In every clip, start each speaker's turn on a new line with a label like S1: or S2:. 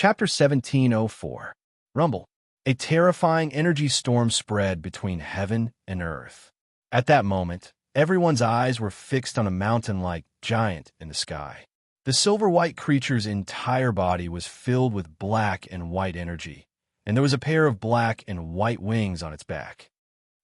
S1: Chapter 1704. Rumble. A terrifying energy storm spread between heaven and earth. At that moment, everyone's eyes were fixed on a mountain-like giant in the sky. The silver-white creature's entire body was filled with black and white energy, and there was a pair of black and white wings on its back.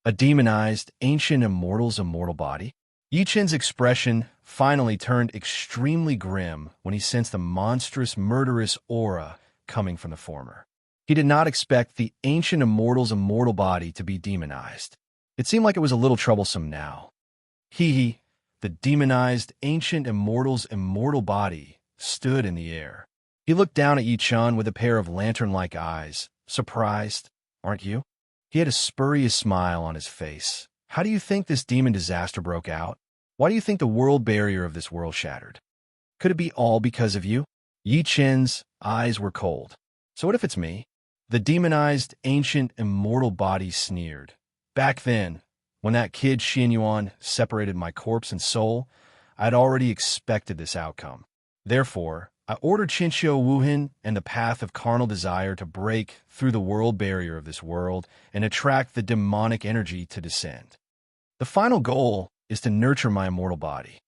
S1: A demonized, ancient immortal's immortal body? Yi Qin's expression finally turned extremely grim when he sensed the monstrous, murderous aura coming from the former. He did not expect the ancient immortal's immortal body to be demonized. It seemed like it was a little troublesome now. The demonized, ancient immortal's immortal body stood in the air. He looked down at Yi Qin with a pair of lantern-like eyes. Surprised, aren't you? He had a spurious smile on his face. How do you think this demon disaster broke out? Why do you think the world barrier of this world shattered? Could it be all because of you? Yi Qin's eyes were cold. So what if it's me? The demonized, ancient, immortal body sneered. Back then, when that kid Xianyuan separated my corpse and soul, I'd already expected this outcome. Therefore, I ordered Qinxiu Wuhan and the path of carnal desire to break through the world barrier of this world and attract the demonic energy to descend. The final goal is to nurture my immortal body.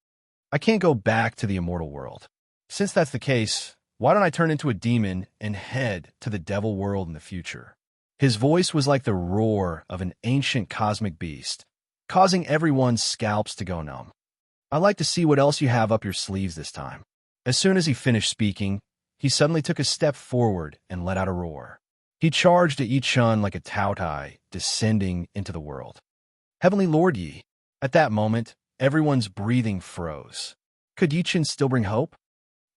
S1: I can't go back to the immortal world. Since that's the case, why don't I turn into a demon and head to the devil world in the future? His voice was like the roar of an ancient cosmic beast, causing everyone's scalps to go numb. I'd like to see what else you have up your sleeves this time. As soon as he finished speaking, he suddenly took a step forward and let out a roar. He charged at Yi Qin like a Taotai descending into the world. Heavenly Lord Yi. At that moment, everyone's breathing froze. Could Yi Qin still bring hope?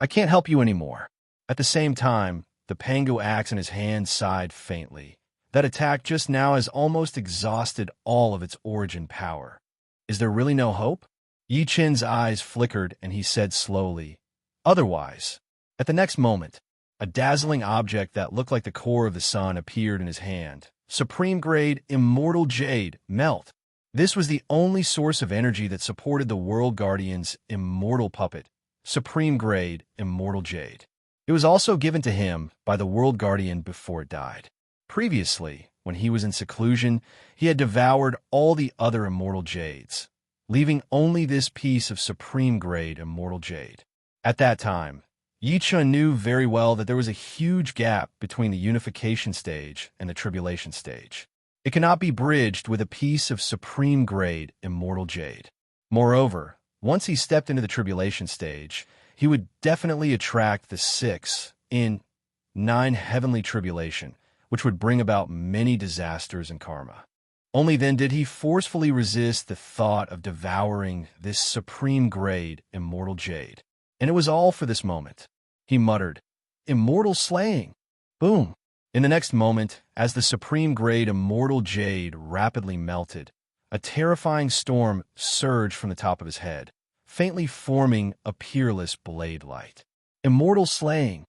S1: I can't help you anymore. At the same time, the Pangu axe in his hand sighed faintly. That attack just now has almost exhausted all of its origin power. Is there really no hope? Yi Qin's eyes flickered and he said slowly, otherwise. At the next moment, a dazzling object that looked like the core of the sun appeared in his hand. Supreme-grade, immortal jade, melt. This was the only source of energy that supported the World Guardian's immortal puppet, supreme-grade, immortal jade. It was also given to him by the World Guardian before it died. Previously, when he was in seclusion, he had devoured all the other immortal jades, leaving only this piece of supreme-grade immortal jade. At that time, Yi Qin knew very well that there was a huge gap between the unification stage and the tribulation stage. It cannot be bridged with a piece of supreme-grade immortal jade. Moreover, once he stepped into the tribulation stage, he would definitely attract the 6 in 9 heavenly tribulation, which would bring about many disasters and karma. Only then did he forcefully resist the thought of devouring this supreme-grade immortal jade. And it was all for this moment. He muttered, "Immortal slaying!" Boom! In the next moment, as the supreme-grade immortal jade rapidly melted, a terrifying storm surged from the top of his head, faintly forming a peerless blade light. Immortal slaying!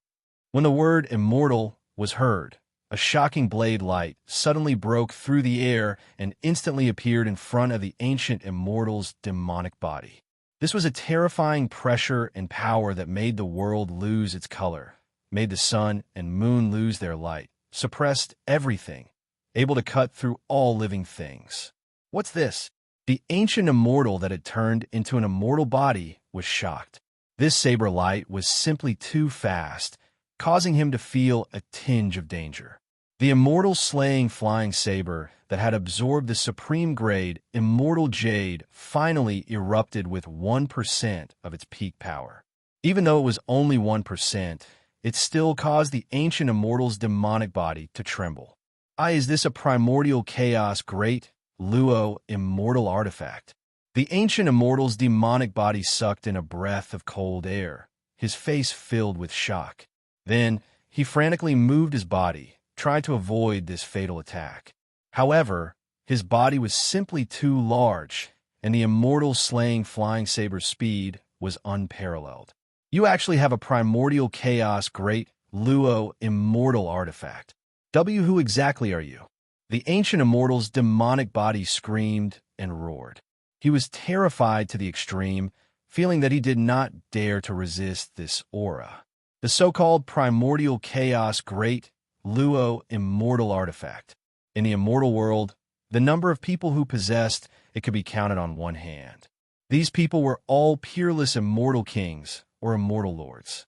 S1: When the word immortal was heard, a shocking blade light suddenly broke through the air and instantly appeared in front of the ancient immortal's demonic body. This was a terrifying pressure and power that made the world lose its color, made the sun and moon lose their light, suppressed everything, able to cut through all living things. What's this? The ancient immortal that had turned into an immortal body was shocked. This saber light was simply too fast, causing him to feel a tinge of danger. The immortal slaying flying saber that had absorbed the supreme-grade immortal jade finally erupted with 1% of its peak power. Even though it was only 1%, it still caused the ancient immortal's demonic body to tremble. Is this a primordial chaos great Luo immortal artifact? The ancient immortal's demonic body sucked in a breath of cold air, his face filled with shock. Then, he frantically moved his body, tried to avoid this fatal attack. However, his body was simply too large, and the immortal slaying flying saber's speed was unparalleled. You actually have a primordial chaos great Luo immortal artifact. Who exactly are you? The ancient immortal's demonic body screamed and roared. He was terrified to the extreme, feeling that he did not dare to resist this aura. the so-called primordial chaos great Luo immortal artifact. In the immortal world, the number of people who possessed it could be counted on one hand. These people were all peerless immortal kings or immortal lords.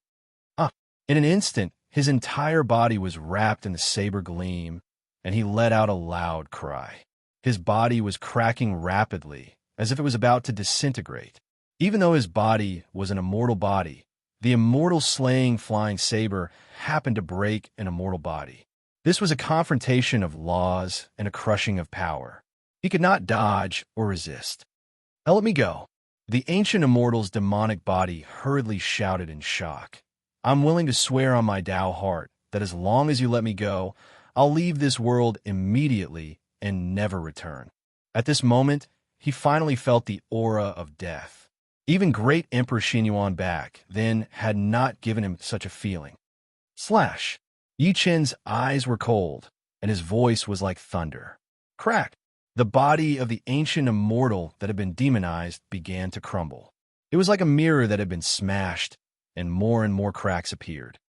S1: In an instant, his entire body was wrapped in the saber gleam, and he let out a loud cry. His body was cracking rapidly, as if it was about to disintegrate. Even though his body was an immortal body, the immortal slaying flying saber happened to break an immortal body. This was a confrontation of laws and a crushing of power. He could not dodge or resist. Now let me go. The ancient immortal's demonic body hurriedly shouted in shock. I'm willing to swear on my Tao heart that as long as you let me go, I'll leave this world immediately and never return. At this moment, he finally felt the aura of death. Even great Emperor Xinyuan back then had not given him such a feeling. Slash! Yi Chen's eyes were cold, and his voice was like thunder. Crack! The body of the ancient immortal that had been demonized began to crumble. It was like a mirror that had been smashed, and more cracks appeared.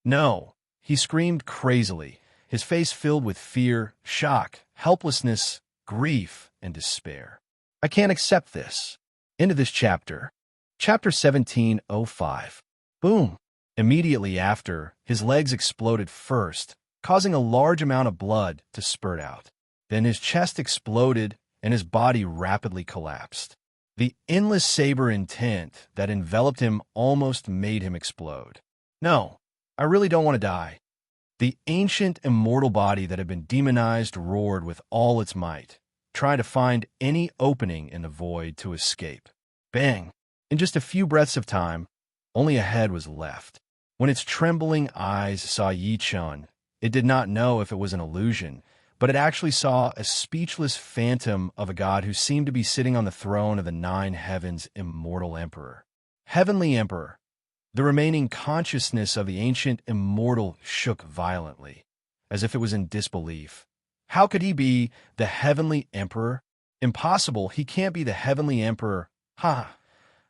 S1: No! He screamed crazily, his face filled with fear, shock, helplessness, grief, and despair. I can't accept this. End of this chapter. Chapter 17:05. Boom! Immediately after, his legs exploded first, causing a large amount of blood to spurt out. Then his chest exploded, and his body rapidly collapsed. The endless saber intent that enveloped him almost made him explode. No, I really don't want to die. The ancient immortal body that had been demonized roared with all its might, trying to find any opening in the void to escape. Bang! In just a few breaths of time, only a head was left. When its trembling eyes saw Yi Chen, it did not know if it was an illusion, but it actually saw a speechless phantom of a god who seemed to be sitting on the throne of the nine heavens' immortal emperor. Heavenly Emperor. The remaining consciousness of the ancient immortal shook violently, as if it was in disbelief. How could he be the heavenly emperor? Impossible, he can't be the heavenly emperor. Ha!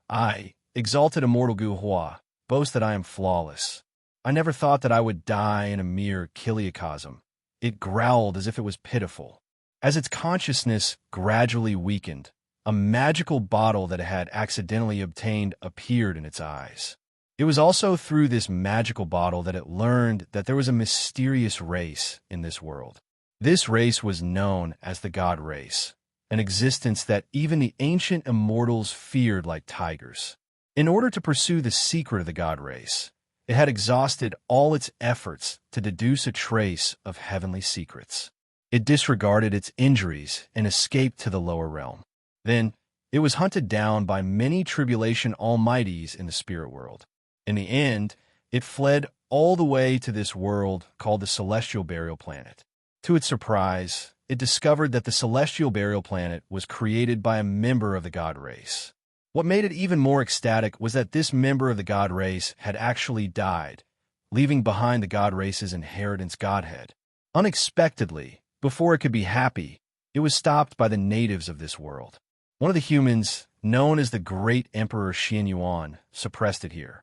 S1: I, exalted immortal Gu Hua, boast that I am flawless. I never thought that I would die in a mere chiliocosm. It growled as if it was pitiful. As its consciousness gradually weakened, a magical bottle that it had accidentally obtained appeared in its eyes. It was also through this magical bottle that it learned that there was a mysterious race in this world. This race was known as the God race, an existence that even the ancient immortals feared like tigers. In order to pursue the secret of the God race, it had exhausted all its efforts to deduce a trace of heavenly secrets. It disregarded its injuries and escaped to the lower realm. Then, it was hunted down by many tribulation almighties in the spirit world. In the end, it fled all the way to this world called the Celestial Burial Planet. To its surprise, it discovered that the Celestial Burial Planet was created by a member of the God race. What made it even more ecstatic was that this member of the God race had actually died, leaving behind the God race's inheritance godhead. Unexpectedly, before it could be happy, it was stopped by the natives of this world. One of the humans, known as the Great Emperor Xinyuan, suppressed it here.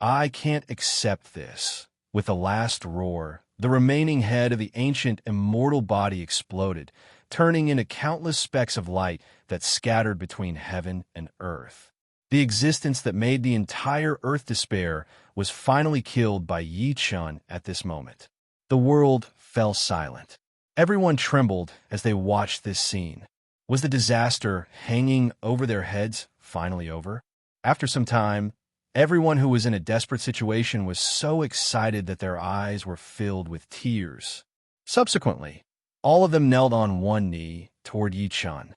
S1: I can't accept this. With the last roar, the remaining head of the ancient immortal body exploded, turning into countless specks of light that scattered between heaven and earth. The existence that made the entire earth despair was finally killed by Yi Chen at this moment. The world fell silent. Everyone trembled as they watched this scene. Was the disaster hanging over their heads finally over? After some time, everyone who was in a desperate situation was so excited that their eyes were filled with tears. Subsequently, all of them knelt on one knee toward Yi Chen.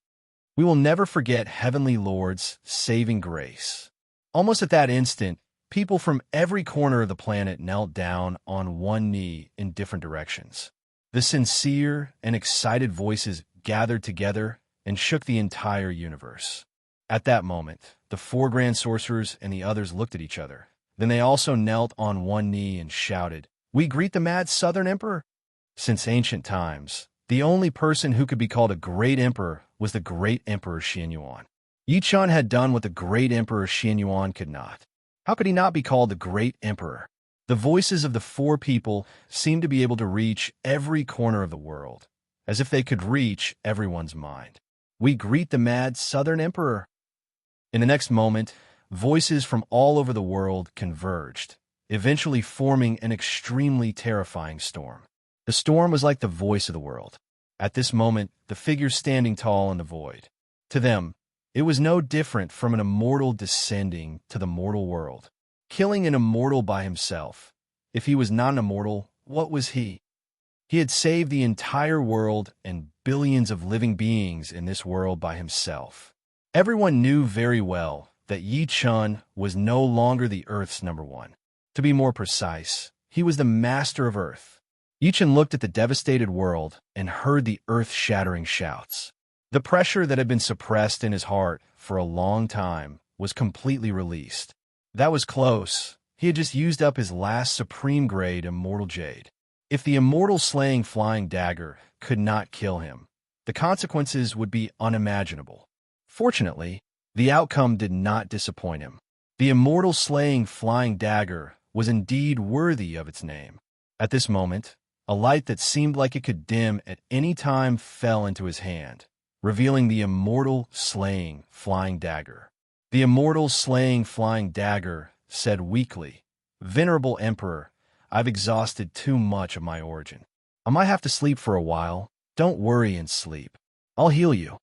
S1: We will never forget Heavenly Lord's saving grace. Almost at that instant, people from every corner of the planet knelt down on one knee in different directions. The sincere and excited voices gathered together and shook the entire universe. At that moment, the four grand sorcerers and the others looked at each other. Then they also knelt on one knee and shouted, "We greet the mad Southern Emperor!" Since ancient times, the only person who could be called a great emperor was the great Emperor Xianyuan. Yi Chen had done what the great Emperor Xianyuan could not. How could he not be called the great emperor? The voices of the four people seemed to be able to reach every corner of the world, as if they could reach everyone's mind. We greet the mad Southern Emperor. In the next moment, voices from all over the world converged, eventually forming an extremely terrifying storm. The storm was like the voice of the world. At this moment, the figure standing tall in the void. To them, it was no different from an immortal descending to the mortal world, killing an immortal by himself. If he was not an immortal, what was he? He had saved the entire world and billions of living beings in this world by himself. Everyone knew very well that Yi Chun was no longer the Earth's number one. To be more precise, he was the master of Earth. Yi Chun looked at the devastated world and heard the earth-shattering shouts. The pressure that had been suppressed in his heart for a long time was completely released. That was close. He had just used up his last supreme-grade immortal jade. If the immortal slaying flying dagger could not kill him, the consequences would be unimaginable. Fortunately, the outcome did not disappoint him. The immortal slaying flying dagger was indeed worthy of its name. At this moment, a light that seemed like it could dim at any time fell into his hand, revealing the immortal slaying flying dagger. The immortal slaying flying dagger said weakly, "Venerable Emperor, I've exhausted too much of my origin. I might have to sleep for a while. Don't worry and sleep. I'll heal you."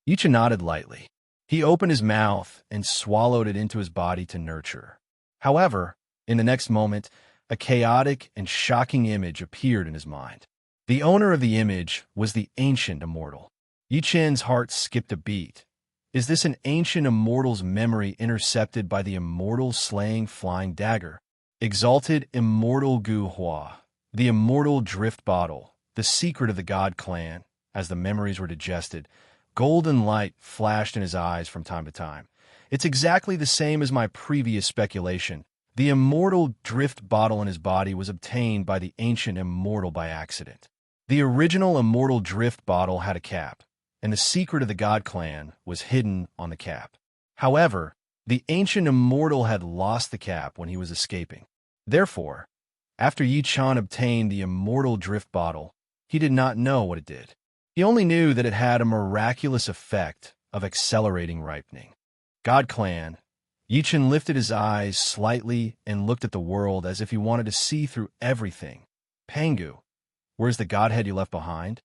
S1: Yi Chun nodded lightly. He opened his mouth and swallowed it into his body to nurture. However, in the next moment, a chaotic and shocking image appeared in his mind. The owner of the image was the ancient immortal. Yi Chun's heart skipped a beat. Is this an ancient immortal's memory intercepted by the immortal slaying flying dagger? Exalted immortal Gu Hua, the immortal drift bottle, the secret of the God clan. As the memories were digested, golden light flashed in his eyes from time to time. It's exactly the same as my previous speculation. The immortal drift bottle in his body was obtained by the ancient immortal by accident. The original immortal drift bottle had a cap, and the secret of the God clan was hidden on the cap. However, the ancient immortal had lost the cap when he was escaping. Therefore, after Yi Chun obtained the immortal drift bottle, he did not know what it did. He only knew that it had a miraculous effect of accelerating ripening. God clan. Yi Chun lifted his eyes slightly and looked at the world as if he wanted to see through everything. Pangu, where's the godhead you left behind?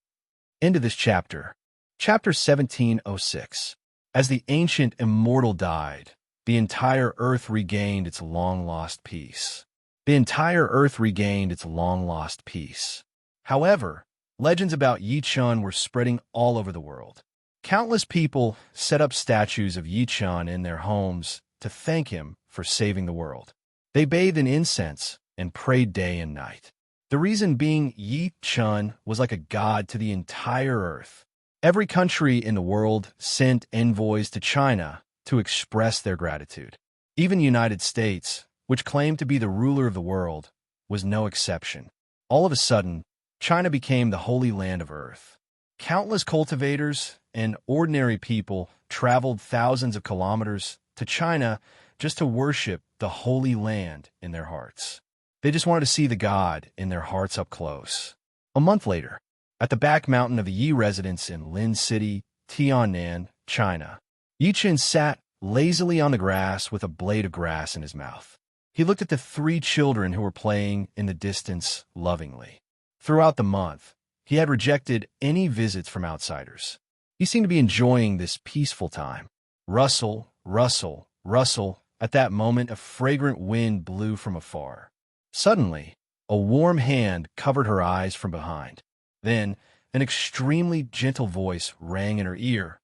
S1: End of this chapter. Chapter 1706. As the ancient immortal died, the entire earth regained its long-lost peace. The entire earth regained its long-lost peace. However, legends about Yi Chun were spreading all over the world. Countless people set up statues of Yi Chun in their homes to thank him for saving the world. They bathed in incense and prayed day and night. The reason being Yi Chun was like a god to the entire earth. Every country in the world sent envoys to China to express their gratitude. Even the United States, which claimed to be the ruler of the world, was no exception. All of a sudden, China became the holy land of Earth. Countless cultivators and ordinary people traveled thousands of kilometers to China just to worship the holy land in their hearts. They just wanted to see the god in their hearts up close. A month later, at the back mountain of the Yi residence in Lin City, Tiannan, China, Yi Chun sat lazily on the grass with a blade of grass in his mouth. He looked at the three children who were playing in the distance lovingly. Throughout the month, he had rejected any visits from outsiders. He seemed to be enjoying this peaceful time. Rustle, rustle, rustle. At that moment, a fragrant wind blew from afar. Suddenly, a warm hand covered her eyes from behind. Then, an extremely gentle voice rang in her ear.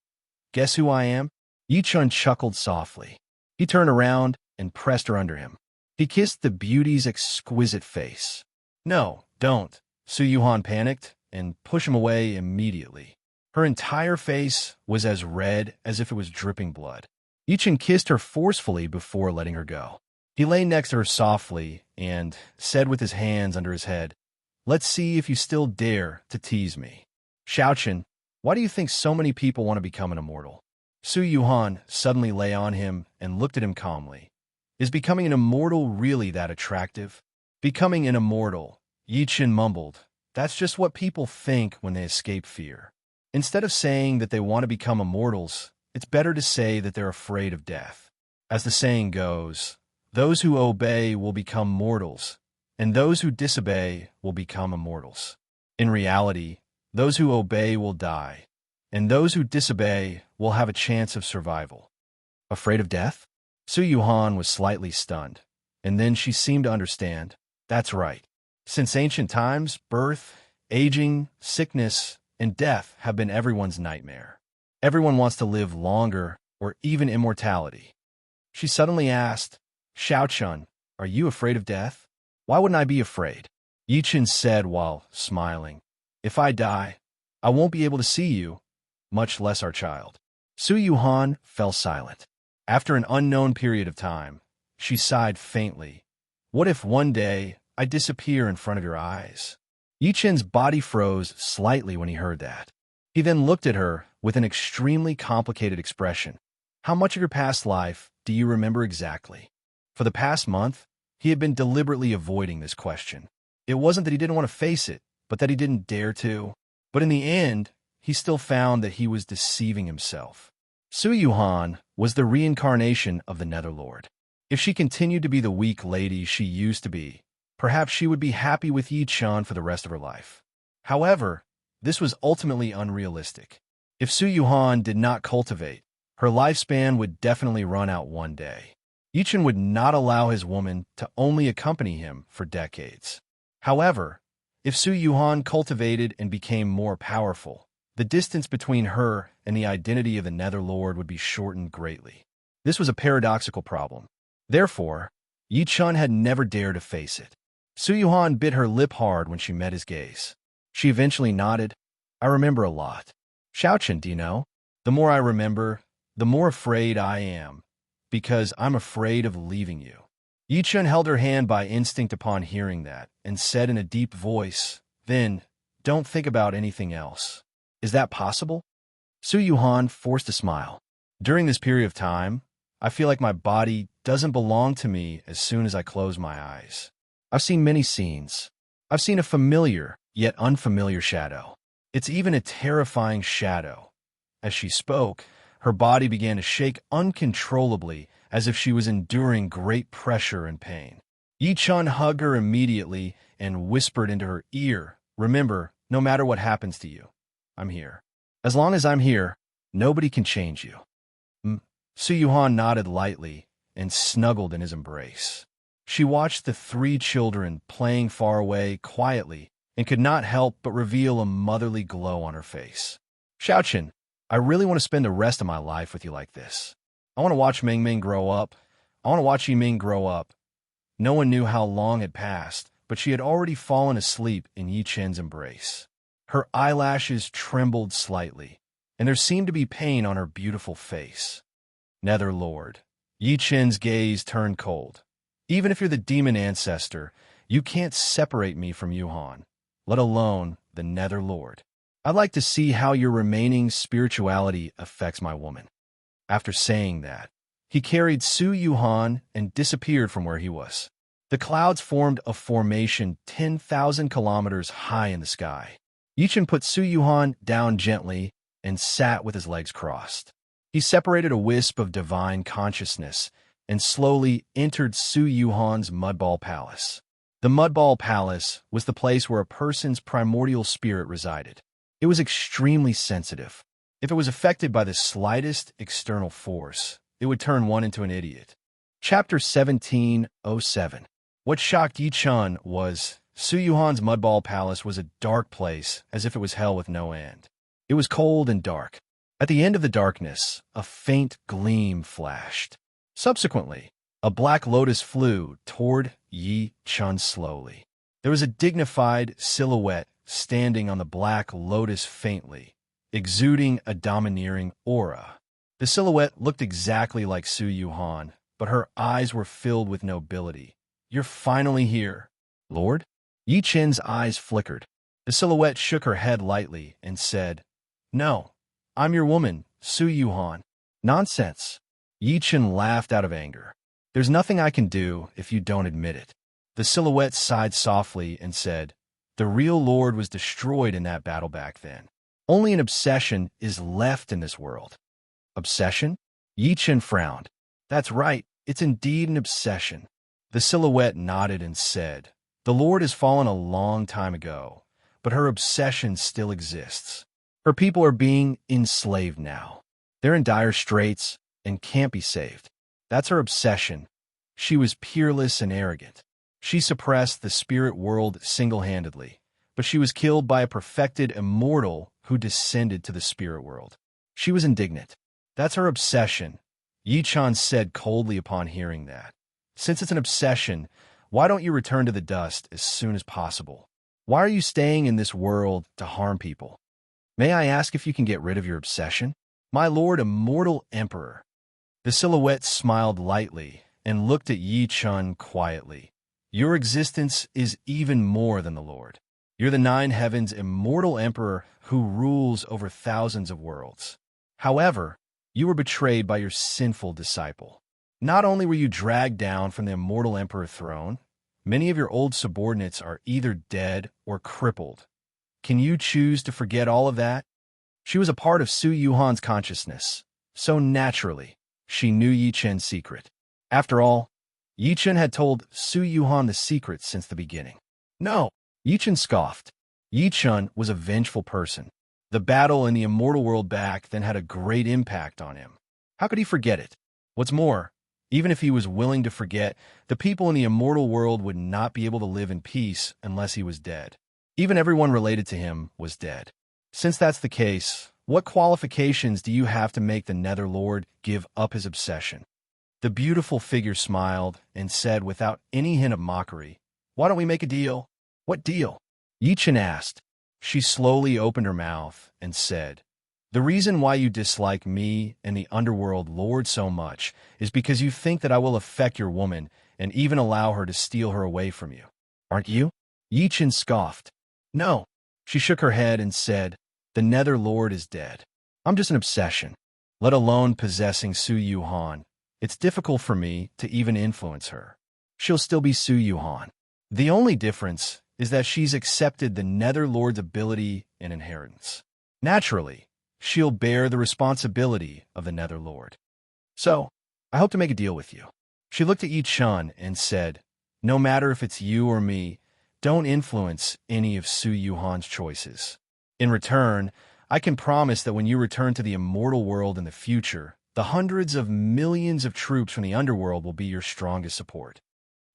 S1: "Guess who I am?" Yi Chun chuckled softly. He turned around and pressed her under him. He kissed the beauty's exquisite face. "No, don't." Su Yuhan panicked and pushed him away immediately. Her entire face was as red as if it was dripping blood. Yi Chun kissed her forcefully before letting her go. He lay next to her softly and said with his hands under his head, "Let's see if you still dare to tease me." "Xiaochen, why do you think so many people want to become an immortal?" Su Yuhan suddenly lay on him and looked at him calmly. "Is becoming an immortal really that attractive?" Becoming an immortal, Yi Chen mumbled. That's just what people think when they escape fear. Instead of saying that they want to become immortals, it's better to say that they're afraid of death. As the saying goes, those who obey will become mortals, and those who disobey will become immortals. In reality, those who obey will die, and those who disobey will have a chance of survival. Afraid of death? Su Yuhan was slightly stunned, and then she seemed to understand. That's right. Since ancient times, birth, aging, sickness, and death have been everyone's nightmare. Everyone wants to live longer or even immortality. She suddenly asked, Xiaochun, are you afraid of death? Why wouldn't I be afraid? Yi Chen said while smiling. If I die, I won't be able to see you, much less our child. Su Yuhan fell silent. After an unknown period of time, she sighed faintly. What if one day I disappear in front of your eyes? Yi Chen's body froze slightly when he heard that. He then looked at her with an extremely complicated expression. How much of your past life do you remember exactly? For the past month, he had been deliberately avoiding this question. It wasn't that he didn't want to face it, but that he didn't dare to. But in the end, he still found that he was deceiving himself. Su Yuhan was the reincarnation of the Netherlord. If she continued to be the weak lady she used to be, perhaps she would be happy with Yi Chen for the rest of her life. However, this was ultimately unrealistic. If Su Yuhan did not cultivate, her lifespan would definitely run out one day. Yi Chen would not allow his woman to only accompany him for decades. However, if Su Yuhan cultivated and became more powerful, the distance between her and the identity of the Netherlord would be shortened greatly. This was a paradoxical problem. Therefore, Yi Chen had never dared to face it. Su Yuhan bit her lip hard when she met his gaze. She eventually nodded. I remember a lot. Xiaochen, do you know? The more I remember, the more afraid I am, because I'm afraid of leaving you. Yi Chen held her hand by instinct upon hearing that, and said in a deep voice, then, don't think about anything else. Is that possible? Su Yuhan forced a smile. During this period of time, I feel like my body doesn't belong to me as soon as I close my eyes. I've seen many scenes. I've seen a familiar, yet unfamiliar shadow. It's even a terrifying shadow. As she spoke, her body began to shake uncontrollably as if she was enduring great pressure and pain. Yi Chen hugged her immediately and whispered into her ear, remember, no matter what happens to you, I'm here. As long as I'm here, nobody can change you. Su Yuhan nodded lightly and snuggled in his embrace. She watched the three children playing far away quietly and could not help but reveal a motherly glow on her face. Xiaochen, I really want to spend the rest of my life with you like this. I want to watch Ming grow up. I want to watch Yiming grow up. No one knew how long had passed, but she had already fallen asleep in Yi Chen's embrace. Her eyelashes trembled slightly, and there seemed to be pain on her beautiful face. Netherlord. Yi Chen's gaze turned cold. Even if you're the demon ancestor, you can't separate me from Yuhan, let alone the Netherlord. I'd like to see how your remaining spirituality affects my woman. After saying that, he carried Su Yuhan and disappeared from where he was. The clouds formed a formation 10,000 kilometers high in the sky. Yi Chen put Su Yuhan down gently and sat with his legs crossed. He separated a wisp of divine consciousness and slowly entered Su Yuhan's Mudball Palace. The Mudball Palace was the place where a person's primordial spirit resided. It was extremely sensitive. If it was affected by the slightest external force, it would turn one into an idiot. Chapter 1707. What shocked Yi Chen was Su Yuhan's Mudball Palace was a dark place, as if it was hell with no end. It was cold and dark. At the end of the darkness, a faint gleam flashed. Subsequently, a black lotus flew toward Yi Chen slowly. There was a dignified silhouette standing on the black lotus faintly, exuding a domineering aura. The silhouette looked exactly like Su Yuhan, but her eyes were filled with nobility. You're finally here, Lord? Yi Chen's eyes flickered. The silhouette shook her head lightly and said, No, I'm your woman, Su Yuhan. Nonsense. Yi Chen laughed out of anger. There's nothing I can do if you don't admit it. The silhouette sighed softly and said, "The real Lord was destroyed in that battle back then. Only an obsession is left in this world." Obsession? Yi Chen frowned. "That's right, it's indeed an obsession." The silhouette nodded and said, "The Lord has fallen a long time ago, but her obsession still exists. Her people are being enslaved now. They're in dire straits and can't be saved. That's her obsession. She was peerless and arrogant. She suppressed the spirit world single-handedly, but she was killed by a perfected immortal who descended to the spirit world. She was indignant. That's her obsession," Yi Chan said coldly upon hearing that. "Since it's an obsession, why don't you return to the dust as soon as possible? Why are you staying in this world to harm people? May I ask if you can get rid of your obsession? My lord immortal emperor." The silhouette smiled lightly and looked at Yi Chun quietly. "Your existence is even more than the Lord. You're the nine heavens' immortal emperor who rules over thousands of worlds. However, you were betrayed by your sinful disciple. Not only were you dragged down from the immortal emperor throne, many of your old subordinates are either dead or crippled. Can you choose to forget all of that?" She was a part of Su Yuhan's consciousness, so naturally, she knew Yi Chen's secret. After all, Yi Chen had told Su Yuhan the secret since the beginning. "No," Yi Chen scoffed. Yi Chen was a vengeful person. The battle in the immortal world back then had a great impact on him. How could he forget it? What's more, even if he was willing to forget, the people in the immortal world would not be able to live in peace unless he was dead. Even everyone related to him was dead. Since that's the case, what qualifications do you have to make the Netherlord give up his obsession? The beautiful figure smiled and said without any hint of mockery, "Why don't we make a deal?" "What deal?" Yi Chen asked. She slowly opened her mouth and said, "The reason why you dislike me and the underworld lord so much is because you think that I will affect your woman and even allow her to steal her away from you. Aren't you?" Yi Chen scoffed. "No." She shook her head and said, "The Nether Lord is dead. I'm just an obsession. Let alone possessing Su Yuhan. It's difficult for me to even influence her. She'll still be Su Yuhan. The only difference is that she's accepted the Nether Lord's ability and inheritance. Naturally, she'll bear the responsibility of the Nether Lord. So, I hope to make a deal with you." She looked at Yi Chun and said, "No matter if it's you or me, don't influence any of Su Yuhan's choices. In return, I can promise that when you return to the immortal world in the future, the hundreds of millions of troops from the underworld will be your strongest support."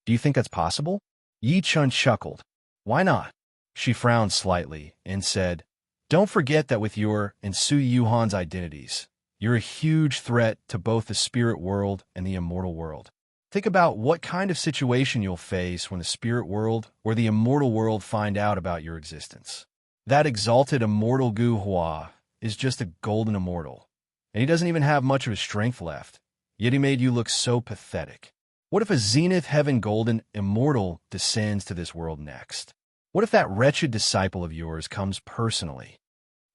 S1: "Do you think that's possible?" Yi Chun chuckled. "Why not?" She frowned slightly and said, "Don't forget that with your and Su Yuhan's identities, you're a huge threat to both the spirit world and the immortal world. Think about what kind of situation you'll face when the spirit world or the immortal world find out about your existence. That exalted immortal Gu Hua is just a golden immortal, and he doesn't even have much of his strength left, yet he made you look so pathetic. What if a zenith heaven golden immortal descends to this world next? What if that wretched disciple of yours comes personally?"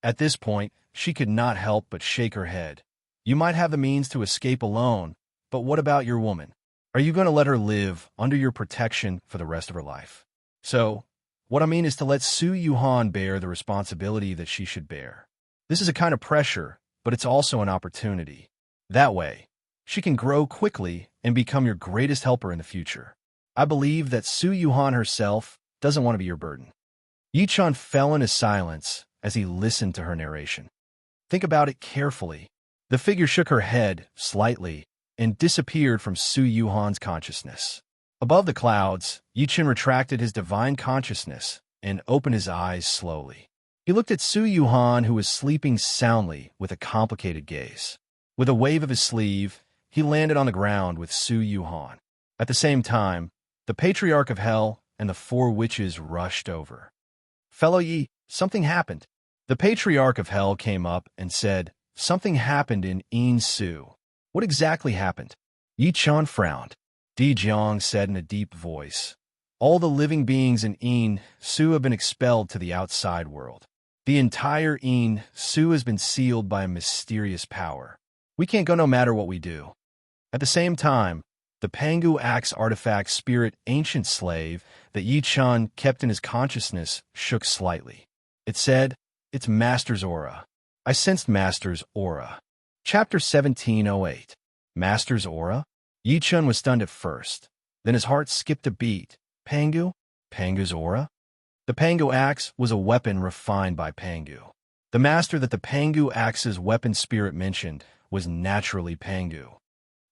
S1: At this point, she could not help but shake her head. "You might have the means to escape alone, but what about your woman? Are you going to let her live under your protection for the rest of her life? So, what I mean is to let Su Yuhan bear the responsibility that she should bear. This is a kind of pressure, but it's also an opportunity. That way, she can grow quickly and become your greatest helper in the future. I believe that Su Yuhan herself doesn't want to be your burden." Yi Chun fell into silence as he listened to her narration. "Think about it carefully." The figure shook her head slightly and disappeared from Su Yuhan's consciousness. Above the clouds, Yi Chen retracted his divine consciousness and opened his eyes slowly. He looked at Su Yuhan, who was sleeping soundly with a complicated gaze. With a wave of his sleeve, he landed on the ground with Su Yuhan. At the same time, the Patriarch of Hell and the four witches rushed over. "Fellow Yi, something happened." The Patriarch of Hell came up and said, "Something happened in Yin Su." "What exactly happened?" Yi Chun frowned. Di Jiang said in a deep voice, "All the living beings in Yin Su have been expelled to the outside world. The entire Yin Su has been sealed by a mysterious power. We can't go no matter what we do." At the same time, The Pangu Axe artifact spirit ancient slave that Yi Chun kept in his consciousness shook slightly. It said, "It's Master's aura." I sensed Master's aura. Chapter 1708. Master's aura? Yi Chun was stunned at first. Then his heart skipped a beat. Pangu? Pangu's aura? The Pangu axe was a weapon refined by Pangu. The master that the Pangu axe's weapon spirit mentioned was naturally Pangu.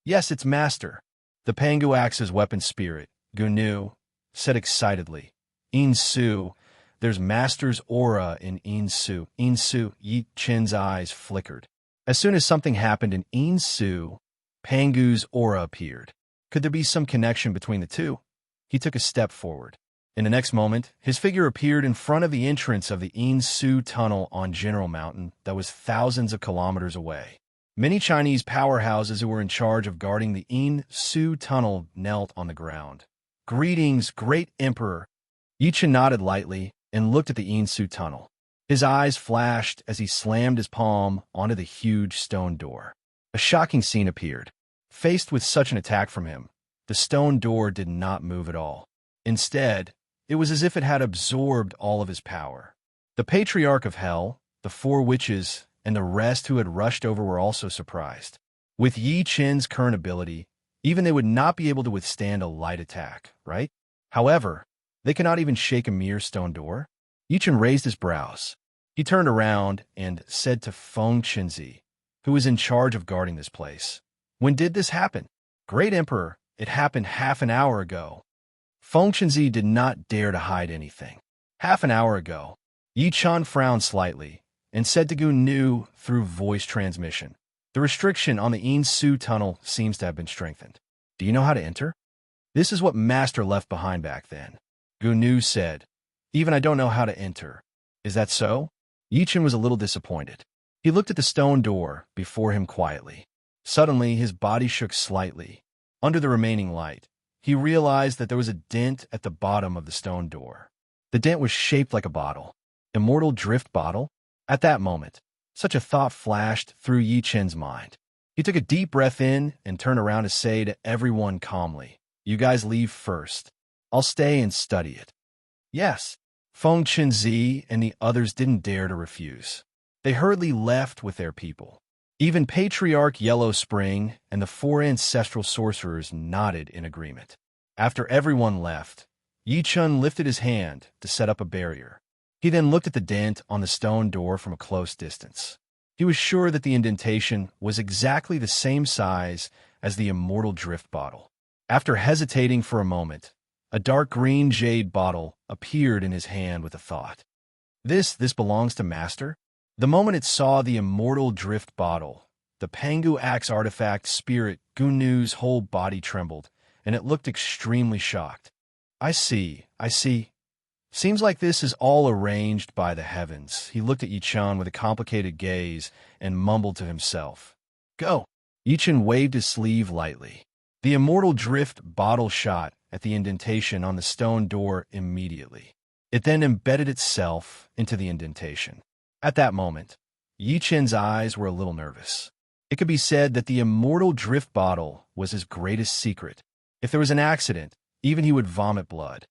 S1: Yes, it's Master. The Pangu axe's weapon spirit, Gunu, said excitedly. Insu, there's Master's aura in Insu. Insu, Yi Chen's eyes flickered. As soon as something happened in Insu, Pangu's aura appeared. Could there be some connection between the two? He took a step forward. In the next moment, his figure appeared in front of the entrance of the Insu tunnel on General Mountain that was thousands of kilometers away. Many Chinese powerhouses who were in charge of guarding the Insu tunnel knelt on the ground. Greetings, great emperor. Yi Chen nodded lightly and looked at the Insu tunnel. His eyes flashed as he slammed his palm onto the huge stone door. A shocking scene appeared. Faced with such an attack from him, the stone door did not move at all. Instead, it was as if it had absorbed all of his power. The Patriarch of Hell, the four witches, and the rest who had rushed over were also surprised. With Yi Chen's current ability, even they would not be able to withstand a light attack, right? However, they cannot even shake a mere stone door. Yi Chen raised his brows. He turned around and said to Feng Chenzi, who was in charge of guarding this place, "When did this happen?" "Great Emperor, it happened half an hour ago." Feng Chenzi did not dare to hide anything. Half an hour ago. Yi Chen frowned slightly and said to Gu Nu through voice transmission, "The restriction on the Insu tunnel seems to have been strengthened. Do you know how to enter?" "This is what Master left behind back then." Gu Nu said, "Even I don't know how to enter." "Is that so?" Yi Chen was a little disappointed. He looked at the stone door before him quietly. Suddenly, his body shook slightly. Under the remaining light, he realized that there was a dent at the bottom of the stone door. The dent was shaped like a bottle. Immortal drift bottle? At that moment, such a thought flashed through Yi Chen's mind. He took a deep breath in and turned around to say to everyone calmly, "You guys leave first. I'll stay and study it." Yes, Feng Chenzi and the others didn't dare to refuse. They hurriedly left with their people. Even Patriarch Yellow Spring and the four ancestral sorcerers nodded in agreement. After everyone left, Yi Chen lifted his hand to set up a barrier. He then looked at the dent on the stone door from a close distance. He was sure that the indentation was exactly the same size as the immortal drift bottle. After hesitating for a moment, a dark green jade bottle appeared in his hand with a thought. This belongs to Master? The moment it saw the immortal drift bottle, the Pangu Axe artifact spirit Gu Nu's whole body trembled, and it looked extremely shocked. I see. Seems like this is all arranged by the heavens." He looked at Yi Chen with a complicated gaze and mumbled to himself. "Go." Yi Chen waved his sleeve lightly. The immortal drift bottle shot at the indentation on the stone door immediately. It then embedded itself into the indentation. At that moment, Yi Chen's eyes were a little nervous. It could be said that the immortal drift bottle was his greatest secret. If there was an accident, even he would vomit blood.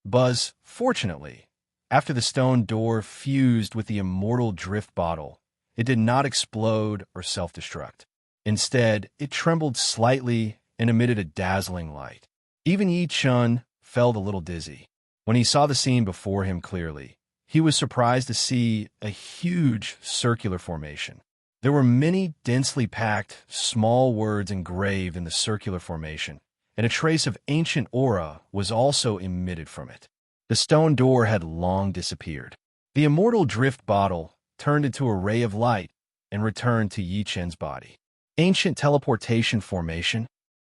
S1: Buzz, fortunately, after the stone door fused with the immortal drift bottle, it did not explode or self-destruct. Instead, it trembled slightly and emitted a dazzling light. Even Yi Chen felt a little dizzy. When he saw the scene before him clearly, he was surprised to see a huge circular formation. There were many densely packed, small words engraved in the circular formation, and a trace of ancient aura was also emitted from it. The stone door had long disappeared. The immortal drift bottle turned into a ray of light and returned to Yi Chen's body. Ancient teleportation formation?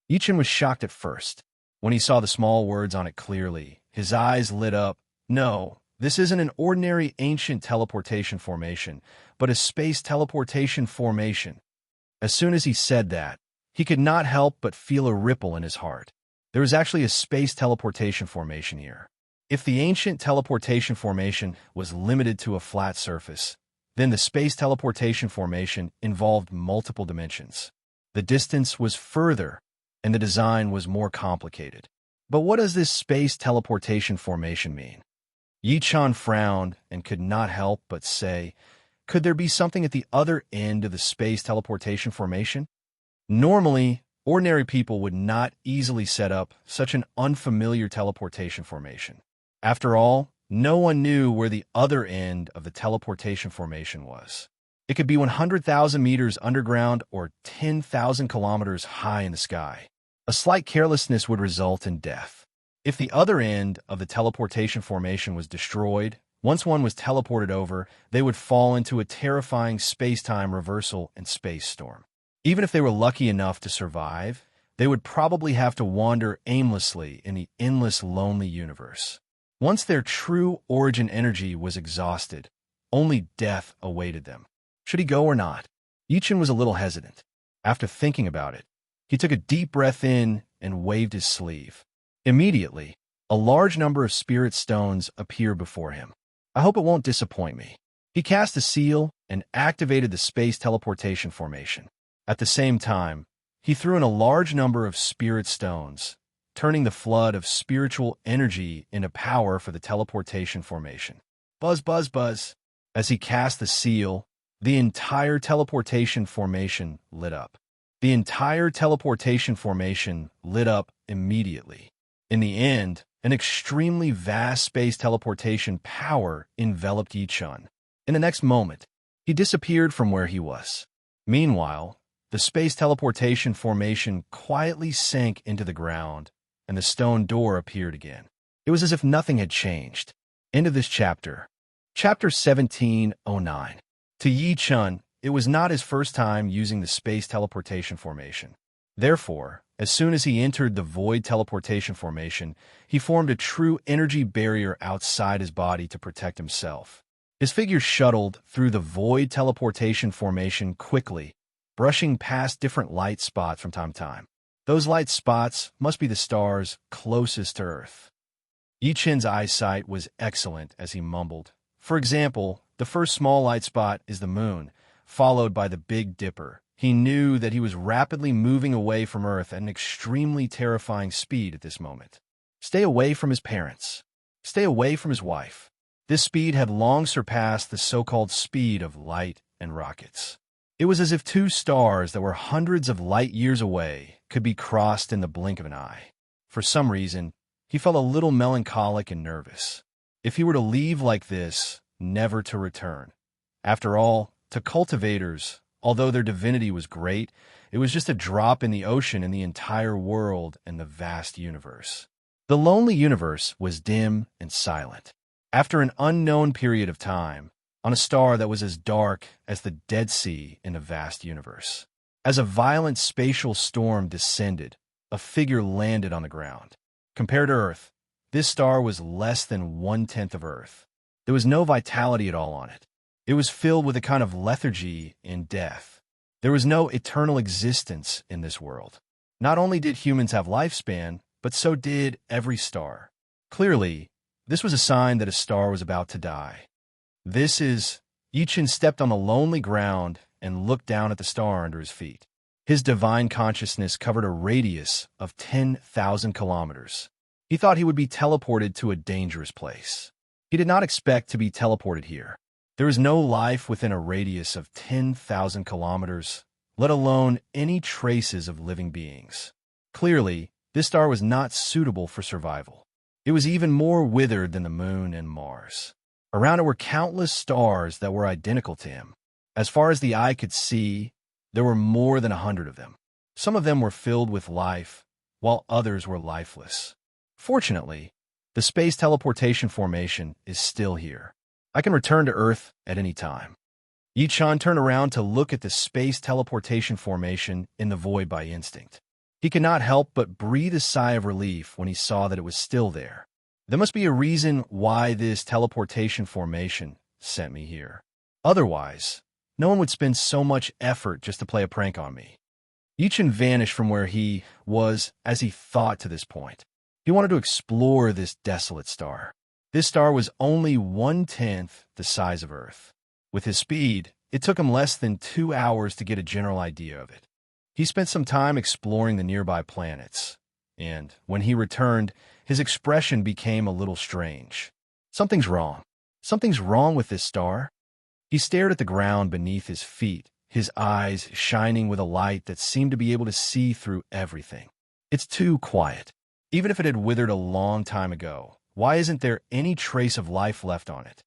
S1: Yi Chen was shocked at first. When he saw the small words on it clearly, his eyes lit up. No, this isn't an ordinary ancient teleportation formation, but a space teleportation formation. As soon as he said that, he could not help but feel a ripple in his heart. There was actually a space teleportation formation here. If the ancient teleportation formation was limited to a flat surface, then the space teleportation formation involved multiple dimensions. The distance was further and the design was more complicated. But what does this space teleportation formation mean? Yi-chan frowned and could not help but say, could there be something at the other end of the space teleportation formation? Normally, ordinary people would not easily set up such an unfamiliar teleportation formation. After all, no one knew where the other end of the teleportation formation was. It could be 100,000 meters underground or 10,000 kilometers high in the sky. A slight carelessness would result in death. If the other end of the teleportation formation was destroyed, once one was teleported over, they would fall into a terrifying space-time reversal and space storm. Even if they were lucky enough to survive, they would probably have to wander aimlessly in the endless lonely universe. Once their true origin energy was exhausted, only death awaited them. Should he go or not? Yi-chan was a little hesitant. After thinking about it, he took a deep breath in and waved his sleeve. Immediately, a large number of spirit stones appeared before him. I hope it won't disappoint me. He cast a seal and activated the space teleportation formation. At the same time, he threw in a large number of spirit stones, turning the flood of spiritual energy into power for the teleportation formation. Buzz, buzz, buzz. As he cast the seal, the entire teleportation formation lit up. The entire teleportation formation lit up immediately. In the end, an extremely vast space teleportation power enveloped Yi-chan. In the next moment, he disappeared from where he was. Meanwhile, the space teleportation formation quietly sank into the ground, and the stone door appeared again. It was as if nothing had changed. End of this chapter. Chapter 1709. To Yi-chan, it was not his first time using the space teleportation formation. Therefore, as soon as he entered the void teleportation formation, he formed a true energy barrier outside his body to protect himself. His figure shuttled through the void teleportation formation quickly, brushing past different light spots from time to time. Those light spots must be the stars closest to Earth. Yi-chan's eyesight was excellent as he mumbled. For example, the first small light spot is the moon, followed by the Big Dipper. He knew that he was rapidly moving away from Earth at an extremely terrifying speed at this moment. Stay away from his parents. Stay away from his wife. This speed had long surpassed the so-called speed of light and rockets. It was as if two stars that were hundreds of light years away could be crossed in the blink of an eye. For some reason, he felt a little melancholic and nervous. If he were to leave like this, never to return. After all, to cultivators, although their divinity was great, it was just a drop in the ocean in the entire world and the vast universe. The lonely universe was dim and silent. After an unknown period of time, on a star that was as dark as the Dead Sea in a vast universe. As a violent spatial storm descended, a figure landed on the ground. Compared to Earth, this star was less than 1/10 of Earth. There was no vitality at all on it. It was filled with a kind of lethargy and death. There was no eternal existence in this world. Not only did humans have lifespan, but so did every star. Clearly, this was a sign that a star was about to die. Yi-chan stepped on the lonely ground and looked down at the star under his feet. His divine consciousness covered a radius of 10,000 kilometers. He thought he would be teleported to a dangerous place. He did not expect to be teleported here. There is no life within a radius of 10,000 kilometers, let alone any traces of living beings. Clearly, this star was not suitable for survival. It was even more withered than the moon and Mars. Around it were countless stars that were identical to him. As far as the eye could see, there were more than 100 of them. Some of them were filled with life, while others were lifeless. Fortunately, the space teleportation formation is still here. I can return to Earth at any time. Yi-chan turned around to look at the space teleportation formation in the void by instinct. He could not help but breathe a sigh of relief when he saw that it was still there. There must be a reason why this teleportation formation sent me here. Otherwise, no one would spend so much effort just to play a prank on me. Yi-chan vanished from where he was as he thought to this point. He wanted to explore this desolate star. This star was only 1/10 the size of Earth. With his speed, it took him less than 2 hours to get a general idea of it. He spent some time exploring the nearby planets, and when he returned, his expression became a little strange. Something's wrong. Something's wrong with this star. He stared at the ground beneath his feet, his eyes shining with a light that seemed to be able to see through everything. It's too quiet. Even if it had withered a long time ago, why isn't there any trace of life left on it?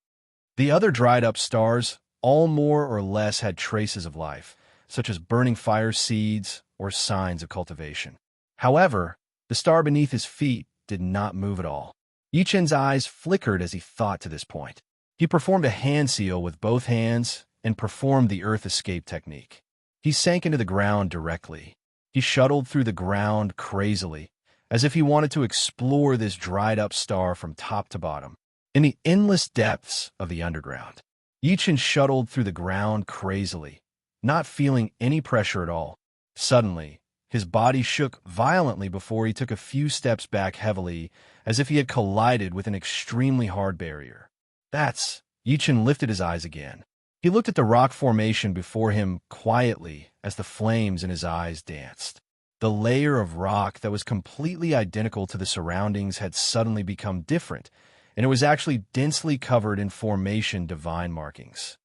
S1: The other dried-up stars, all more or less had traces of life, such as burning fire seeds or signs of cultivation. However, the star beneath his feet did not move at all. Yichen's eyes flickered as he thought to this point. He performed a hand seal with both hands and performed the earth escape technique. He sank into the ground directly. He shuttled through the ground crazily, as if he wanted to explore this dried-up star from top to bottom. In the endless depths of the underground, Yichen shuttled through the ground crazily, not feeling any pressure at all. Suddenly, his body shook violently before he took a few steps back heavily, as if he had collided with an extremely hard barrier. Yichen lifted his eyes again. He looked at the rock formation before him quietly as the flames in his eyes danced. The layer of rock that was completely identical to the surroundings had suddenly become different, and it was actually densely covered in formation divine markings.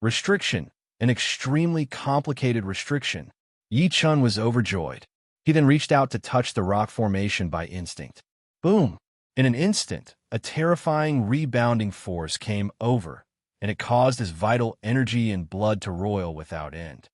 S1: Restriction, an extremely complicated restriction. Yichen was overjoyed. He then reached out to touch the rock formation by instinct. Boom! In an instant, a terrifying rebounding force came over, and it caused his vital energy and blood to roil without end.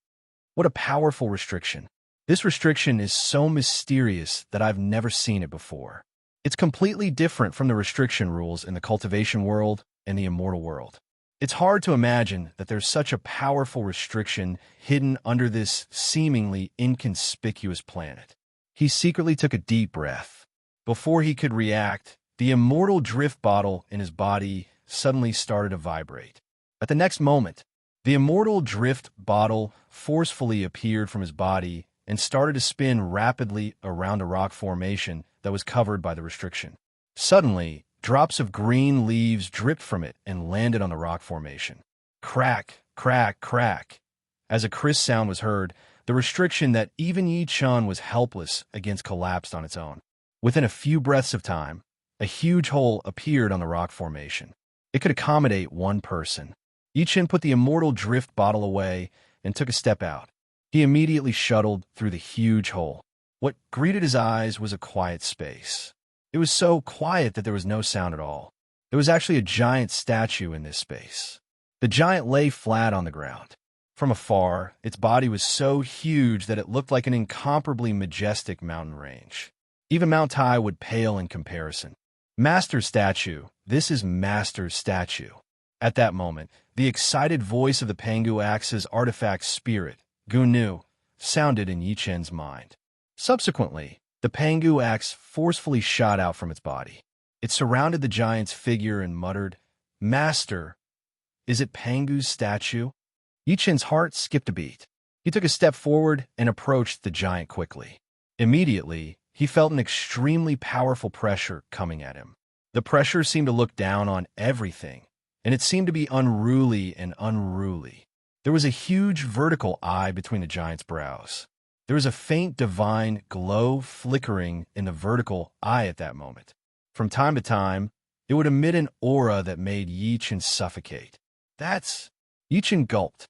S1: What a powerful restriction. This restriction is so mysterious that I've never seen it before. It's completely different from the restriction rules in the cultivation world and the immortal world. It's hard to imagine that there's such a powerful restriction hidden under this seemingly inconspicuous planet. He secretly took a deep breath. Before he could react, the immortal drift bottle in his body suddenly started to vibrate. At the next moment, the immortal drift bottle forcefully appeared from his body and started to spin rapidly around a rock formation that was covered by the restriction. Suddenly, drops of green leaves dripped from it and landed on the rock formation. Crack, crack, crack. As a crisp sound was heard, the restriction that even Yichen was helpless against collapsed on its own. Within a few breaths of time, a huge hole appeared on the rock formation. It could accommodate one person. Yichen put the immortal drift bottle away and took a step out. He immediately shuttled through the huge hole. What greeted his eyes was a quiet space. It was so quiet that there was no sound at all. There was actually a giant statue in this space. The giant lay flat on the ground. From afar, its body was so huge that it looked like an incomparably majestic mountain range. Even Mount Tai would pale in comparison. Master's statue. This is Master's statue. At that moment, the excited voice of the Pangu Axe's artifact spirit, Gunu, sounded in Yichen's mind. Subsequently, the Pangu axe forcefully shot out from its body. It surrounded the giant's figure and muttered, "Master, is it Pangu's statue?" Yichen's heart skipped a beat. He took a step forward and approached the giant quickly. Immediately, he felt an extremely powerful pressure coming at him. The pressure seemed to look down on everything, and it seemed to be unruly and unruly. There was a huge vertical eye between the giant's brows. There was a faint divine glow flickering in the vertical eye at that moment. From time to time, it would emit an aura that made Yichen suffocate. Yichen gulped.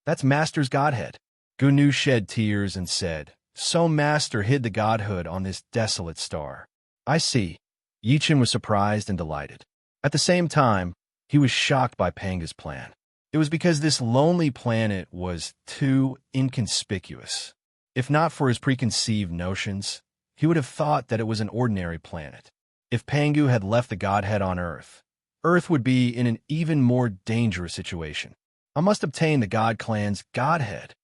S1: That's Master's godhead. Gunu shed tears and said, "So Master hid the godhood on this desolate star." "I see." Yichen was surprised and delighted. At the same time, he was shocked by Panga's plan. It was because this lonely planet was too inconspicuous. If not for his preconceived notions, he would have thought that it was an ordinary planet. If Pangu had left the godhead on Earth, Earth would be in an even more dangerous situation. I must obtain the God Clan's godhead.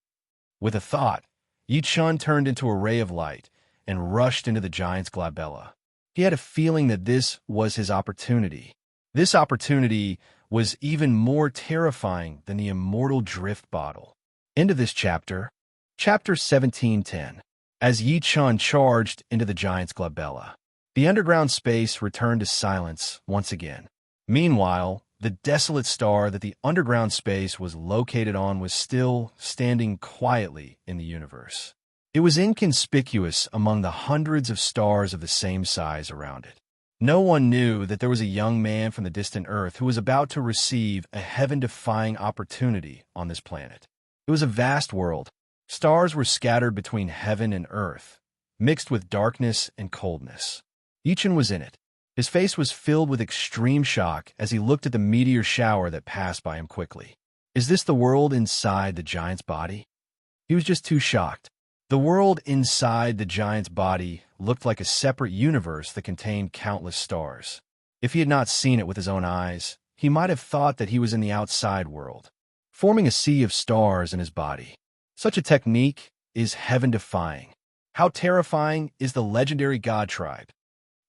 S1: With a thought, Yichen turned into a ray of light and rushed into the giant's glabella. He had a feeling that this was his opportunity. This opportunity was even more terrifying than the immortal drift bottle. End of this chapter. Chapter 17:10. As Yichen charged into the giant's glabella, the underground space returned to silence once again. Meanwhile, the desolate star that the underground space was located on was still standing quietly in the universe. It was inconspicuous among the hundreds of stars of the same size around it. No one knew that there was a young man from the distant Earth who was about to receive a heaven-defying opportunity on this planet. It was a vast world. Stars were scattered between heaven and earth, mixed with darkness and coldness. Yichun was in it. His face was filled with extreme shock as he looked at the meteor shower that passed by him quickly. Is this the world inside the giant's body? He was just too shocked. The world inside the giant's body looked like a separate universe that contained countless stars. If he had not seen it with his own eyes, he might have thought that he was in the outside world, forming a sea of stars in his body. Such a technique is heaven-defying. How terrifying is the legendary god tribe?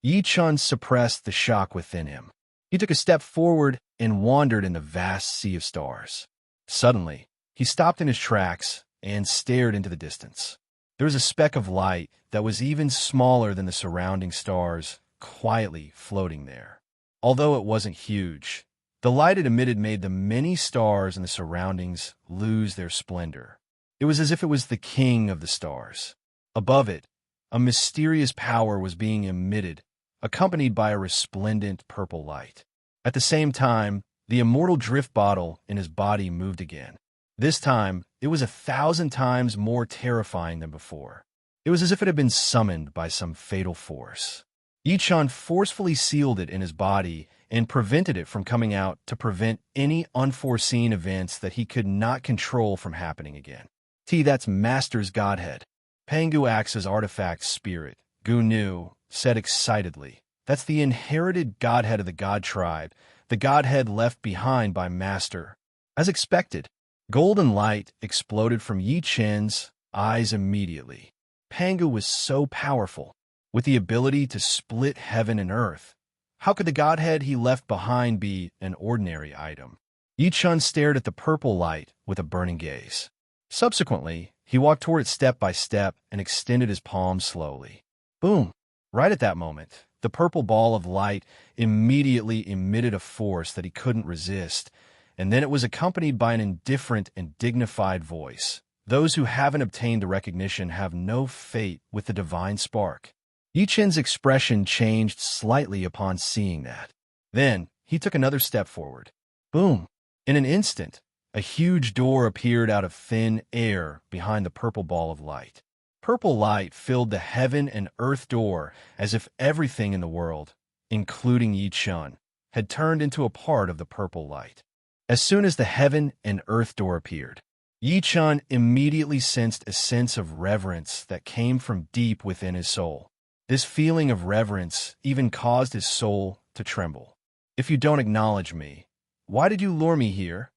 S1: Yichun suppressed the shock within him. He took a step forward and wandered in the vast sea of stars. Suddenly, he stopped in his tracks and stared into the distance. There was a speck of light that was even smaller than the surrounding stars, quietly floating there. Although it wasn't huge, the light it emitted made the many stars in the surroundings lose their splendor. It was as if it was the king of the stars. Above it, a mysterious power was being emitted, accompanied by a resplendent purple light. At the same time, the immortal drift bottle in his body moved again. This time, it was 1,000 times more terrifying than before. It was as if it had been summoned by some fatal force. Yichun forcefully sealed it in his body and prevented it from coming out to prevent any unforeseen events that he could not control from happening again. That's Master's Godhead. Pangu acts as artifact spirit. Gu Nu said excitedly. That's the inherited godhead of the god tribe, the godhead left behind by Master. As expected, golden light exploded from Yichun's eyes immediately. Pangu was so powerful, with the ability to split heaven and earth. How could the godhead he left behind be an ordinary item? Yichun stared at the purple light with a burning gaze. Subsequently, he walked toward it step by step and extended his palm slowly. Boom! Right at that moment, the purple ball of light immediately emitted a force that he couldn't resist, and then it was accompanied by an indifferent and dignified voice. Those who haven't obtained the recognition have no fate with the divine spark. Yichun's expression changed slightly upon seeing that. Then, he took another step forward. Boom! In an instant, a huge door appeared out of thin air behind the purple ball of light. Purple light filled the heaven and earth door as if everything in the world, including Yichun, had turned into a part of the purple light. As soon as the heaven and earth door appeared, Yichun immediately sensed a sense of reverence that came from deep within his soul. This feeling of reverence even caused his soul to tremble. If you don't acknowledge me, why did you lure me here?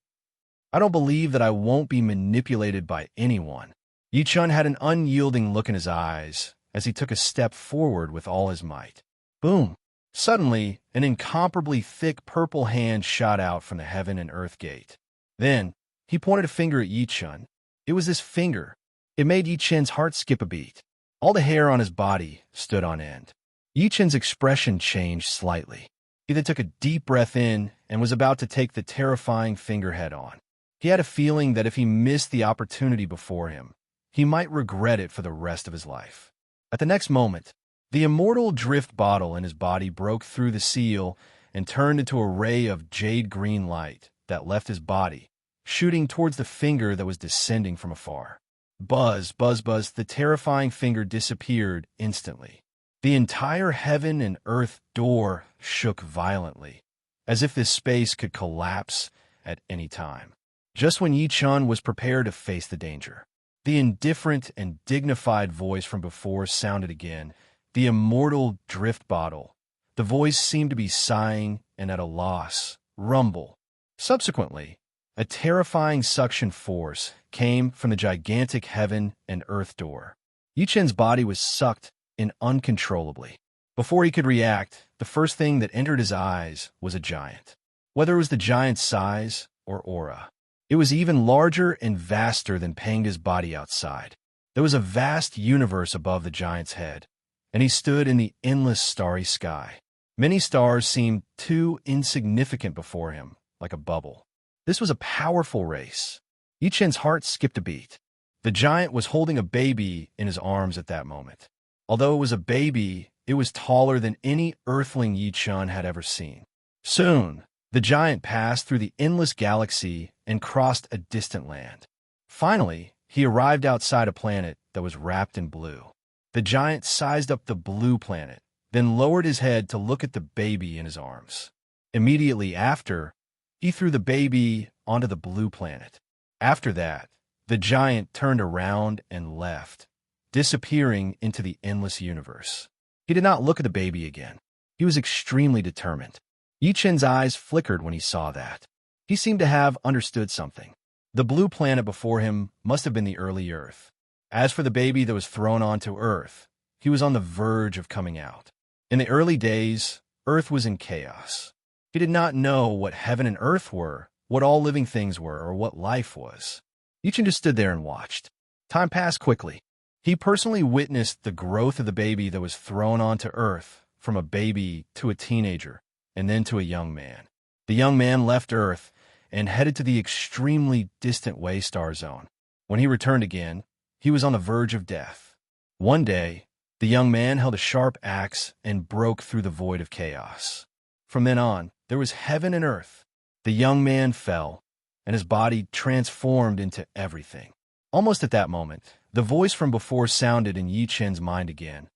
S1: I don't believe that I won't be manipulated by anyone. Yichun had an unyielding look in his eyes as he took a step forward with all his might. Boom! Suddenly, an incomparably thick purple hand shot out from the heaven and earth gate. Then, he pointed a finger at Yichun. It was this finger. It made Yichun's heart skip a beat. All the hair on his body stood on end. Yichun's expression changed slightly. He then took a deep breath in and was about to take the terrifying finger head on. He had a feeling that if he missed the opportunity before him, he might regret it for the rest of his life. At the next moment, the immortal drift bottle in his body broke through the seal and turned into a ray of jade-green light that left his body, shooting towards the finger that was descending from afar. Buzz, buzz, buzz, the terrifying finger disappeared instantly. The entire heaven and earth door shook violently, as if this space could collapse at any time. Just when Yichun was prepared to face the danger, the indifferent and dignified voice from before sounded again, the immortal drift bottle. The voice seemed to be sighing and at a loss. Rumble. Subsequently, a terrifying suction force came from the gigantic heaven and earth door. Yichun's body was sucked in uncontrollably. Before he could react, the first thing that entered his eyes was a giant. Whether it was the giant's size or aura, it was even larger and vaster than Panga's body outside. There was a vast universe above the giant's head, and he stood in the endless starry sky. Many stars seemed too insignificant before him, like a bubble. This was a powerful race. Yichun's heart skipped a beat. The giant was holding a baby in his arms at that moment. Although it was a baby, it was taller than any earthling Yi Chun had ever seen. Soon, the giant passed through the endless galaxy and crossed a distant land. Finally, he arrived outside a planet that was wrapped in blue. The giant sized up the blue planet, then lowered his head to look at the baby in his arms. Immediately after, he threw the baby onto the blue planet. After that, the giant turned around and left, disappearing into the endless universe. He did not look at the baby again. He was extremely determined. Yi Chen's eyes flickered when he saw that. He seemed to have understood something. The blue planet before him must have been the early Earth. As for the baby that was thrown onto Earth, he was on the verge of coming out. In the early days, Earth was in chaos. He did not know what heaven and earth were, what all living things were, or what life was. Yi Chen just stood there and watched. Time passed quickly. He personally witnessed the growth of the baby that was thrown onto Earth, from a baby to a teenager, and then to a young man. The young man left Earth and headed to the extremely distant Waystar Zone. When he returned again, he was on the verge of death. One day, the young man held a sharp axe and broke through the void of chaos. From then on, there was heaven and earth. The young man fell, and his body transformed into everything. Almost at that moment, the voice from before sounded in Yi Chen's mind again.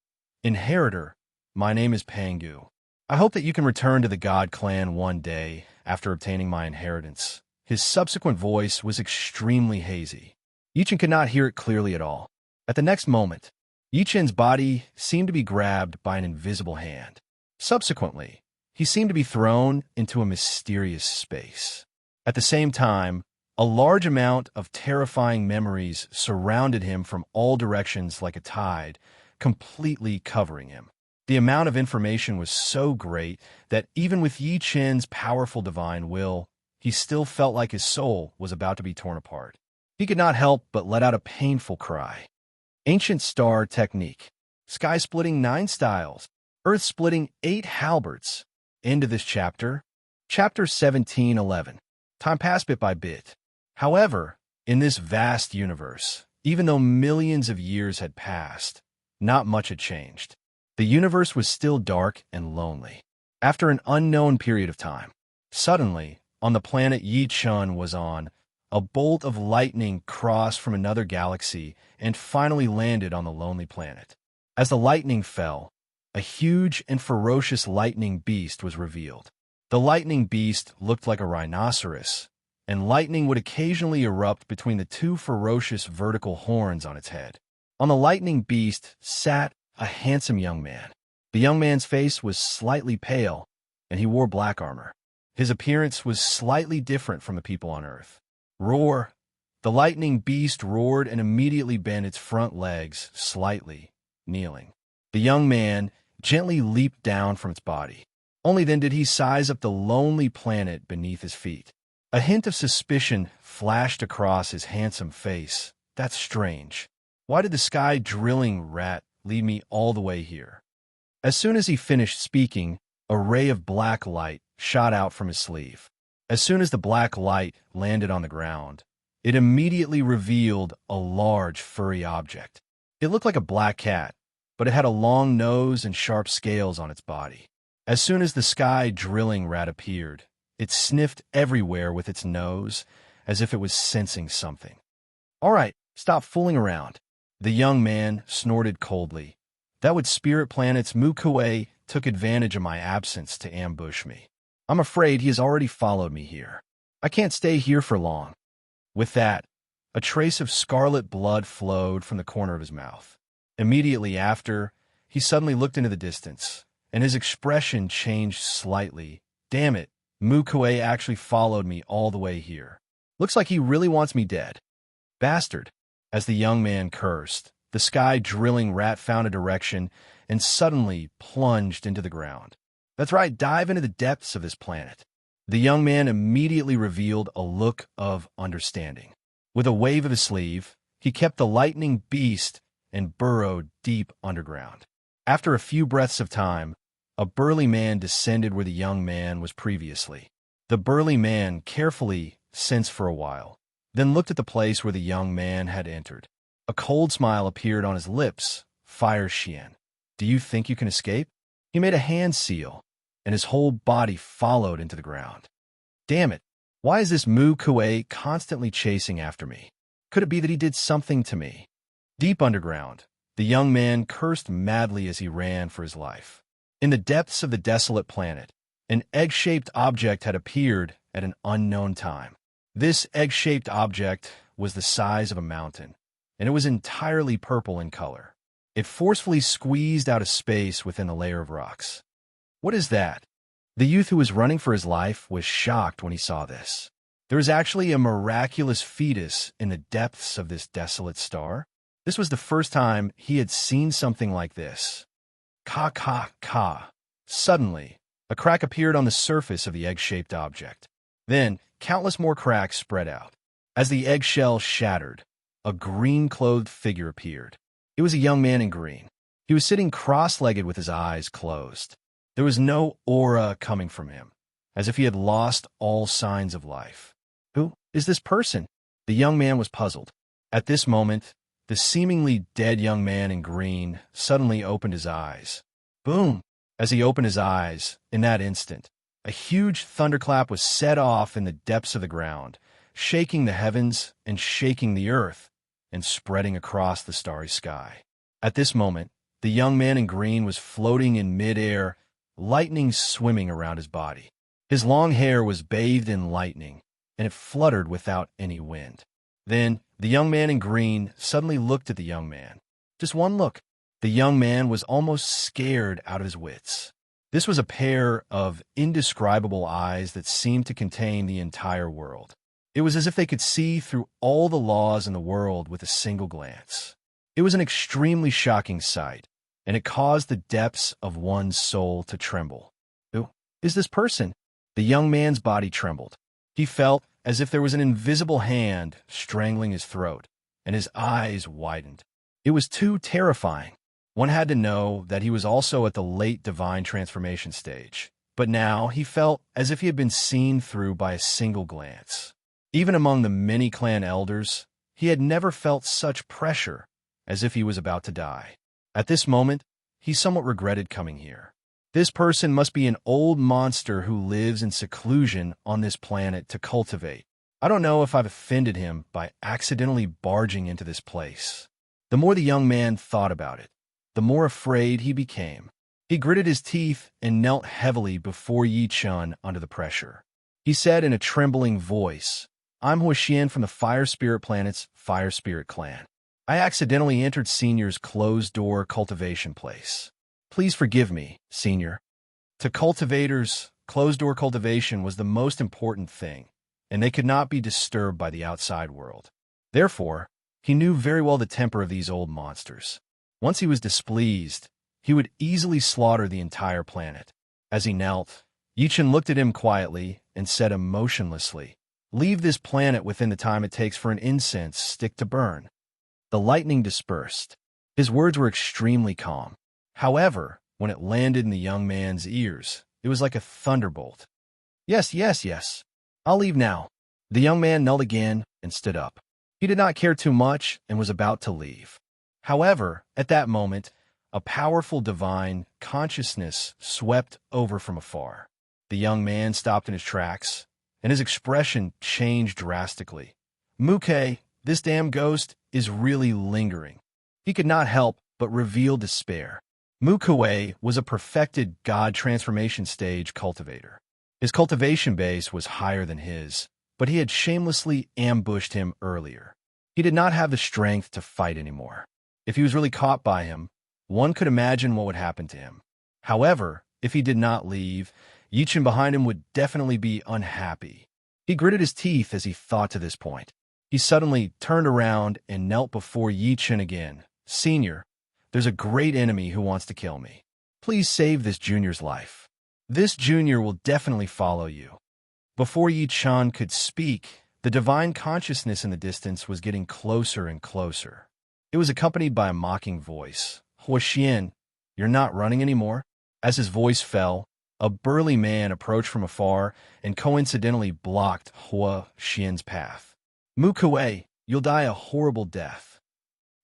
S1: Inheritor, my name is Pangu. I hope that you can return to the God clan one day after obtaining my inheritance. His subsequent voice was extremely hazy. Yi Chen could not hear it clearly at all. At the next moment, Yi Chen's body seemed to be grabbed by an invisible hand. Subsequently, he seemed to be thrown into a mysterious space. At the same time, a large amount of terrifying memories surrounded him from all directions like a tide, completely covering him. The amount of information was so great that even with Yi Chen's powerful divine will, he still felt like his soul was about to be torn apart. He could not help but let out a painful cry. Ancient Star Technique. Sky-splitting 9 styles. Earth-splitting 8 halberds. End of this chapter. Chapter 17:11. Time passed bit by bit. However, in this vast universe, even though millions of years had passed, not much had changed. The universe was still dark and lonely. After an unknown period of time, suddenly, on the planet Yi Chun was on, a bolt of lightning crossed from another galaxy and finally landed on the lonely planet. As the lightning fell, a huge and ferocious lightning beast was revealed. The lightning beast looked like a rhinoceros, and lightning would occasionally erupt between the 2 ferocious vertical horns on its head. On the lightning beast sat a handsome young man. The young man's face was slightly pale, and he wore black armor. His appearance was slightly different from the people on Earth. Roar! The lightning beast roared and immediately bent its front legs slightly, kneeling. The young man gently leaped down from its body. Only then did he size up the lonely planet beneath his feet. A hint of suspicion flashed across his handsome face. That's strange. Why did the sky drilling rat lead me all the way here? As soon as he finished speaking, a ray of black light shot out from his sleeve. As soon as the black light landed on the ground, it immediately revealed a large furry object. It looked like a black cat, but it had a long nose and sharp scales on its body. As soon as the sky drilling rat appeared, it sniffed everywhere with its nose, as if it was sensing something. All right, stop fooling around. The young man snorted coldly. That would Spirit Planet's Mukue took advantage of my absence to ambush me. I'm afraid he has already followed me here. I can't stay here for long. With that, a trace of scarlet blood flowed from the corner of his mouth. Immediately after, he suddenly looked into the distance, and his expression changed slightly. Damn it, Mukue actually followed me all the way here. Looks like he really wants me dead. Bastard. As the young man cursed, the sky drilling rat found a direction and suddenly plunged into the ground. That's right, dive into the depths of this planet. The young man immediately revealed a look of understanding. With a wave of his sleeve, he kept the lightning beast and burrowed deep underground. After a few breaths of time, a burly man descended where the young man was previously. The burly man carefully sensed for a while, then looked at the place where the young man had entered. A cold smile appeared on his lips. Fire Xian. Do you think you can escape? He made a hand seal, and his whole body followed into the ground. Damn it! Why is this Mu Kuei constantly chasing after me? Could it be that he did something to me? Deep underground, the young man cursed madly as he ran for his life. In the depths of the desolate planet, an egg-shaped object had appeared at an unknown time. This egg-shaped object was the size of a mountain, and it was entirely purple in color. It forcefully squeezed out a space within a layer of rocks. What is that? The youth who was running for his life was shocked when he saw this. There was actually a miraculous fetus in the depths of this desolate star. This was the first time he had seen something like this. Ka ka ka. Suddenly, a crack appeared on the surface of the egg-shaped object. Then, countless more cracks spread out. As the eggshell shattered, a green-clothed figure appeared. It was a young man in green. He was sitting cross-legged with his eyes closed. There was no aura coming from him, as if he had lost all signs of life. Who is this person? The young man was puzzled. At this moment, the seemingly dead young man in green suddenly opened his eyes. Boom! As he opened his eyes, in that instant, a huge thunderclap was set off in the depths of the ground, shaking the heavens and shaking the earth, and spreading across the starry sky. At this moment, the young man in green was floating in mid-air, lightning swimming around his body. His long hair was bathed in lightning, and it fluttered without any wind. Then, the young man in green suddenly looked at the young man. Just one look. The young man was almost scared out of his wits. This was a pair of indescribable eyes that seemed to contain the entire world. It was as if they could see through all the laws in the world with a single glance. It was an extremely shocking sight, and it caused the depths of one's soul to tremble. Who is this person? The young man's body trembled. He felt as if there was an invisible hand strangling his throat, and his eyes widened. It was too terrifying. One had to know that he was also at the late divine transformation stage, but now he felt as if he had been seen through by a single glance. Even among the many clan elders, he had never felt such pressure, as if he was about to die. At this moment, he somewhat regretted coming here. This person must be an old monster who lives in seclusion on this planet to cultivate. I don't know if I've offended him by accidentally barging into this place. The more the young man thought about it, the more afraid he became. He gritted his teeth and knelt heavily before Yi Chun under the pressure. He said in a trembling voice, I'm Huoxian from the Fire Spirit Planet's Fire Spirit Clan. I accidentally entered Senior's closed-door cultivation place. Please forgive me, Senior. To cultivators, closed-door cultivation was the most important thing, and they could not be disturbed by the outside world. Therefore, he knew very well the temper of these old monsters. Once he was displeased, he would easily slaughter the entire planet. As he knelt, Yi Chun looked at him quietly and said emotionlessly, Leave this planet within the time it takes for an incense stick to burn. The lightning dispersed. His words were extremely calm. However, when it landed in the young man's ears, it was like a thunderbolt. Yes, yes, yes. I'll leave now. The young man knelt again and stood up. He did not care too much and was about to leave. However, at that moment, a powerful divine consciousness swept over from afar. The young man stopped in his tracks, and his expression changed drastically. Muke, this damn ghost, is really lingering. He could not help but reveal despair. Mukue was a perfected god transformation stage cultivator. His cultivation base was higher than his, but he had shamelessly ambushed him earlier. He did not have the strength to fight anymore. If he was really caught by him, one could imagine what would happen to him. However, if he did not leave, Yi Chun behind him would definitely be unhappy. He gritted his teeth as he thought to this point. He suddenly turned around and knelt before Yi Chun again. Senior, there's a great enemy who wants to kill me. Please save this junior's life. This junior will definitely follow you. Before Yi Chun could speak, the divine consciousness in the distance was getting closer and closer. It was accompanied by a mocking voice. Huoxian, you're not running anymore? As his voice fell, a burly man approached from afar and coincidentally blocked Huoxian's path. "Mu Kuei, you'll die a horrible death."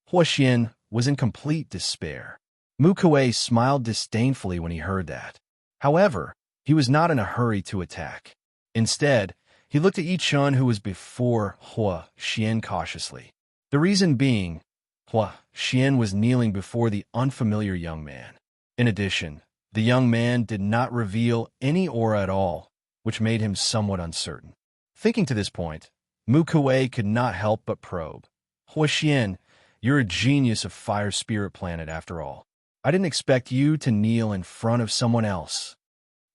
S1: Hua Xian was in complete despair. Mu Kuei smiled disdainfully when he heard that. However, he was not in a hurry to attack. Instead, he looked at Yi Chun, who was before Hua Xian, cautiously. The reason being, Hua Xian was kneeling before the unfamiliar young man. In addition, the young man did not reveal any aura at all, which made him somewhat uncertain. Thinking to this point, Mu Kuei could not help but probe. "Hua Xian, you're a genius of Fire Spirit Planet after all. I didn't expect you to kneel in front of someone else."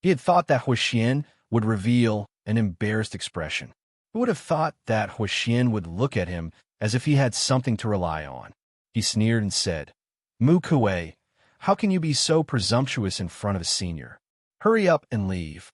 S1: He had thought that Hua Xian would reveal an embarrassed expression. Who would have thought that Hua Xian would look at him as if he had something to rely on? He sneered and said, "Mu Kuei, how can you be so presumptuous in front of a senior? Hurry up and leave."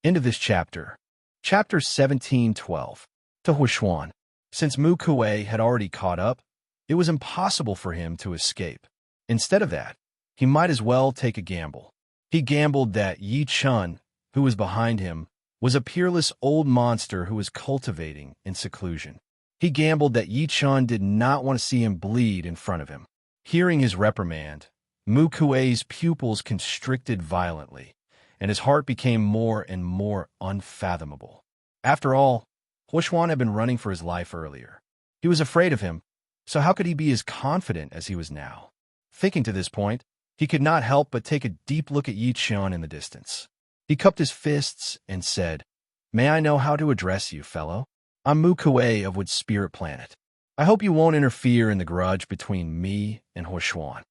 S1: End of this chapter. Chapter 17:12. To Huishuan. Since Mu Kuei had already caught up, it was impossible for him to escape. Instead of that, he might as well take a gamble. He gambled that Yi Chun, who was behind him, was a peerless old monster who was cultivating in seclusion. He gambled that Yi Chun did not want to see him bleed in front of him. Hearing his reprimand, Mu Kuei's pupils constricted violently, and his heart became more and more unfathomable. After all, Huishuan had been running for his life earlier. He was afraid of him, so how could he be as confident as he was now? Thinking to this point, he could not help but take a deep look at Yi Chun in the distance. He cupped his fists and said, "May I know how to address you, fellow? I'm Mu Kuei of Wood Spirit Planet. I hope you won't interfere in the grudge between me and Huishuan."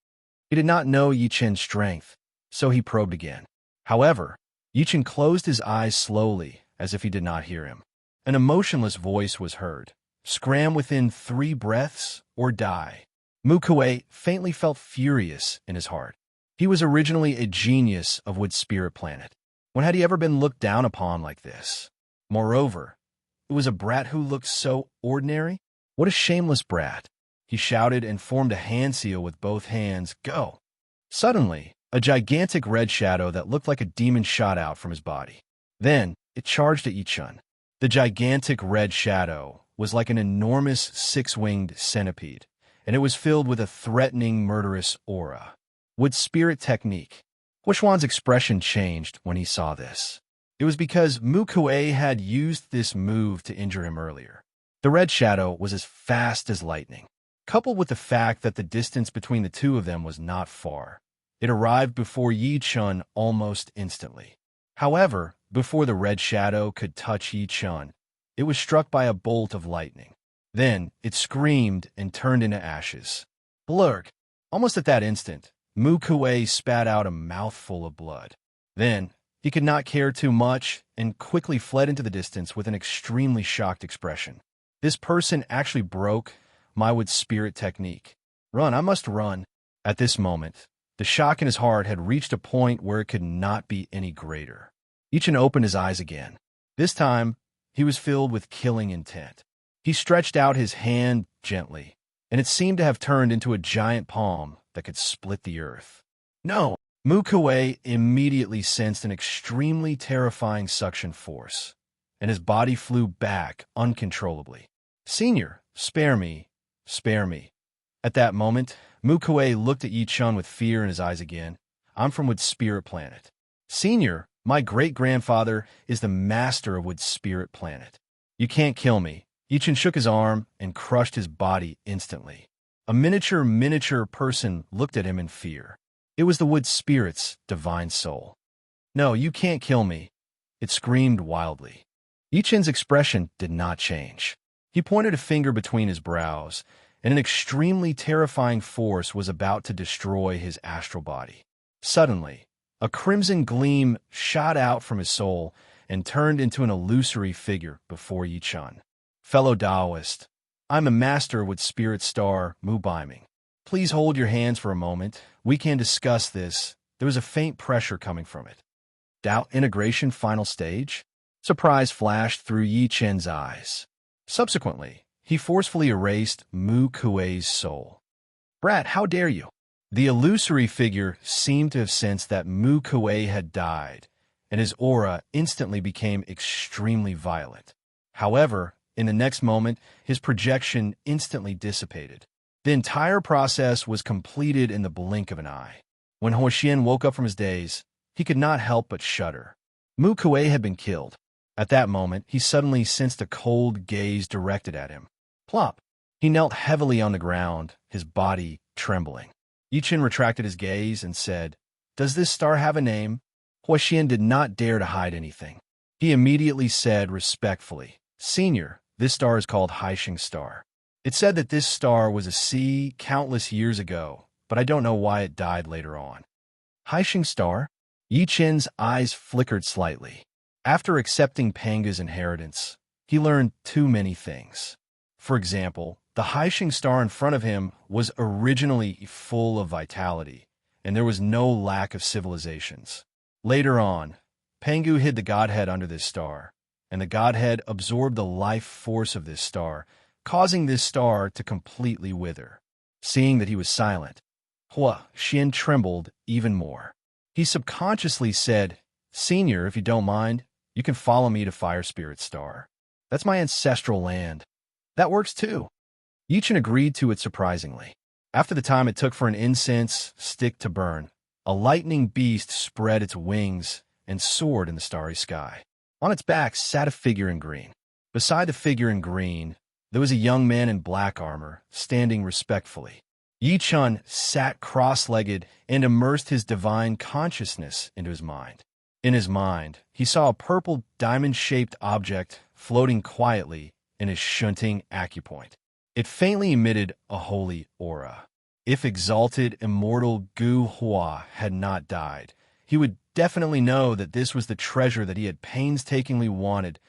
S1: He did not know Yi Chen's strength, so he probed again. However, Yi Chen closed his eyes slowly, as if he did not hear him. An emotionless voice was heard. "Scram within 3 breaths or die." Mu Kuei faintly felt furious in his heart. He was originally a genius of Wood Spirit Planet. When had he ever been looked down upon like this? Moreover, it was a brat who looked so ordinary. What a shameless brat! He shouted and formed a hand seal with both hands. "Go!" Suddenly, a gigantic red shadow that looked like a demon shot out from his body. Then, it charged at Yi Chun. The gigantic red shadow was like an enormous 6-winged centipede, and it was filled with a threatening, murderous aura. Wood Spirit Technique. Huishuan's expression changed when he saw this. It was because Mu Kuei had used this move to injure him earlier. The red shadow was as fast as lightning. Coupled with the fact that the distance between the two of them was not far, it arrived before Yi Chun almost instantly. However, before the red shadow could touch Yi Chun, it was struck by a bolt of lightning. Then it screamed and turned into ashes. Blurk! Almost at that instant, Mu Kuei spat out a mouthful of blood. Then, he could not care too much and quickly fled into the distance with an extremely shocked expression. This person actually broke my Wood Spirit Technique. Run, I must run. At this moment, the shock in his heart had reached a point where it could not be any greater. Yi Chun opened his eyes again. This time, he was filled with killing intent. He stretched out his hand gently, and it seemed to have turned into a giant palm that could split the earth. No! Mu Kuei immediately sensed an extremely terrifying suction force, and his body flew back uncontrollably. "Senior, spare me, spare me." At that moment, Mu Kuei looked at Yi Chun with fear in his eyes again. "I'm from Wood Spirit Planet." "Senior, my great-grandfather is the master of Wood Spirit Planet. You can't kill me." Yi Chun shook his arm and crushed his body instantly. A miniature person looked at him in fear. It was the Wood Spirit's divine soul. "No, you can't kill me," it screamed wildly. Yi Chun's expression did not change. He pointed a finger between his brows, and an extremely terrifying force was about to destroy his astral body. Suddenly, a crimson gleam shot out from his soul and turned into an illusory figure before Yi Chun. "Fellow Taoist, I'm a master with Spirit Star Mu Baiming. Please hold your hands for a moment. We can discuss this." There was a faint pressure coming from it. "Doubt integration final stage?" Surprise flashed through Yi Chen's eyes. Subsequently, he forcefully erased Mu Kuei's soul. "Brat, how dare you!" The illusory figure seemed to have sensed that Mu Kuei had died, and his aura instantly became extremely violent. However, In the next moment, his projection instantly dissipated. The entire process was completed in the blink of an eye. When Huoxian woke up from his daze, he could not help but shudder. Mu Kuei had been killed. At that moment, he suddenly sensed a cold gaze directed at him. Plop! He knelt heavily on the ground, his body trembling. Yichen retracted his gaze and said, "Does this star have a name?" Huoxian did not dare to hide anything. He immediately said respectfully, "Senior, this star is called Haixing Star. It said that this star was a sea countless years ago, but I don't know why it died later on." Haixing Star? Yichen's eyes flickered slightly. After accepting Panga's inheritance, he learned too many things. For example, the Haixing Star in front of him was originally full of vitality, and there was no lack of civilizations. Later on, Pangu hid the godhead under this star, and the godhead absorbed the life force of this star, causing this star to completely wither. Seeing that he was silent, Huoxian trembled even more. He subconsciously said, "Senior, if you don't mind, you can follow me to Fire Spirit Star. That's my ancestral land." "That works too." Yichen agreed to it surprisingly. After the time it took for an incense stick to burn, a lightning beast spread its wings and soared in the starry sky. On its back sat a figure in green. Beside the figure in green, there was a young man in black armor, standing respectfully. Yichen sat cross-legged and immersed his divine consciousness into his mind. In his mind, he saw a purple diamond-shaped object floating quietly in his shunting acupoint. It faintly emitted a holy aura. If exalted, immortal Gu Hua had not died, he would definitely know that this was the treasure that he had painstakingly wanted,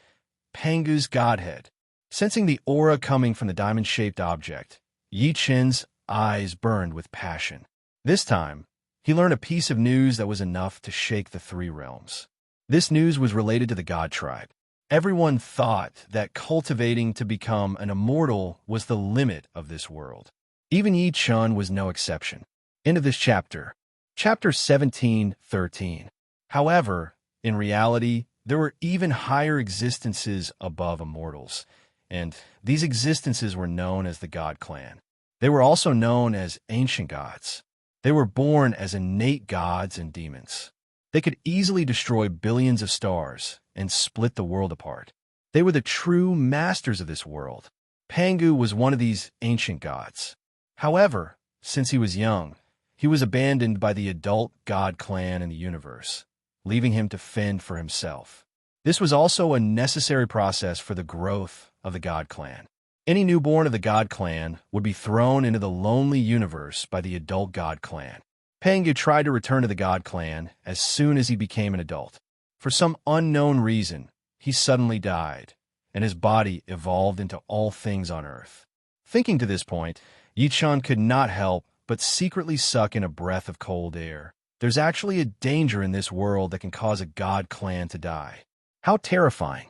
S1: Pangu's godhead. Sensing the aura coming from the diamond-shaped object, Yichen's eyes burned with passion. This time, he learned a piece of news that was enough to shake the three realms. This news was related to the God tribe. Everyone thought that cultivating to become an immortal was the limit of this world. Even Yichen was no exception. End of this chapter. Chapter 17:13. However, in reality, there were even higher existences above immortals, and these existences were known as the God Clan. They were also known as ancient gods. They were born as innate gods and demons. They could easily destroy billions of stars and split the world apart. They were the true masters of this world. Pangu was one of these ancient gods. However, since he was young, he was abandoned by the adult god clan in the universe, leaving him to fend for himself. This was also a necessary process for the growth of the god clan. Any newborn of the god clan would be thrown into the lonely universe by the adult god clan. Pangu tried to return to the god clan as soon as he became an adult. For some unknown reason, he suddenly died, and his body evolved into all things on Earth. Thinking to this point, Yichen could not help but secretly suck in a breath of cold air. There's actually a danger in this world that can cause a god clan to die. How terrifying.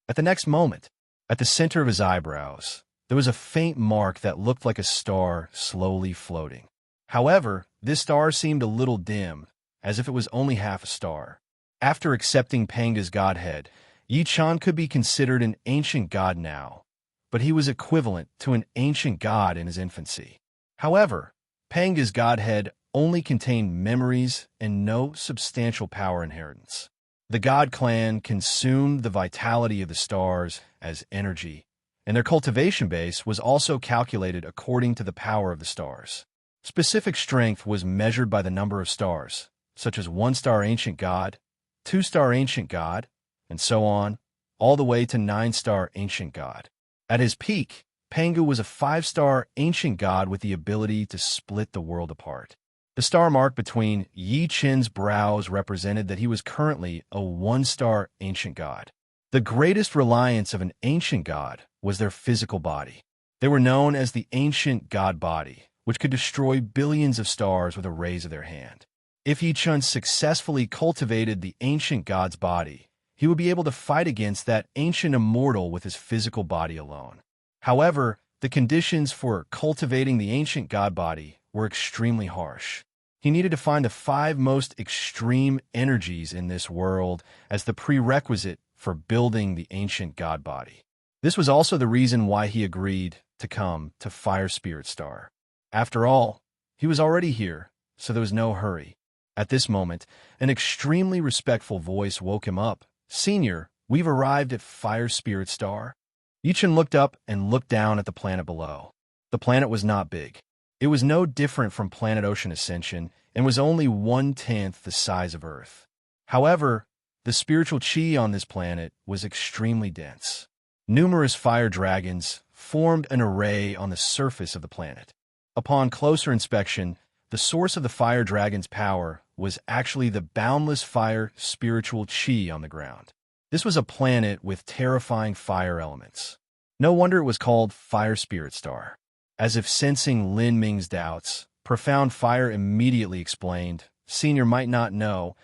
S1: At the next moment, at the center of his eyebrows, there was a faint mark that looked like a star slowly floating. However, this star seemed a little dim, as if it was only half a star. After accepting Panga's godhead, Yichen could be considered an ancient god now, but he was equivalent to an ancient god in his infancy. However, Panga's godhead only contained memories and no substantial power inheritance. The god clan consumed the vitality of the stars as energy, and their cultivation base was also calculated according to the power of the stars. Specific strength was measured by the number of stars, such as 1-star ancient god, 2-star ancient god, and so on, all the way to 9-star ancient god. At his peak, Pangu was a 5-star ancient god with the ability to split the world apart. The star mark between Yichen's brows represented that he was currently a 1-star ancient god. The greatest reliance of an ancient god was their physical body. They were known as the ancient god body, which could destroy billions of stars with a raise of their hand. If Yichen successfully cultivated the ancient god's body, he would be able to fight against that ancient immortal with his physical body alone. However, the conditions for cultivating the ancient god body were extremely harsh. He needed to find the 5 most extreme energies in this world as the prerequisite for building the ancient god body. This was also the reason why he agreed to come to Fire Spirit Star. After all, he was already here, so there was no hurry. At this moment, an extremely respectful voice woke him up. "Senior, we've arrived at Fire Spirit Star." Yichen looked up and looked down at the planet below. The planet was not big. It was no different from Planet Ocean Ascension and was only 1/10 the size of Earth. However, the spiritual chi on this planet was extremely dense. Numerous fire dragons formed an array on the surface of the planet. Upon closer inspection, the source of the fire dragon's power was actually the boundless fire spiritual chi on the ground. This was a planet with terrifying fire elements. No wonder it was called Fire Spirit Star. As if sensing Lin Ming's doubts, Profound Fire immediately explained, "Senior might not know,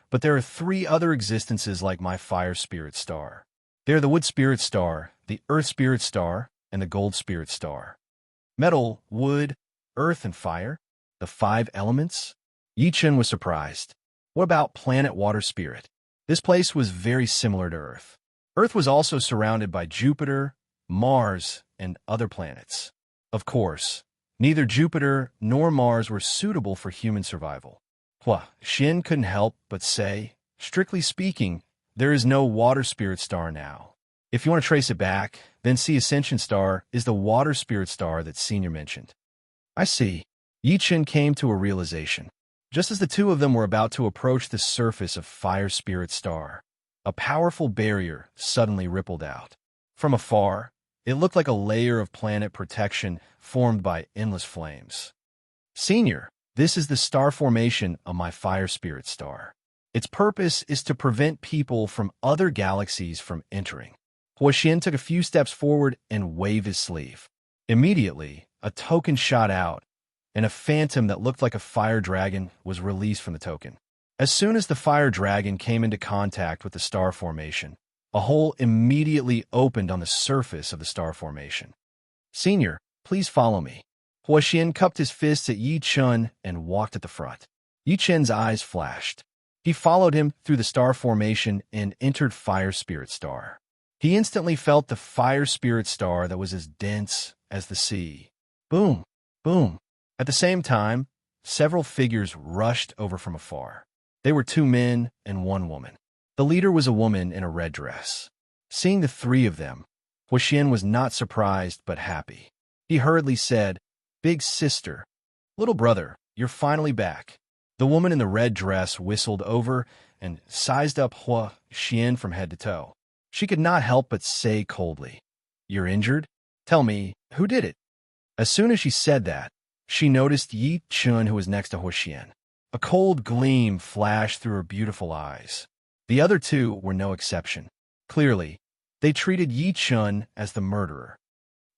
S1: but there are 3 other existences like my Fire Spirit Star. They are the Wood Spirit Star, the Earth Spirit Star, and the Gold Spirit Star. Metal, wood, earth, and fire? The 5 elements?" Yichen was surprised. What about Planet Water Spirit? This place was very similar to Earth. Earth was also surrounded by Jupiter, Mars, and other planets. Of course, neither Jupiter nor Mars were suitable for human survival. Hua Xin couldn't help but say, "Strictly speaking, there is no Water Spirit Star now. If you want to trace it back, then see Ascension Star is the Water Spirit Star that Senior mentioned." "I see." Yichen came to a realization. Just as the two of them were about to approach the surface of Fire Spirit Star, a powerful barrier suddenly rippled out. From afar, it looked like a layer of planet protection formed by endless flames. "Senior, this is the star formation of my Fire Spirit Star. Its purpose is to prevent people from other galaxies from entering." Huoxian took a few steps forward and waved his sleeve. Immediately, a token shot out, and a phantom that looked like a fire dragon was released from the token. As soon as the fire dragon came into contact with the star formation, a hole immediately opened on the surface of the star formation. "Senior, please follow me." Huoxian cupped his fists at Yi Chun and walked at the front. Yi Chen's eyes flashed. He followed him through the star formation and entered Fire Spirit Star. He instantly felt the Fire Spirit Star that was as dense as the sea. Boom! Boom! At the same time, several figures rushed over from afar. They were 2 men and 1 woman. The leader was a woman in a red dress. Seeing the 3 of them, Huoxian was not surprised but happy. He hurriedly said, "Big sister, little brother, you're finally back." The woman in the red dress whistled over and sized up Huoxian from head to toe. She could not help but say coldly, "You're injured? Tell me, who did it?" As soon as she said that, she noticed Yi Chun, who was next to Huoxian. A cold gleam flashed through her beautiful eyes. The other 2 were no exception. Clearly, they treated Yi Chun as the murderer.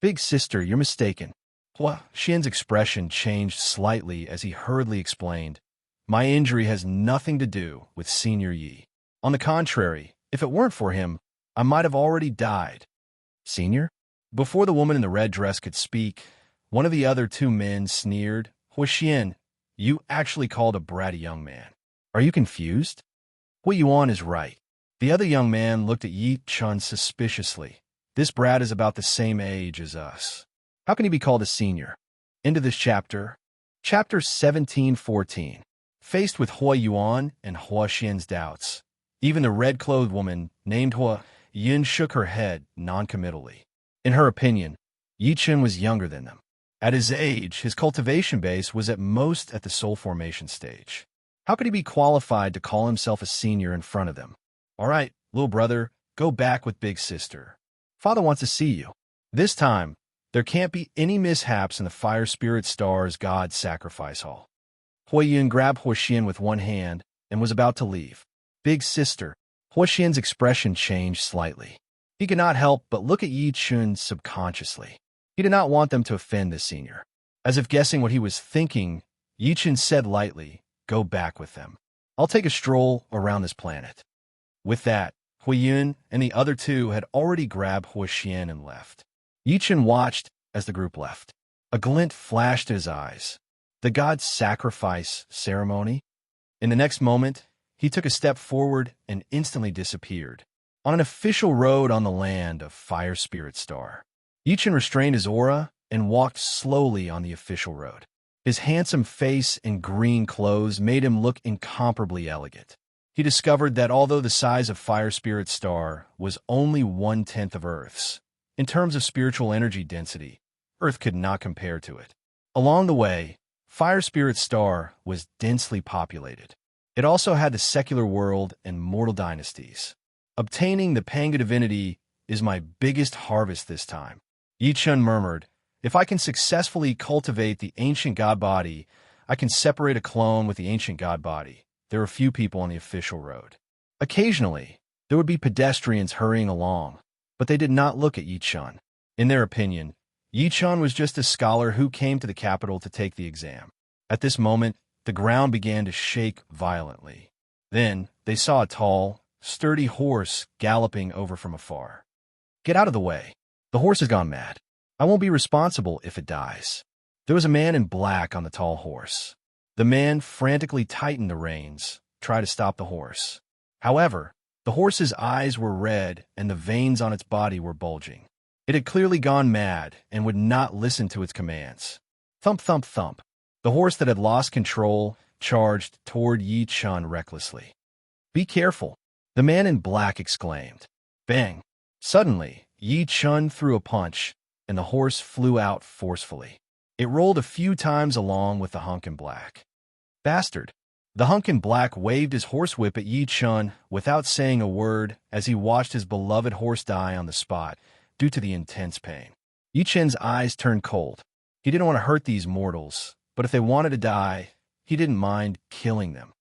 S1: "Big sister, you're mistaken." Huoxian's expression changed slightly as he hurriedly explained, "My injury has nothing to do with Senior Yi. On the contrary, if it weren't for him, I might have already died." "Senior?" Before the woman in the red dress could speak, one of the other 2 men sneered, "Huoxian, you actually called a bratty young man. Are you confused? What you on is right." The other young man looked at Yi Chun suspiciously. "This brat is about the same age as us. How can he be called a senior?" End of this chapter. Chapter 17-14. Faced with Hua Yuan and Huoxian's doubts, even the red-clothed woman named Hua Yin shook her head noncommittally. In her opinion, Yi Chun was younger than them. At his age, his cultivation base was at most at the soul formation stage. How could he be qualified to call himself a senior in front of them? "All right, little brother, go back with big sister. Father wants to see you. This time, there can't be any mishaps in the Fire Spirit Star's God Sacrifice Hall." Huoyun grabbed Huoxian with one hand and was about to leave. "Big sister." Huoxian's expression changed slightly. He could not help but look at Yi Chun subconsciously. He did not want them to offend the senior. As if guessing what he was thinking, Yi Chun said lightly, "Go back with them. I'll take a stroll around this planet." With that, Huoyun and the other 2 had already grabbed Huoxian and left. Yi Chun watched as the group left. A glint flashed in his eyes. The God Sacrifice ceremony? In the next moment, he took a step forward and instantly disappeared. on an official road on the land of Fire Spirit Star. Yichen restrained his aura and walked slowly on the official road. His handsome face and green clothes made him look incomparably elegant. He discovered that although the size of Fire Spirit Star was only 1/10 of Earth's, in terms of spiritual energy density, Earth could not compare to it. Along the way, Fire Spirit Star was densely populated. It also had the secular world and mortal dynasties. Obtaining the Panga divinity is my biggest harvest this time. Yichun murmured, if I can successfully cultivate the ancient god body, I can separate a clone with the ancient god body. There were few people on the official road. Occasionally, there would be pedestrians hurrying along, but they did not look at Yichun. In their opinion, Yichun was just a scholar who came to the capital to take the exam. At this moment, the ground began to shake violently. Then, they saw a tall, sturdy horse galloping over from afar. Get out of the way. The horse has gone mad. I won't be responsible if it dies. There was a man in black on the tall horse. The man frantically tightened the reins, tried to stop the horse. However, the horse's eyes were red and the veins on its body were bulging. It had clearly gone mad and would not listen to its commands. Thump, thump, thump. The horse that had lost control charged toward Yichun recklessly. Be careful, the man in black exclaimed. Bang! Suddenly, Yichun threw a punch, and the horse flew out forcefully. It rolled a few times along with the hunk in black. Bastard! The hunk in black waved his horsewhip at Yichun without saying a word as he watched his beloved horse die on the spot due to the intense pain. Yichun's eyes turned cold. He didn't want to hurt these mortals, but if they wanted to die, he didn't mind killing them.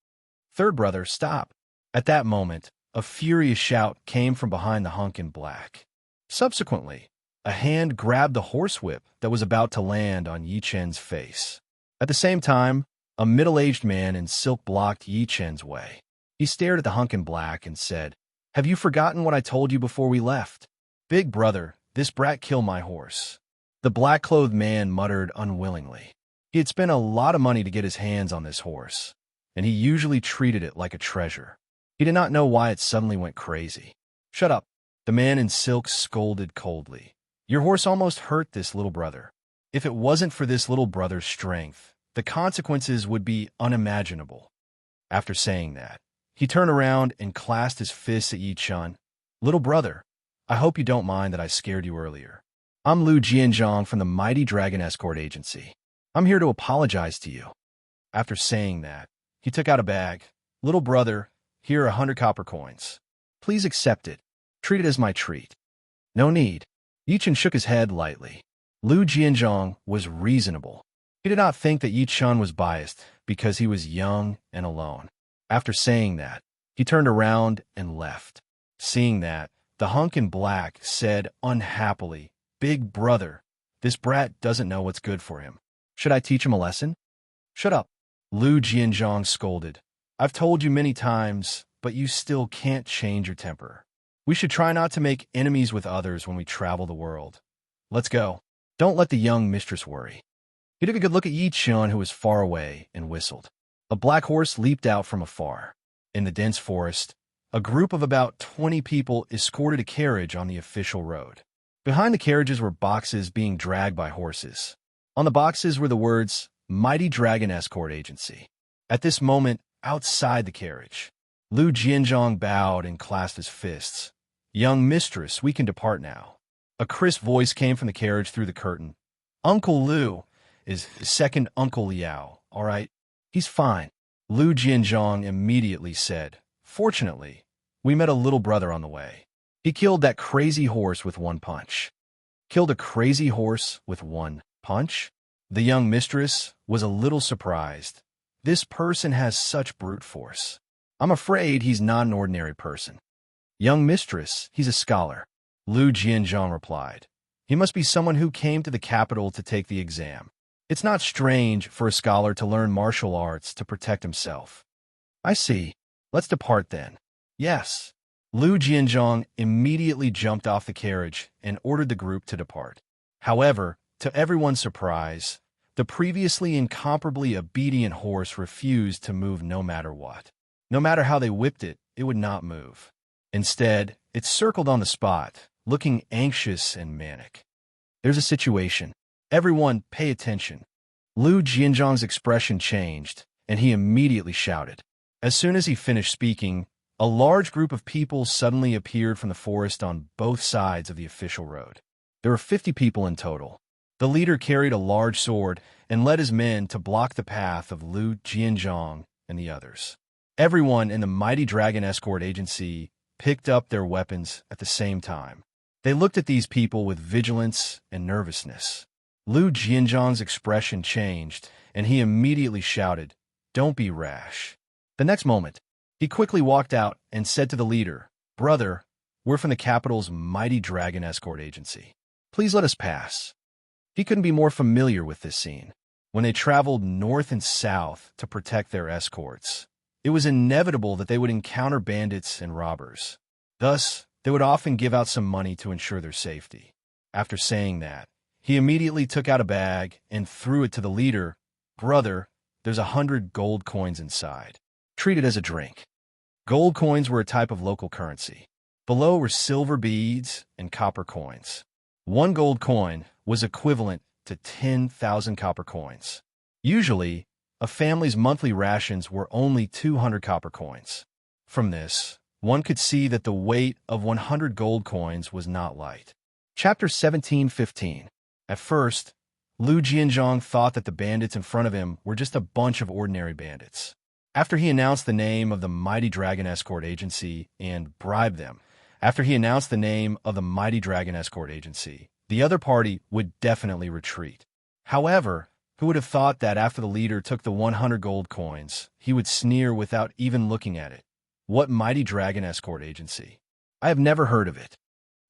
S1: Third brother, stop! At that moment, a furious shout came from behind the hunk in black. Subsequently, a hand grabbed the horsewhip that was about to land on Yichun's face. At the same time, a middle-aged man in silk blocked Yichun's way. He stared at the hunk in black and said, Have you forgotten what I told you before we left? Big brother, this brat killed my horse. The black-clothed man muttered unwillingly. He had spent a lot of money to get his hands on this horse, and he usually treated it like a treasure. He did not know why it suddenly went crazy. Shut up, the man in silk scolded coldly. Your horse almost hurt this little brother. If it wasn't for this little brother's strength, the consequences would be unimaginable. After saying that, he turned around and clasped his fists at Yichun. Little brother, I hope you don't mind that I scared you earlier. I'm Lu Jianzhong from the Mighty Dragon Escort Agency. I'm here to apologize to you. After saying that, he took out a bag. Little brother, here are 100 copper coins. Please accept it. Treat it as my treat. No need. Yichun shook his head lightly. Lu Jianzhong was reasonable. He did not think that Yichun was biased because he was young and alone. After saying that, he turned around and left. Seeing that, the hunk in black said unhappily, Big brother, this brat doesn't know what's good for him. Should I teach him a lesson? Shut up, Lu Jianzhong scolded. I've told you many times, but you still can't change your temper. We should try not to make enemies with others when we travel the world. Let's go. Don't let the young mistress worry. He took a good look at Yichun, who was far away, and whistled. A black horse leaped out from afar. In the dense forest, a group of about 20 people escorted a carriage on the official road. Behind the carriages were boxes being dragged by horses. On the boxes were the words, Mighty Dragon Escort Agency. At this moment, outside the carriage, Lu Jianzhong bowed and clasped his fists. Young mistress, we can depart now. A crisp voice came from the carriage through the curtain. Uncle Lu is second Uncle Liao, all right? He's fine. Lu Jianzhong immediately said, Fortunately, we met a little brother on the way. He killed that crazy horse with one punch. Killed a crazy horse with one punch? The young mistress was a little surprised. This person has such brute force. I'm afraid he's not an ordinary person. Young mistress, he's a scholar. Lu Jianzhong replied. He must be someone who came to the capital to take the exam. It's not strange for a scholar to learn martial arts to protect himself. I see. Let's depart then. Yes. Lu Jianzhong immediately jumped off the carriage and ordered the group to depart. However, to everyone's surprise, the previously incomparably obedient horse refused to move no matter what. No matter how they whipped it, it would not move. Instead, it circled on the spot, looking anxious and manic. "There's a situation. Everyone, pay attention." Lu Jianzhang's expression changed, and he immediately shouted. As soon as he finished speaking, a large group of people suddenly appeared from the forest on both sides of the official road. There were 50 people in total. The leader carried a large sword and led his men to block the path of Lu Jianzhang and the others. Everyone in the Mighty Dragon Escort Agency picked up their weapons at the same time. They looked at these people with vigilance and nervousness. Lu Jianzhang's expression changed, and he immediately shouted, "Don't be rash." The next moment, he quickly walked out and said to the leader, "Brother, we're from the capital's Mighty Dragon Escort Agency. Please let us pass." He couldn't be more familiar with this scene. When they traveled north and south to protect their escorts, it was inevitable that they would encounter bandits and robbers. Thus, they would often give out some money to ensure their safety. After saying that, he immediately took out a bag and threw it to the leader. "Brother, there's 100 gold coins inside. Treat it as a drink." Gold coins were a type of local currency. Below were silver beads and copper coins. One gold coin was equivalent to 10,000 copper coins. Usually, a family's monthly rations were only 200 copper coins. From this, one could see that the weight of 100 gold coins was not light. Chapter 17:15. At first, Lu Jianzhang thought that the bandits in front of him were just a bunch of ordinary bandits. After he announced the name of the Mighty Dragon Escort Agency and bribed them, the other party would definitely retreat. However, who would have thought that after the leader took the 100 gold coins, he would sneer without even looking at it? "What Mighty Dragon Escort Agency? I have never heard of it.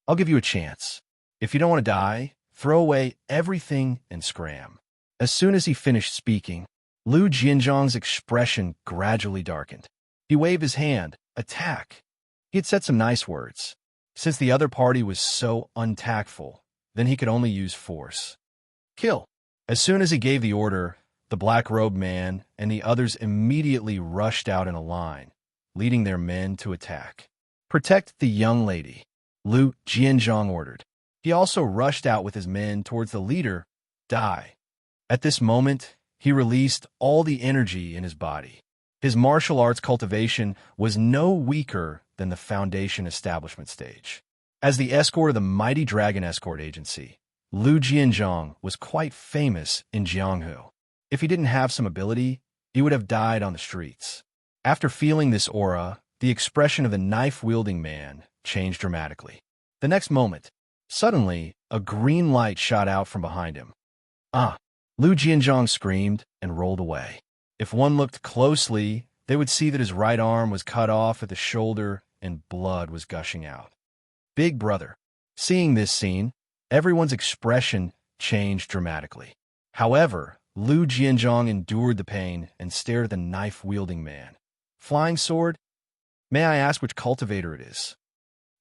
S1: I'll give you a chance. If you don't want to die, throw away everything and scram." As soon as he finished speaking, Lu Jianzhang's expression gradually darkened. He waved his hand. "Attack." He had said some nice words. Since the other party was so untactful, then he could only use force. "Kill." As soon as he gave the order, the black-robed man and the others immediately rushed out in a line, leading their men to attack. "Protect the young lady," Lu Jianzhang ordered. He also rushed out with his men towards the leader. "Die." At this moment, he released all the energy in his body. His martial arts cultivation was no weaker than the Foundation establishment stage. As the escort of the Mighty Dragon Escort Agency, Lu Jianzhang was quite famous in Jianghu. If he didn't have some ability, he would have died on the streets. After feeling this aura, the expression of the knife-wielding man changed dramatically. The next moment, suddenly, a green light shot out from behind him. "Ah!" Lu Jianzhang screamed and rolled away. If one looked closely, they would see that his right arm was cut off at the shoulder and blood was gushing out. "Big brother." Seeing this scene, everyone's expression changed dramatically. However, Lu Jianzhang endured the pain and stared at the knife-wielding man. "Flying sword? May I ask which cultivator it is?"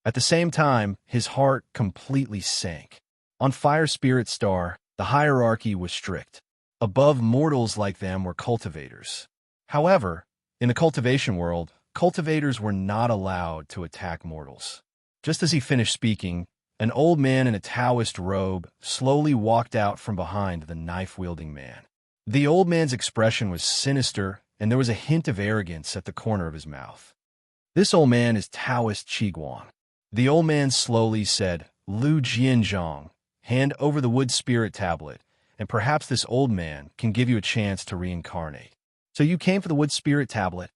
S1: At the same time, his heart completely sank. On Fire Spirit Star, the hierarchy was strict. Above mortals like them were cultivators. However, in the cultivation world, cultivators were not allowed to attack mortals. Just as he finished speaking, an old man in a Taoist robe slowly walked out from behind the knife-wielding man. The old man's expression was sinister, and there was a hint of arrogance at the corner of his mouth. "This old man is Taoist Qiguang." The old man slowly said, "Lu Jianzhang, hand over the wood spirit tablet, and perhaps this old man can give you a chance to reincarnate." "So you came for the wood spirit tablet?"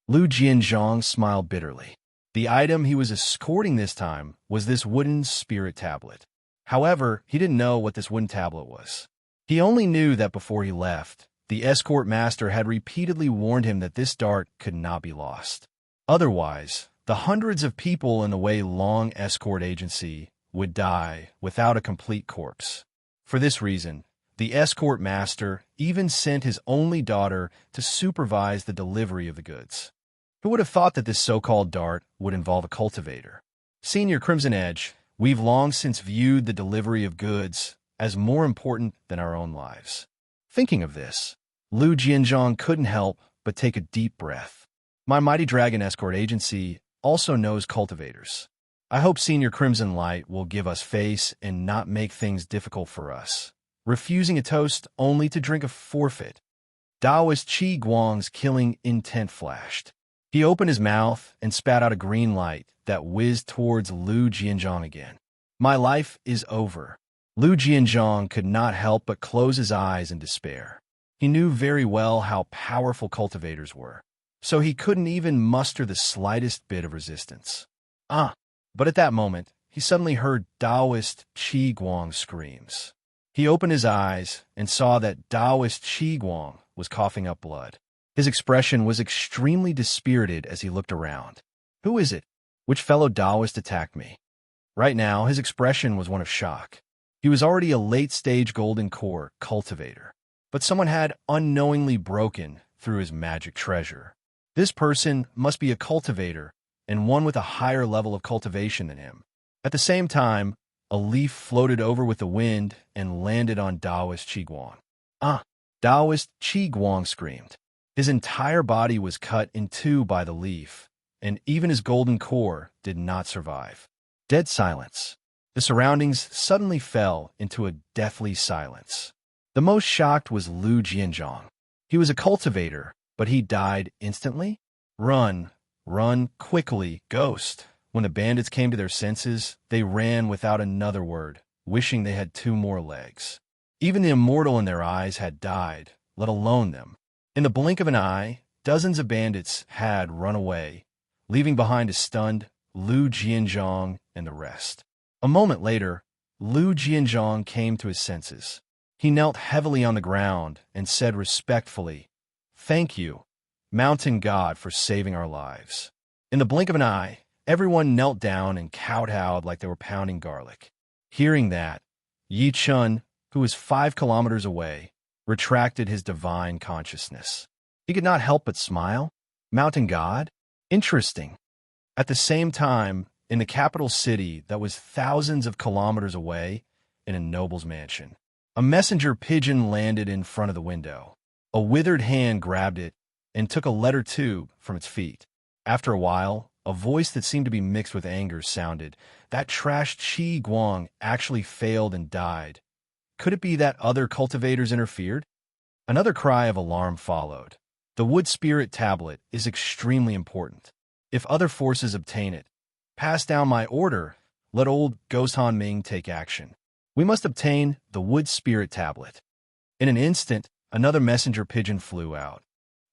S1: Lu Jianzhang smiled bitterly. The item he was escorting this time was this wooden spirit tablet. However, he didn't know what this wooden tablet was. He only knew that before he left, the escort master had repeatedly warned him that this dart could not be lost. Otherwise, the hundreds of people in the Wei Long escort agency would die without a complete corpse. For this reason, the escort master even sent his only daughter to supervise the delivery of the goods. Who would have thought that this so-called dart would involve a cultivator? Senior Crimson Edge, we've long since viewed the delivery of goods as more important than our own lives. Thinking of this, Lu Jianzhang couldn't help but take a deep breath. My Mighty Dragon Escort Agency also knows cultivators. I hope Senior Crimson Light will give us face and not make things difficult for us. Refusing a toast only to drink a forfeit. Taoist Qi Guang's killing intent flashed. He opened his mouth and spat out a green light that whizzed towards Lu Jianzhong again. My life is over. Lu Jianzhong could not help but close his eyes in despair. He knew very well how powerful cultivators were, so he couldn't even muster the slightest bit of resistance. But at that moment, he suddenly heard Taoist Qi Guang's screams. He opened his eyes and saw that Taoist Qi Guang was coughing up blood. His expression was extremely dispirited as he looked around. Who is it? Which fellow Taoist attacked me? Right now, his expression was one of shock. He was already a late-stage golden core cultivator, but someone had unknowingly broken through his magic treasure. This person must be a cultivator and one with a higher level of cultivation than him. At the same time, a leaf floated over with the wind and landed on Taoist Qi Guang. Taoist Qi Guang screamed. His entire body was cut in two by the leaf, and even his golden core did not survive. Dead silence. The surroundings suddenly fell into a deathly silence. The most shocked was Lu Jianzhong. He was a cultivator, but he died instantly? Run, quickly, ghost. When the bandits came to their senses, they ran without another word, wishing they had two more legs. Even the immortal in their eyes had died, let alone them. In the blink of an eye, dozens of bandits had run away, leaving behind a stunned Lu Jianzhong and the rest. A moment later, Lu Jianzhong came to his senses. He knelt heavily on the ground and said respectfully, "Thank you, Mountain God, for saving our lives." In the blink of an eye, everyone knelt down and kowtowed like they were pounding garlic. Hearing that, Yi Chun, who was 5 kilometers away, retracted his divine consciousness. He could not help but smile. Mountain God? Interesting. At the same time, in the capital city that was thousands of kilometers away, in a noble's mansion, a messenger pigeon landed in front of the window. A withered hand grabbed it and took a letter tube from its feet. After a while, a voice that seemed to be mixed with anger sounded. That trashed Qi Guang actually failed and died. Could it be that other cultivators interfered? Another cry of alarm followed. The wood spirit tablet is extremely important. If other forces obtain it, pass down my order. Let old Ghost Han Ming take action. We must obtain the wood spirit tablet. In an instant, another messenger pigeon flew out.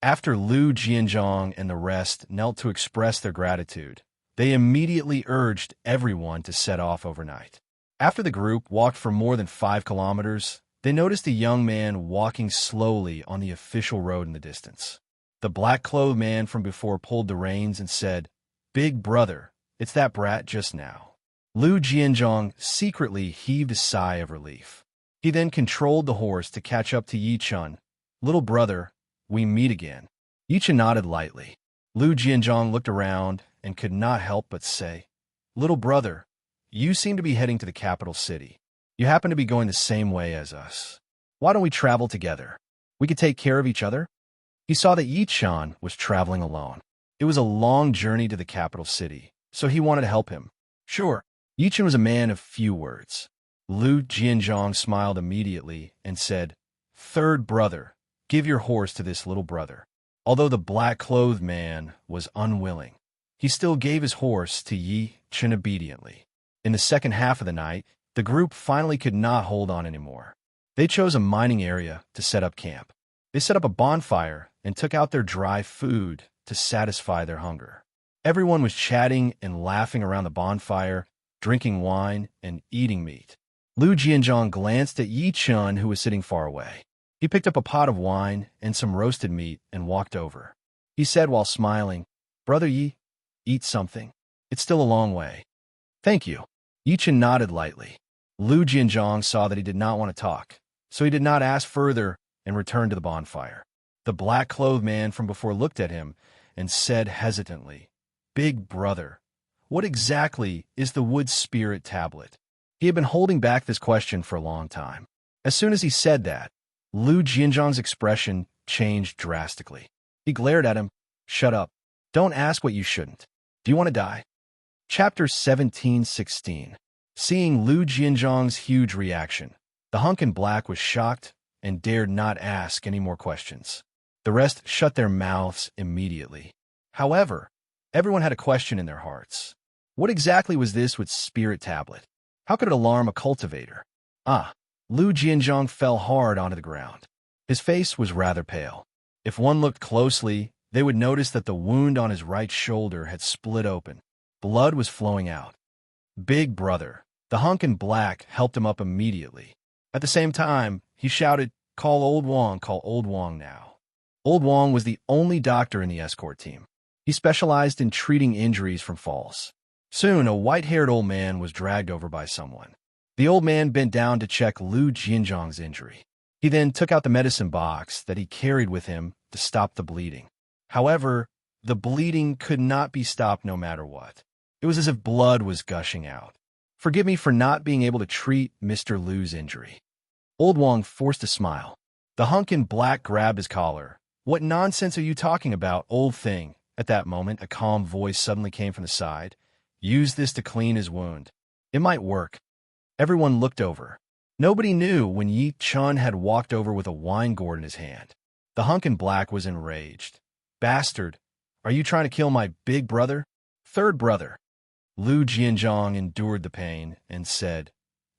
S1: After Lu Jianzhong and the rest knelt to express their gratitude, they immediately urged everyone to set off overnight. After the group walked for more than 5 kilometers, they noticed a young man walking slowly on the official road in the distance. The black-clothed man from before pulled the reins and said, "Big brother, it's that brat just now." Lu Jianzhong secretly heaved a sigh of relief. He then controlled the horse to catch up to Yi Chun. "Little brother, we meet again." Yi Chun nodded lightly. Lu Jianzhong looked around and could not help but say, "Little brother, you seem to be heading to the capital city. You happen to be going the same way as us. Why don't we travel together? We could take care of each other." He saw that Yi Chun was traveling alone. It was a long journey to the capital city, so he wanted to help him. Sure. Yi Chun was a man of few words. Lu Jianzhong smiled immediately and said, "Third brother, give your horse to this little brother." Although the black-clothed man was unwilling, he still gave his horse to Yi Chun obediently. In the second half of the night, the group finally could not hold on anymore. They chose a mining area to set up camp. They set up a bonfire and took out their dry food to satisfy their hunger. Everyone was chatting and laughing around the bonfire, drinking wine and eating meat. Lu Jianzhong glanced at Yi Chun, who was sitting far away. He picked up a pot of wine and some roasted meat and walked over. He said while smiling, "Brother Yi, eat something. It's still a long way." "Thank you." Yi Chun nodded lightly. Lu Jianzhong saw that he did not want to talk, so he did not ask further and returned to the bonfire. The black-clothed man from before looked at him and said hesitantly, "Big brother, what exactly is the wood spirit tablet?" He had been holding back this question for a long time. As soon as he said that, Lu Jianzhong's expression changed drastically. He glared at him. "Shut up. Don't ask what you shouldn't." Do you want to die? Chapter 17:16. Seeing Lu Jianzhang's huge reaction, the hunk in black was shocked and dared not ask any more questions. The rest shut their mouths immediately. However, everyone had a question in their hearts. What exactly was this with Spirit Tablet? How could it alarm a cultivator? Lu Jianzhang fell hard onto the ground. His face was rather pale. If one looked closely, they would notice that the wound on his right shoulder had split open. Blood was flowing out. Big brother, the hunk in black, helped him up immediately. At the same time, he shouted, call Old Wang now. Old Wang was the only doctor in the escort team. He specialized in treating injuries from falls. Soon, a white-haired old man was dragged over by someone. The old man bent down to check Lu Jianzhang's injury. He then took out the medicine box that he carried with him to stop the bleeding. However, the bleeding could not be stopped no matter what. It was as if blood was gushing out. Forgive me for not being able to treat Mr. Lu's injury. Old Wang forced a smile. The hunk in black grabbed his collar. What nonsense are you talking about, old thing? At that moment, a calm voice suddenly came from the side. Use this to clean his wound. It might work. Everyone looked over. Nobody knew when Yi Chun had walked over with a wine gourd in his hand. The hunk in black was enraged. Bastard, are you trying to kill my big brother? Third brother. Lu Jianzhang endured the pain and said,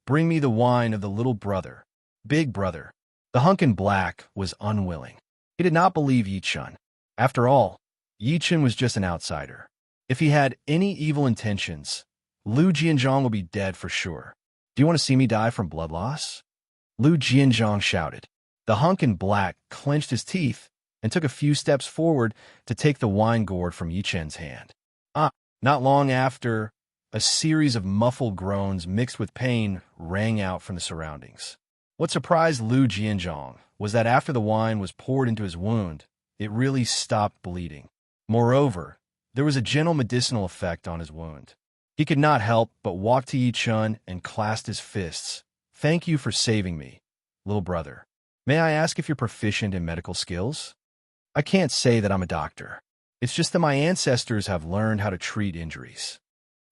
S1: bring me the wine of the little brother. Big brother. The hunk in black was unwilling. He did not believe Yi Chun. After all, Yi Chun was just an outsider. If he had any evil intentions, Lu Jianzhang will be dead for sure. Do you want to see me die from blood loss? Lu Jianzhang shouted. The hunk in black clenched his teeth and took a few steps forward to take the wine gourd from Yi Chun's hand. Not long after, a series of muffled groans mixed with pain rang out from the surroundings. What surprised Lu Jianzhang was that after the wine was poured into his wound, it really stopped bleeding. Moreover, there was a gentle medicinal effect on his wound. He could not help but walk to Yi Chun and clasp his fists. Thank you for saving me, little brother. May I ask if you're proficient in medical skills? I can't say that I'm a doctor. It's just that my ancestors have learned how to treat injuries.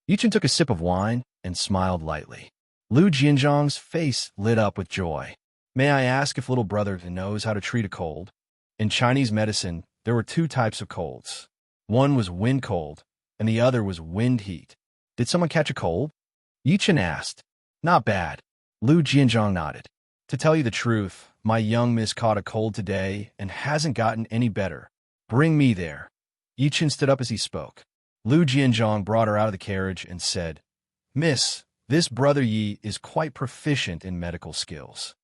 S1: Yi Chun took a sip of wine and smiled lightly. Lu Jianzhang's face lit up with joy. May I ask if little brother knows how to treat a cold? In Chinese medicine, there were two types of colds. One was wind cold, and the other was wind heat. Did someone catch a cold? Yi Chun asked. Not bad. Lu Jianzhang nodded. To tell you the truth, my young miss caught a cold today and hasn't gotten any better. Bring me there. Yi Chun stood up as he spoke. Lu Jianzhang brought her out of the carriage and said, Miss, this brother Yi is quite proficient in medical skills.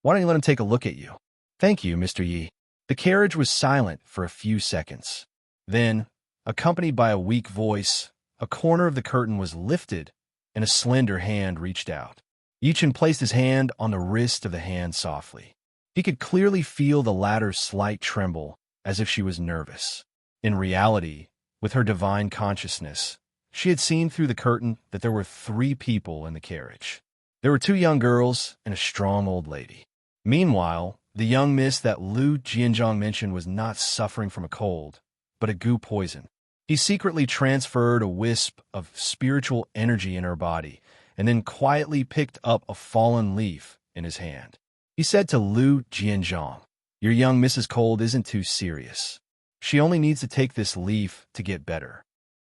S1: Why don't you let him take a look at you? Thank you, Mr. Yi. The carriage was silent for a few seconds. Then, accompanied by a weak voice, a corner of the curtain was lifted and a slender hand reached out. Yi Chun placed his hand on the wrist of the hand softly. He could clearly feel the latter's slight tremble, as if she was nervous. In reality, with her divine consciousness, she had seen through the curtain that there were 3 people in the carriage. There were 2 young girls and a strong old lady. Meanwhile, the young miss that Lu Jianzhang mentioned was not suffering from a cold, but a goo poison. He secretly transferred a wisp of spiritual energy in her body and then quietly picked up a fallen leaf in his hand. He said to Lu Jianzhang, your young Mrs. Cold isn't too serious. She only needs to take this leaf to get better.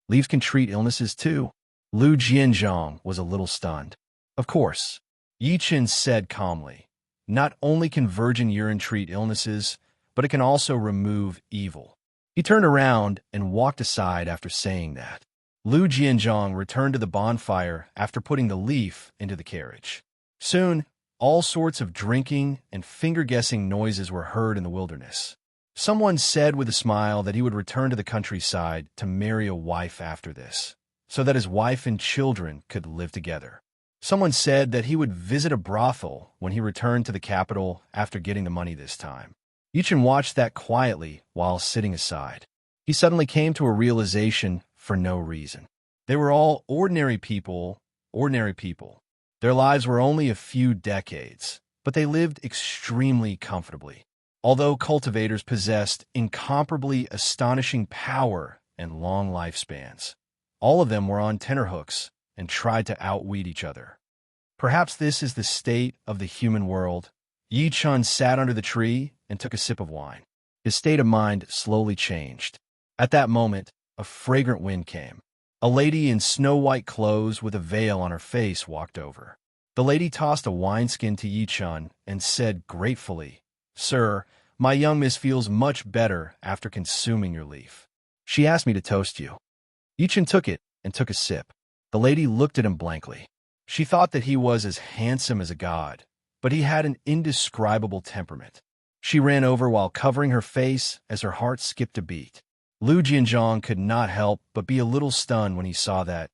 S1: Leaves can treat illnesses too. Lu Jianzhang was a little stunned. Of course, Yi Chun said calmly, not only can virgin urine treat illnesses, but it can also remove evil. He turned around and walked aside after saying that. Lu Jianzhang returned to the bonfire after putting the leaf into the carriage. Soon, all sorts of drinking and finger-guessing noises were heard in the wilderness. Someone said with a smile that he would return to the countryside to marry a wife after this, so that his wife and children could live together. Someone said that he would visit a brothel when he returned to the capital after getting the money this time. Yi Chun watched that quietly while sitting aside. He suddenly came to a realization for no reason. They were all ordinary people. Their lives were only a few decades, but they lived extremely comfortably. Although cultivators possessed incomparably astonishing power and long lifespans, All of them were on tenterhooks and tried to outweed each other. Perhaps this is the state of the human world. Yi Chun sat under the tree and took a sip of wine. His state of mind slowly changed. At that moment, a fragrant wind came. A lady in snow-white clothes with a veil on her face walked over. The lady tossed a wineskin to Yi Chun and said gratefully, "Sir, my young miss feels much better after consuming your leaf. She asked me to toast you." Yi Chun took it and took a sip. The lady looked at him blankly. She thought that he was as handsome as a god, but he had an indescribable temperament. She ran over while covering her face as her heart skipped a beat. Lu Jianzhong could not help but be a little stunned when he saw that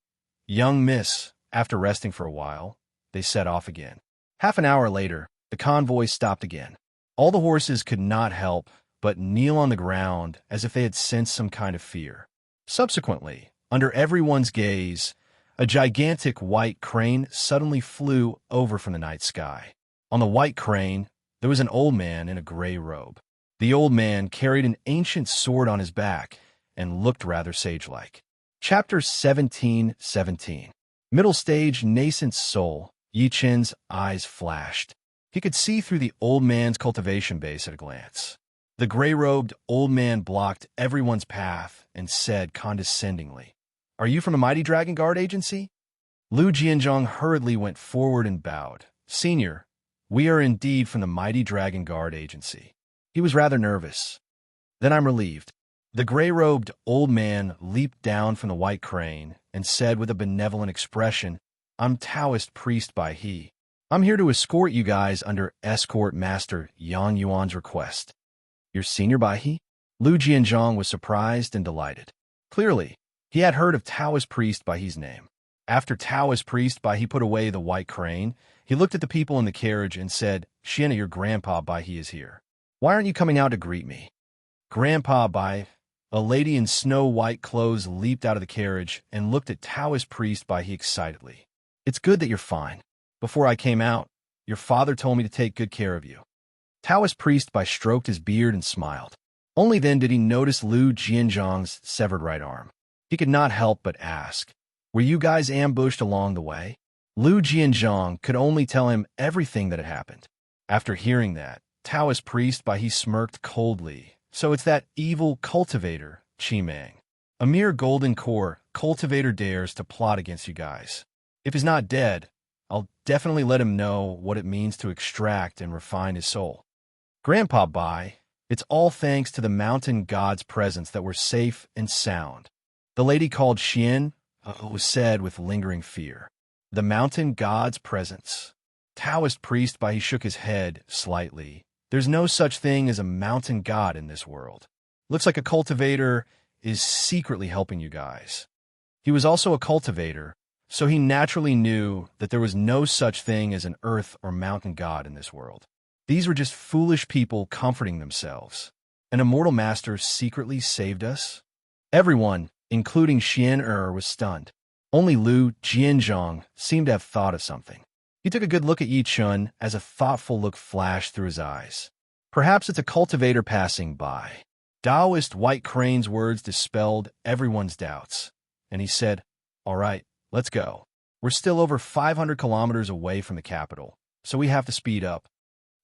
S1: young miss. After resting for a while, they set off again. Half an hour later, the convoy stopped again. All the horses could not help but kneel on the ground as if they had sensed some kind of fear. Subsequently, under everyone's gaze, a gigantic white crane suddenly flew over from the night sky. On the white crane, there was an old man in a gray robe. The old man carried an ancient sword on his back and looked rather sage-like. Chapter 17:17. Middle stage nascent soul. Yi Chun's eyes flashed. He could see through the old man's cultivation base at a glance. The gray-robed old man blocked everyone's path and said condescendingly, "Are you from the Mighty Dragon Guard Agency?" Lu Jianzhong hurriedly went forward and bowed. "Senior, we are indeed from the Mighty Dragon Guard Agency." He was rather nervous. "Then I'm relieved." The gray-robed old man leaped down from the white crane and said with a benevolent expression, "I'm Taoist priest Bai He. I'm here to escort you guys under Escort Master Yang Yuan's request." "You're Senior Bai He?" Lu Jianzhong was surprised and delighted. Clearly, he had heard of Taoist priest Bai He's name. After Taoist priest Bai He put away the white crane, he looked at the people in the carriage and said, "Shiena, your grandpa Bai He is here. Why aren't you coming out to greet me?" "Grandpa Bai," a lady in snow-white clothes leaped out of the carriage and looked at Taoist priest Bai He excitedly. "It's good that you're fine. Before I came out, your father told me to take good care of you." Taoist priest Bai stroked his beard and smiled. Only then did he notice Lu Jianzhong's severed right arm. He could not help but ask, "Were you guys ambushed along the way?" Lu Jianzhong could only tell him everything that had happened. After hearing that, Taoist priest Bai He smirked coldly. "So it's that evil cultivator, Chi Mang. A mere golden core cultivator dares to plot against you guys. If he's not dead, I'll definitely let him know what it means to extract and refine his soul." "Grandpa Bai, it's all thanks to the mountain god's presence that we're safe and sound." The lady called Xian was said with lingering fear. "The mountain god's presence." Taoist priest Bai He shook his head slightly. "There's no such thing as a mountain god in this world. Looks like a cultivator is secretly helping you guys." He was also a cultivator, so he naturally knew that there was no such thing as an earth or mountain god in this world. These were just foolish people comforting themselves. An immortal master secretly saved us? Everyone, including Xian was stunned. Only Lu Jianzhong seemed to have thought of something. He took a good look at Yi Chun as a thoughtful look flashed through his eyes. "Perhaps it's a cultivator passing by." Taoist White Crane's words dispelled everyone's doubts, and he said, "All right, let's go. We're still over 500 kilometers away from the capital, so we have to speed up."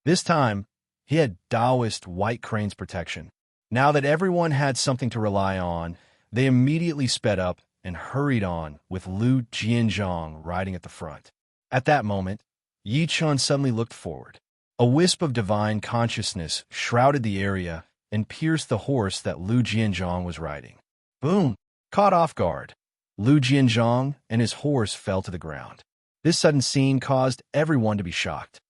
S1: This time, he had Taoist White Crane's protection. Now that everyone had something to rely on, they immediately sped up and hurried on with Lu Jianzhong riding at the front. At that moment, Yi Chun suddenly looked forward. A wisp of divine consciousness shrouded the area and pierced the horse that Lu Jianzhong was riding. Boom! Caught off guard, Lu Jianzhong and his horse fell to the ground. This sudden scene caused everyone to be shocked.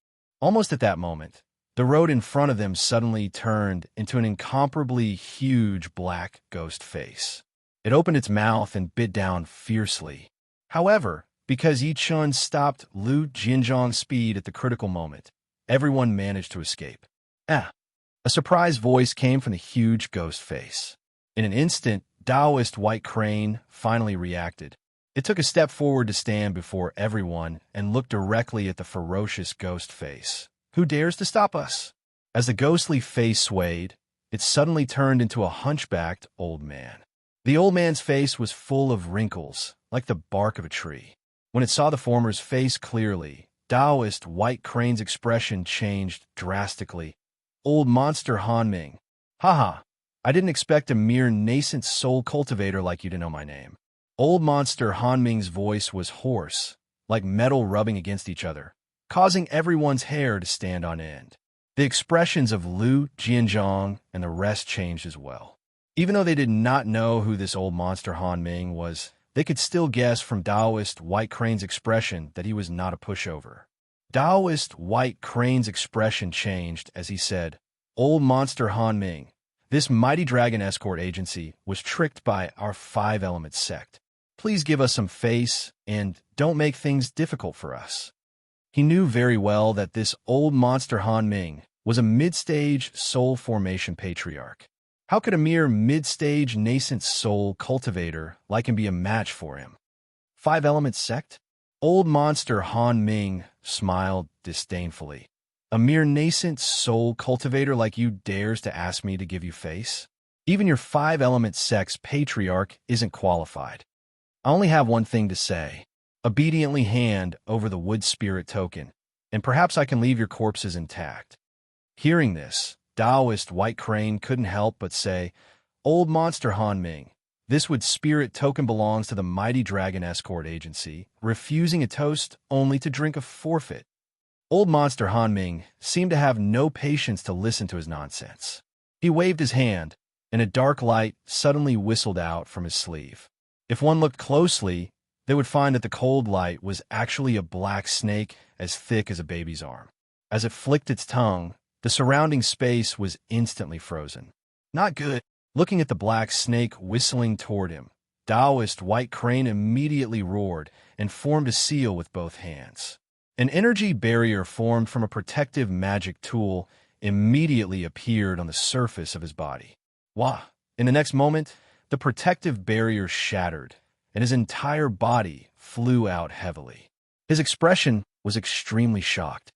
S1: Almost at that moment, the road in front of them suddenly turned into an incomparably huge black ghost face. It opened its mouth and bit down fiercely. However, because Yi Chun stopped Lu Jianzhong's speed at the critical moment, everyone managed to escape. A surprised voice came from the huge ghost face. In an instant, Taoist White Crane finally reacted. It took a step forward to stand before everyone and look directly at the ferocious ghost face. "Who dares to stop us?" As the ghostly face swayed, it suddenly turned into a hunchbacked old man. The old man's face was full of wrinkles, like the bark of a tree. When it saw the former's face clearly, Taoist White Crane's expression changed drastically. Old monster Han Ming. Haha, I didn't expect a mere nascent soul cultivator like you to know my name. Old monster Han Ming's voice was hoarse, like metal rubbing against each other, causing everyone's hair to stand on end. The expressions of Lu Jianzhong and the rest changed as well. Even though they did not know who this old monster Han Ming was, they could still guess from Taoist White Crane's expression that he was not a pushover. Taoist White Crane's expression changed as he said, "Old monster Han Ming, this mighty dragon escort agency was tricked by our five-element sect. Please give us some face and don't make things difficult for us." He knew very well that this old monster Han Ming was a mid-stage soul formation patriarch. How could a mere mid-stage nascent soul cultivator like him be a match for him? Five-element sect? Old monster Han Ming smiled disdainfully. A mere nascent soul cultivator like you dares to ask me to give you face? Even your five-element sect's patriarch isn't qualified. I only have one thing to say. Obediently hand over the wood spirit token, and perhaps I can leave your corpses intact. Hearing this, Taoist White Crane couldn't help but say, "Old monster Han Ming, this wood spirit token belongs to the mighty dragon escort agency, refusing a toast only to drink a forfeit." Old monster Han Ming seemed to have no patience to listen to his nonsense. He waved his hand, and a dark light suddenly whistled out from his sleeve. If one looked closely, they would find that the cold light was actually a black snake as thick as a baby's arm. As it flicked its tongue, the surrounding space was instantly frozen. Not good. Looking at the black snake whistling toward him, Taoist White Crane immediately roared and formed a seal with both hands. An energy barrier formed from a protective magic tool immediately appeared on the surface of his body. Wah! In the next moment, the protective barrier shattered, and his entire body flew out heavily. His expression was extremely shocked.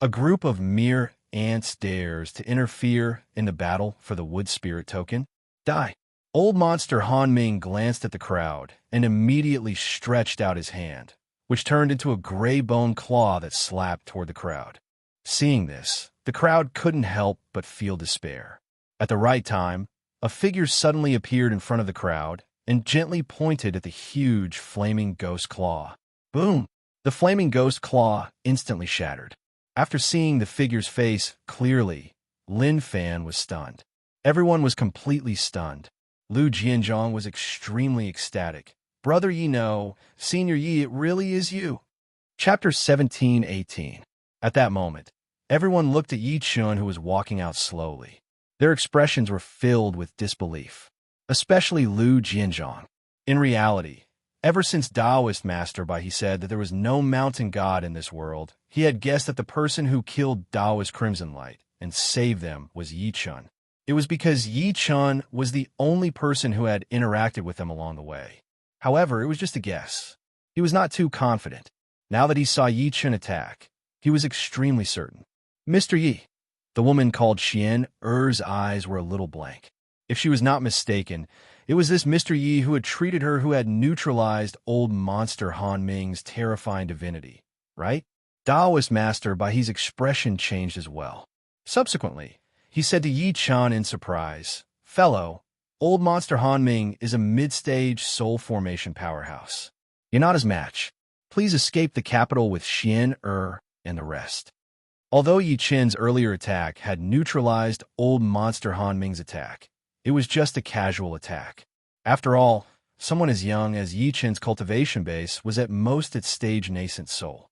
S1: A group of mere ants dares to interfere in the battle for the wood spirit token? Die! Old monster Han Ming glanced at the crowd and immediately stretched out his hand, which turned into a gray bone claw that slapped toward the crowd. Seeing this, the crowd couldn't help but feel despair. At the right time, a figure suddenly appeared in front of the crowd and gently pointed at the huge flaming ghost claw. Boom! The flaming ghost claw instantly shattered. After seeing the figure's face clearly, Lin Fan was stunned. Everyone was completely stunned. Lu Jianzhong was extremely ecstatic. "Brother Yi know, Senior Yi, it really is you." Chapter 17-18. At that moment, everyone looked at Yi Chun, who was walking out slowly. Their expressions were filled with disbelief, especially Lu Jianzhong. In reality, ever since Taoist Master Bai he said that there was no mountain god in this world, he had guessed that the person who killed Taoist Crimson Light and saved them was Yi Chun. It was because Yi Chun was the only person who had interacted with them along the way. However, it was just a guess. He was not too confident. Now that he saw Yi Chun attack, he was extremely certain. "Mr. Yi." The woman called Xian Er's eyes were a little blank. If she was not mistaken, it was this Mr. Yi who had treated her who had neutralized old monster Han Ming's terrifying divinity, right? Taoist Master Bai He's expression changed as well. Subsequently, he said to Yi Chun in surprise, "Fellow, old monster Han Ming is a mid-stage soul formation powerhouse. You're not his match. Please escape the capital with Xian and the rest." Although Yi Chin's earlier attack had neutralized old monster Han Ming's attack, it was just a casual attack. After all, someone as young as Yi Chin's cultivation base was at most its stage nascent soul.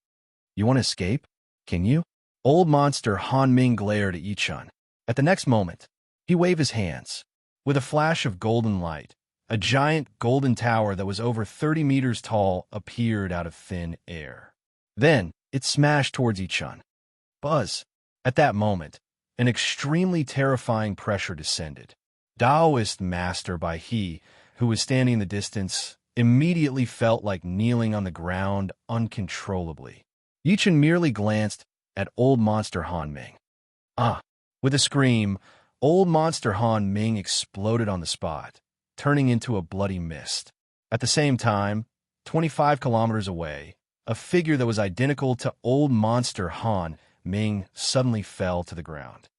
S1: "You want to escape? Can you?" Old monster Han Ming glared at Yi Chun. At the next moment, he waved his hands. With a flash of golden light, a giant golden tower that was over 30 meters tall appeared out of thin air. Then, it smashed towards Yi Chun. Buzz! At that moment, an extremely terrifying pressure descended. Taoist Master Bai He, who was standing in the distance, immediately felt like kneeling on the ground uncontrollably. Yi Chun merely glanced at old monster Han Ming. Ah! With a scream, old monster Han Ming exploded on the spot, turning into a bloody mist. At the same time, 25 kilometers away, a figure that was identical to old monster Han Ming suddenly fell to the ground.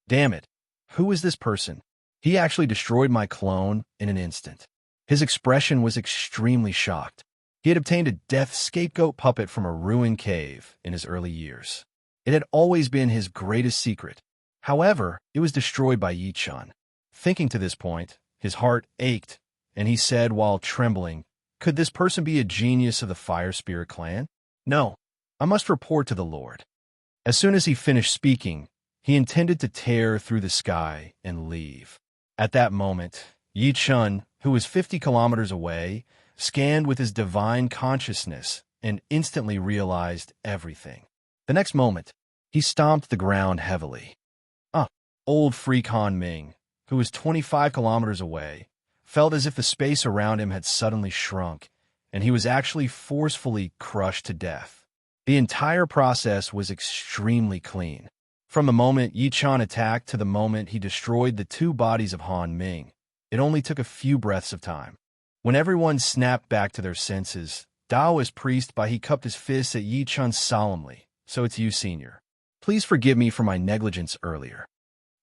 S1: Damn it! Who is this person? He actually destroyed my clone in an instant. His expression was extremely shocked. He had obtained a death scapegoat puppet from a ruined cave in his early years. It had always been his greatest secret. However, it was destroyed by Yi Chun. Thinking to this point, his heart ached, and he said while trembling, "Could this person be a genius of the Fire Spirit clan? No, I must report to the Lord." As soon as he finished speaking, he intended to tear through the sky and leave. At that moment, Yi Chun, who was 50 kilometers away, scanned with his divine consciousness and instantly realized everything. The next moment, he stomped the ground heavily. Old freak Han Ming, who was 25 kilometers away, felt as if the space around him had suddenly shrunk, and he was actually forcefully crushed to death. The entire process was extremely clean. From the moment Yi Chun attacked to the moment he destroyed the two bodies of Han Ming, it only took a few breaths of time. When everyone snapped back to their senses, Daoist priest Bai He cupped his fists at Yi Chun solemnly. "So it's you, senior. Please forgive me for my negligence earlier."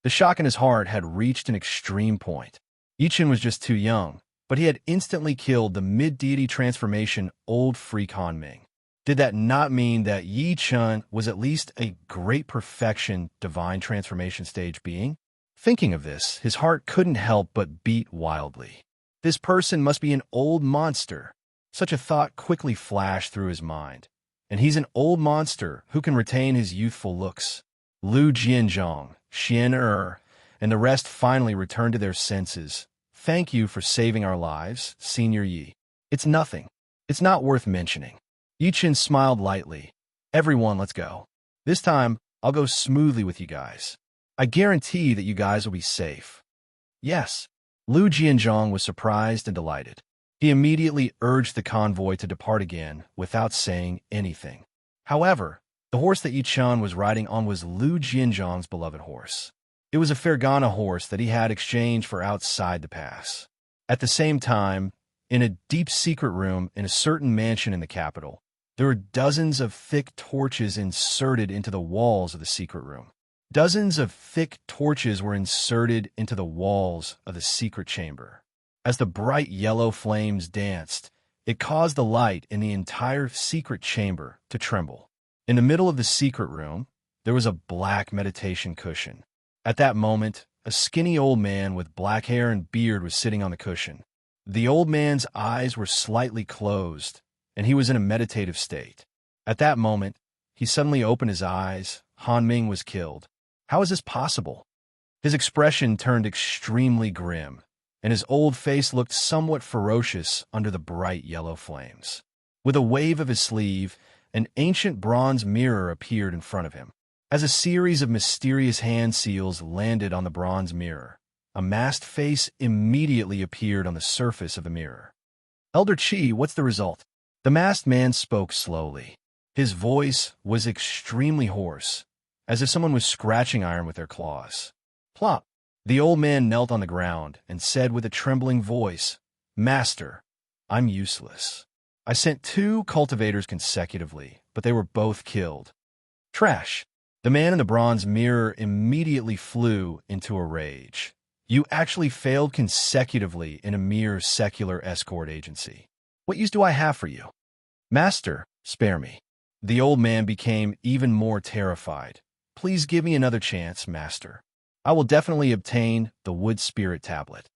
S1: The shock in his heart had reached an extreme point. Yi Chun was just too young, but he had instantly killed the mid-deity transformation old freak Han Ming. Did that not mean that Yi Chun was at least a great perfection divine transformation stage being? Thinking of this, his heart couldn't help but beat wildly. This person must be an old monster. Such a thought quickly flashed through his mind. And he's an old monster who can retain his youthful looks. Lu Jianzhong, Xian and the rest finally returned to their senses. "Thank you for saving our lives, Senior Yi. It's nothing. It's not worth mentioning." Yi Chun smiled lightly. "Everyone, let's go. This time, I'll go smoothly with you guys. I guarantee that you guys will be safe." "Yes." Lu Jianzhong was surprised and delighted. He immediately urged the convoy to depart again without saying anything. However, the horse that Yi Chun was riding on was Lu Jianzhong's beloved horse. It was a Fergana horse that he had exchanged for outside the pass. At the same time, in a deep secret room in a certain mansion in the capital, there were dozens of thick torches inserted into the walls of the secret room. Dozens of thick torches were inserted into the walls of the secret chamber. As the bright yellow flames danced, it caused the light in the entire secret chamber to tremble. In the middle of the secret room, there was a black meditation cushion. At that moment, a skinny old man with black hair and beard was sitting on the cushion. The old man's eyes were slightly closed, and he was in a meditative state. At that moment, he suddenly opened his eyes. Han Ming was killed. How is this possible? His expression turned extremely grim, and his old face looked somewhat ferocious under the bright yellow flames. With a wave of his sleeve, an ancient bronze mirror appeared in front of him. As a series of mysterious hand seals landed on the bronze mirror, a masked face immediately appeared on the surface of the mirror. "Elder Qi, what's the result?" The masked man spoke slowly. His voice was extremely hoarse, as if someone was scratching iron with their claws. Plop! The old man knelt on the ground and said with a trembling voice, "Master, I'm useless. I sent 2 cultivators consecutively, but they were both killed." Trash! The man in the bronze mirror immediately flew into a rage. "You actually failed consecutively in a mere secular escort agency. What use do I have for you?" "Master, spare me." The old man became even more terrified. "Please give me another chance, Master. I will definitely obtain the wood spirit tablet."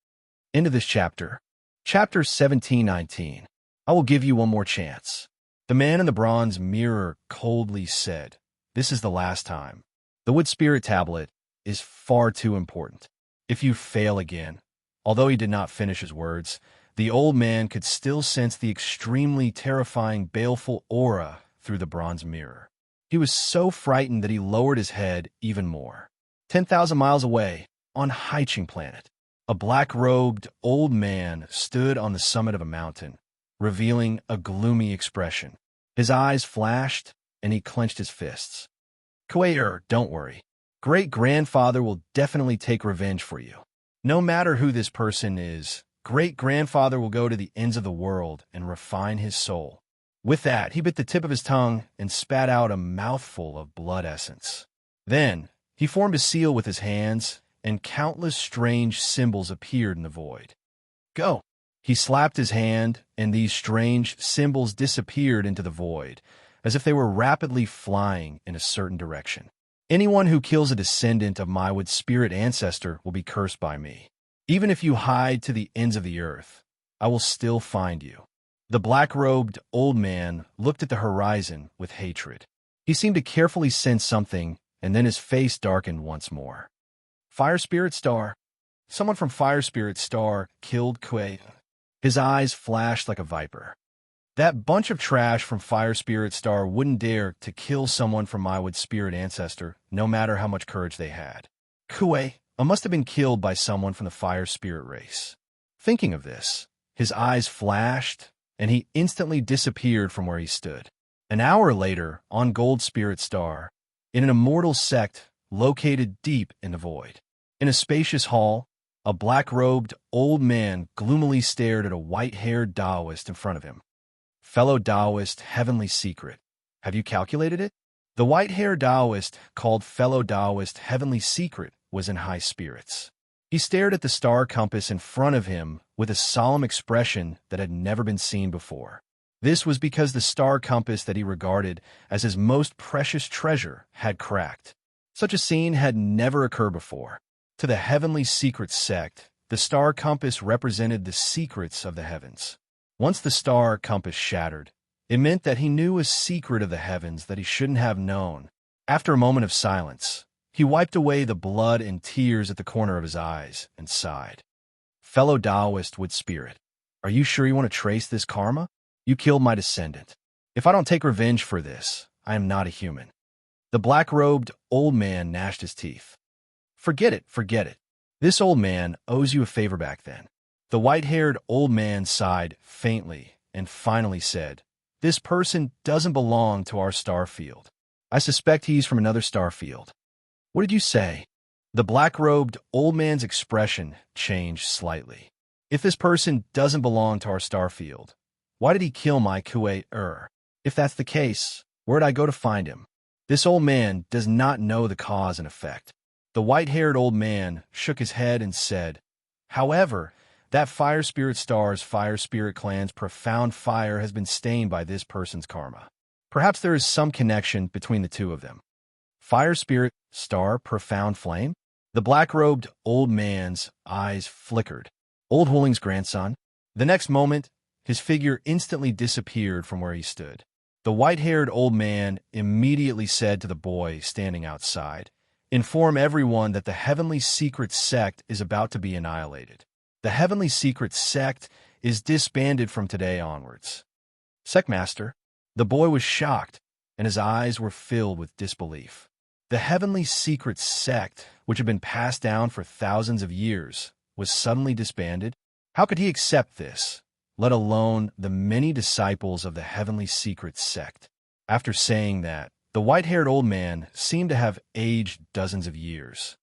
S1: End of this chapter. Chapter 17-19. I will give you one more chance. The man in the bronze mirror coldly said, "This is the last time. The wood spirit tablet is far too important. If you fail again." Although he did not finish his words, the old man could still sense the extremely terrifying, baleful aura through the bronze mirror. He was so frightened that he lowered his head even more. 10,000 miles away, on Haiching Planet, a black-robed old man stood on the summit of a mountain, revealing a gloomy expression. His eyes flashed, and he clenched his fists. "Kuei, don't worry. Great-grandfather will definitely take revenge for you. No matter who this person is, great-grandfather will go to the ends of the world and refine his soul. With that, he bit the tip of his tongue and spat out a mouthful of blood essence. Then, he formed a seal with his hands, and countless strange symbols appeared in the void. Go! He slapped his hand, and these strange symbols disappeared into the void, as if they were rapidly flying in a certain direction. Anyone who kills a descendant of my wood spirit ancestor will be cursed by me. Even if you hide to the ends of the earth, I will still find you. The black-robed old man looked at the horizon with hatred. He seemed to carefully sense something, and then his face darkened once more. Fire Spirit Star. Someone from Fire Spirit Star killed Kuei. His eyes flashed like a viper. That bunch of trash from Fire Spirit Star wouldn't dare to kill someone from my wood spirit ancestor, no matter how much courage they had. Kuei must have been killed by someone from the Fire Spirit race. Thinking of this, his eyes flashed, and he instantly disappeared from where he stood. An hour later, on Gold Spirit Star, in an immortal sect located deep in the void. In a spacious hall, a black-robed old man gloomily stared at a white-haired Taoist in front of him. Fellow Taoist, heavenly secret. Have you calculated it? The white-haired Taoist, called fellow Taoist heavenly secret, was in high spirits. He stared at the star compass in front of him with a solemn expression that had never been seen before. This was because the star compass that he regarded as his most precious treasure had cracked. Such a scene had never occurred before. To the heavenly secret sect, the star compass represented the secrets of the heavens. Once the star compass shattered, it meant that he knew a secret of the heavens that he shouldn't have known. After a moment of silence, he wiped away the blood and tears at the corner of his eyes and sighed. Fellow Taoist wood spirit, are you sure you want to trace this karma? You killed my descendant. If I don't take revenge for this, I am not a human. The black-robed old man gnashed his teeth. Forget it, forget it. This old man owes you a favor back then. The white-haired old man sighed faintly and finally said, This person doesn't belong to our star field. I suspect he's from another star field. What did you say? The black-robed old man's expression changed slightly. If this person doesn't belong to our star field, why did he kill my Kuei? If that's the case, where'd I go to find him? This old man does not know the cause and effect. The white-haired old man shook his head and said, However, that Fire Spirit Star's Fire Spirit clan's profound fire has been stained by this person's karma. Perhaps there is some connection between the two of them. Fire Spirit Star Profound Flame? The black-robed old man's eyes flickered. Old Wooling's grandson? The next moment, his figure instantly disappeared from where he stood. The white-haired old man immediately said to the boy standing outside, Inform everyone that the Heavenly Secret Sect is about to be annihilated. The Heavenly Secret Sect is disbanded from today onwards. Sectmaster, the boy was shocked, and his eyes were filled with disbelief. The Heavenly Secret Sect, which had been passed down for thousands of years, was suddenly disbanded? How could he accept this, let alone the many disciples of the Heavenly Secret Sect? After saying that, the white-haired old man seemed to have aged dozens of years.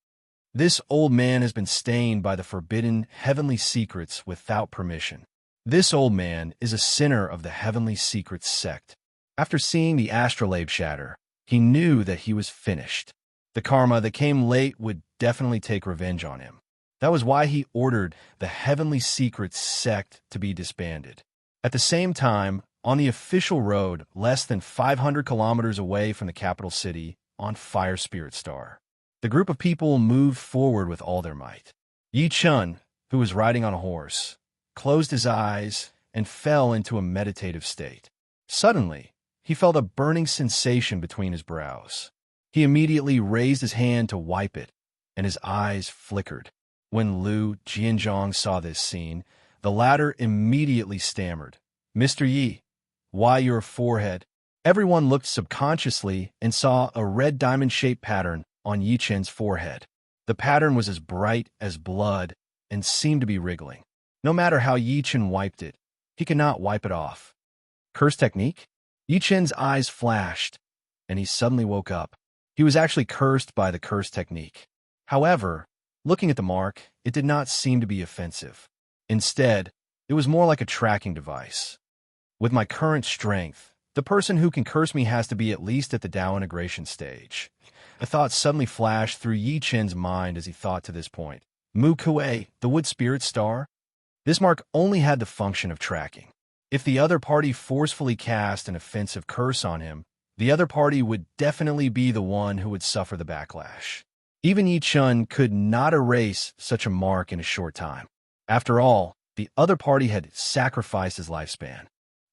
S1: This old man has been stained by the forbidden heavenly secrets without permission. This old man is a sinner of the Heavenly Secret Sect. After seeing the astrolabe shatter, he knew that he was finished. The karma that came late would definitely take revenge on him. That was why he ordered the Heavenly Secret Sect to be disbanded. At the same time, on the official road less than 500 kilometers away from the capital city, on Fire Spirit Star, the group of people moved forward with all their might. Yi Chun, who was riding on a horse, closed his eyes and fell into a meditative state. Suddenly, he felt a burning sensation between his brows. He immediately raised his hand to wipe it, and his eyes flickered. When Liu Jianzhong saw this scene, the latter immediately stammered, Mr. Yi, why your forehead? Everyone looked subconsciously and saw a red diamond-shaped pattern on Yi Chen's forehead. The pattern was as bright as blood and seemed to be wriggling. No matter how Yi Chen wiped it, he could not wipe it off. Curse technique? Yi Chen's eyes flashed, and he suddenly woke up. He was actually cursed by the curse technique. However, looking at the mark, it did not seem to be offensive. Instead, it was more like a tracking device. With my current strength, the person who can curse me has to be at least at the Tao integration stage. A thought suddenly flashed through Yi Chen's mind as he thought to this point. Mu Kuei, the wood spirit star? This mark only had the function of tracking. If the other party forcefully cast an offensive curse on him, the other party would definitely be the one who would suffer the backlash. Even Yi Chen could not erase such a mark in a short time. After all, the other party had sacrificed his lifespan.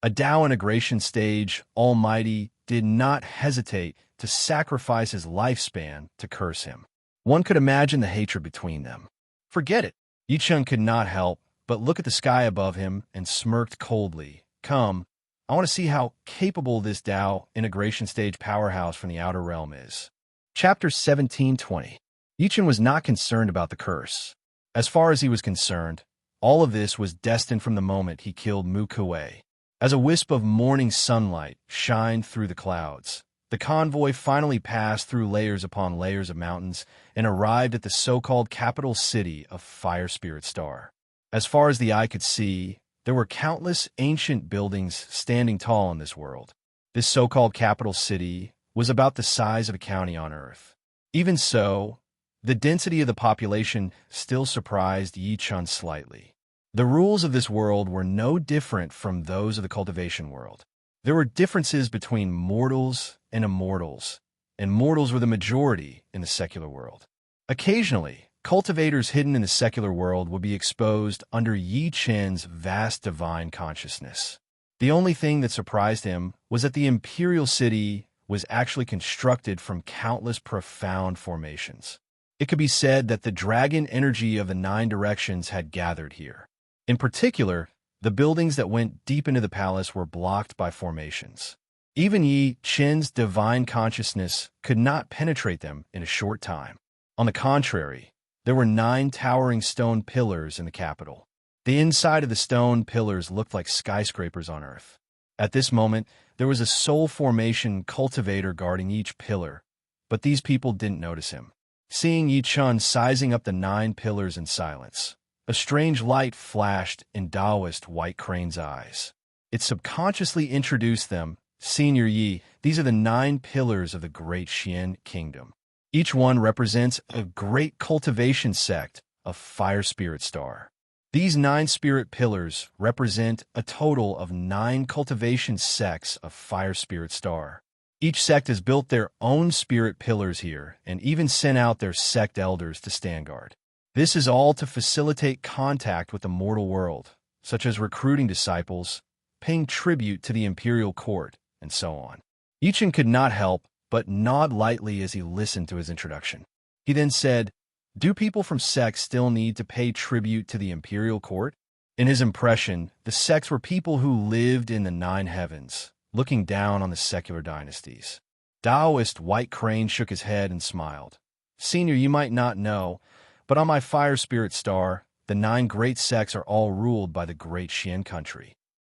S1: A Tao integration stage almighty did not hesitate to sacrifice his lifespan to curse him. One could imagine the hatred between them. Forget it. Yi Chen could not help but look at the sky above him and smirked coldly. Come, I want to see how capable this Tao integration stage powerhouse from the outer realm is. Chapter 1720. Yi Chen was not concerned about the curse. As far as he was concerned, all of this was destined from the moment he killed Mu Kuei. As a wisp of morning sunlight shined through the clouds, the convoy finally passed through layers upon layers of mountains and arrived at the so-called capital city of Fire Spirit Star. As far as the eye could see, there were countless ancient buildings standing tall in this world. This so-called capital city was about the size of a county on Earth. Even so, the density of the population still surprised Yi Chen slightly. The rules of this world were no different from those of the cultivation world. There were differences between mortals and immortals, and mortals were the majority in the secular world. Occasionally, cultivators hidden in the secular world would be exposed under Yi Chen's vast divine consciousness. The only thing that surprised him was that the imperial city was actually constructed from countless profound formations. It could be said that the dragon energy of the 9 directions had gathered here. In particular, the buildings that went deep into the palace were blocked by formations. Even Yi Chen's divine consciousness could not penetrate them in a short time. On the contrary, there were 9 towering stone pillars in the capital. The inside of the stone pillars looked like skyscrapers on Earth. At this moment, there was a soul formation cultivator guarding each pillar, but these people didn't notice him. Seeing Yi Chen sizing up the 9 pillars in silence, a strange light flashed in Taoist White Crane's eyes. It subconsciously introduced them. Senior Yi, these are the 9 pillars of the Great Xian Kingdom. Each one represents a great cultivation sect of Fire Spirit Star. These 9 spirit pillars represent a total of 9 cultivation sects of Fire Spirit Star. Each sect has built their own spirit pillars here and even sent out their sect elders to stand guard. This is all to facilitate contact with the mortal world, such as recruiting disciples, paying tribute to the imperial court, and so on. Yi Chen could not help but nod lightly as he listened to his introduction. He then said, "Do people from sects still need to pay tribute to the imperial court?" In his impression, the sects were people who lived in the 9 heavens, looking down on the secular dynasties. Taoist White Crane shook his head and smiled. "Senior, you might not know, but on my Fire Spirit Star, the 9 great sects are all ruled by the Great Xian country."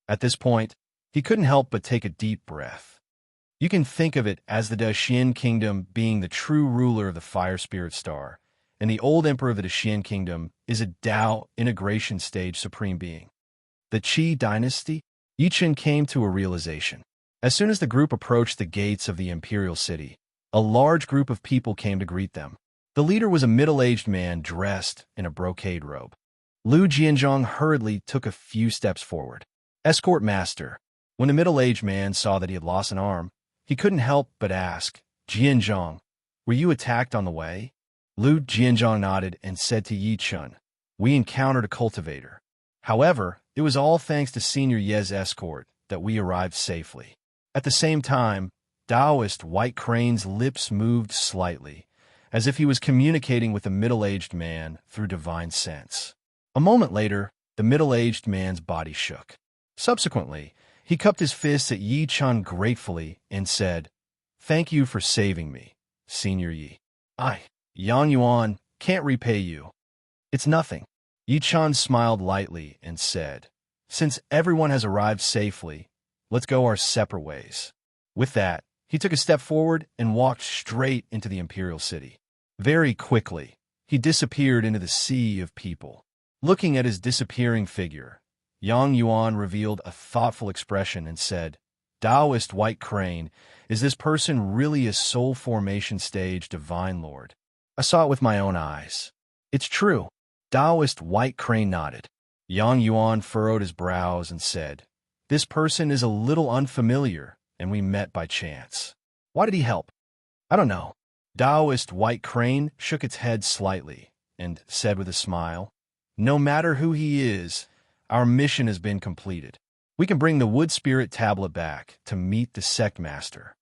S1: At this point, he couldn't help but take a deep breath. You can think of it as the Xian Kingdom being the true ruler of the Fire Spirit Star, and the old emperor of the Xian Kingdom is a Tao integration stage supreme being. The Qi dynasty? Yi Chen came to a realization. As soon as the group approached the gates of the imperial city, a large group of people came to greet them. The leader was a middle-aged man dressed in a brocade robe. Lu Jianzhong hurriedly took a few steps forward. "Escort master." When the middle-aged man saw that he had lost an arm, he couldn't help but ask, "Jianzhong, were you attacked on the way?" Lu Jianzhong nodded and said to Yi Chen, "We encountered a cultivator. However, it was all thanks to Senior Ye's escort that we arrived safely." At the same time, Taoist White Crane's lips moved slightly, as if he was communicating with the middle-aged man through divine sense. A moment later, the middle-aged man's body shook. Subsequently, he cupped his fists at Yi Chen gratefully and said, "Thank you for saving me, Senior Yi. Yang Yuan, can't repay you." "It's nothing." Yi Chen smiled lightly and said, "Since everyone has arrived safely, let's go our separate ways." With that, he took a step forward and walked straight into the imperial city. Very quickly, he disappeared into the sea of people. Looking at his disappearing figure, Yang Yuan revealed a thoughtful expression and said, Taoist White Crane, is this person really a soul formation stage divine lord? I saw it with my own eyes. It's true. Taoist White Crane nodded. Yang Yuan furrowed his brows and said, This person is a little unfamiliar, and we met by chance. Why did he help? I don't know. Taoist White Crane shook its head slightly and said with a smile, No matter who he is, our mission has been completed. We can bring the wood spirit tablet back to meet the sect master.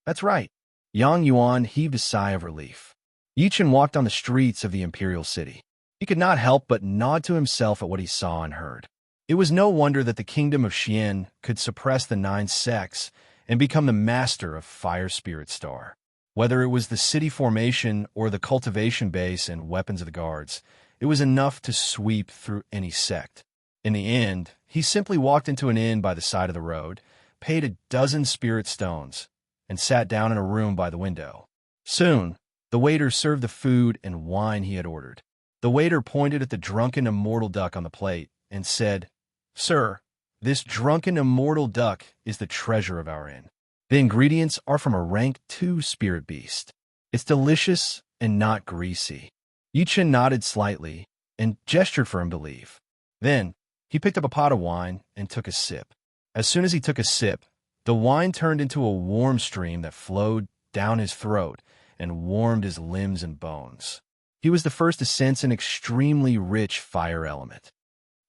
S1: That's right. Yang Yuan heaved a sigh of relief. Yichen walked on the streets of the imperial city. He could not help but nod to himself at what he saw and heard. It was no wonder that the kingdom of Xian could suppress the 9 sects and become the master of Fire Spirit Star. Whether it was the city formation or the cultivation base and weapons of the guards, it was enough to sweep through any sect. In the end, he simply walked into an inn by the side of the road, paid a dozen spirit stones, and sat down in a room by the window. Soon, the waiter served the food and wine he had ordered. The waiter pointed at the drunken immortal duck on the plate and said, Sir, this drunken immortal duck is the treasure of our inn. The ingredients are from a rank 2 spirit beast. It's delicious and not greasy. Yichen nodded slightly and gestured for him to leave. Then, he picked up a pot of wine and took a sip. As soon as he took a sip, the wine turned into a warm stream that flowed down his throat and warmed his limbs and bones. He was the first to sense an extremely rich fire element.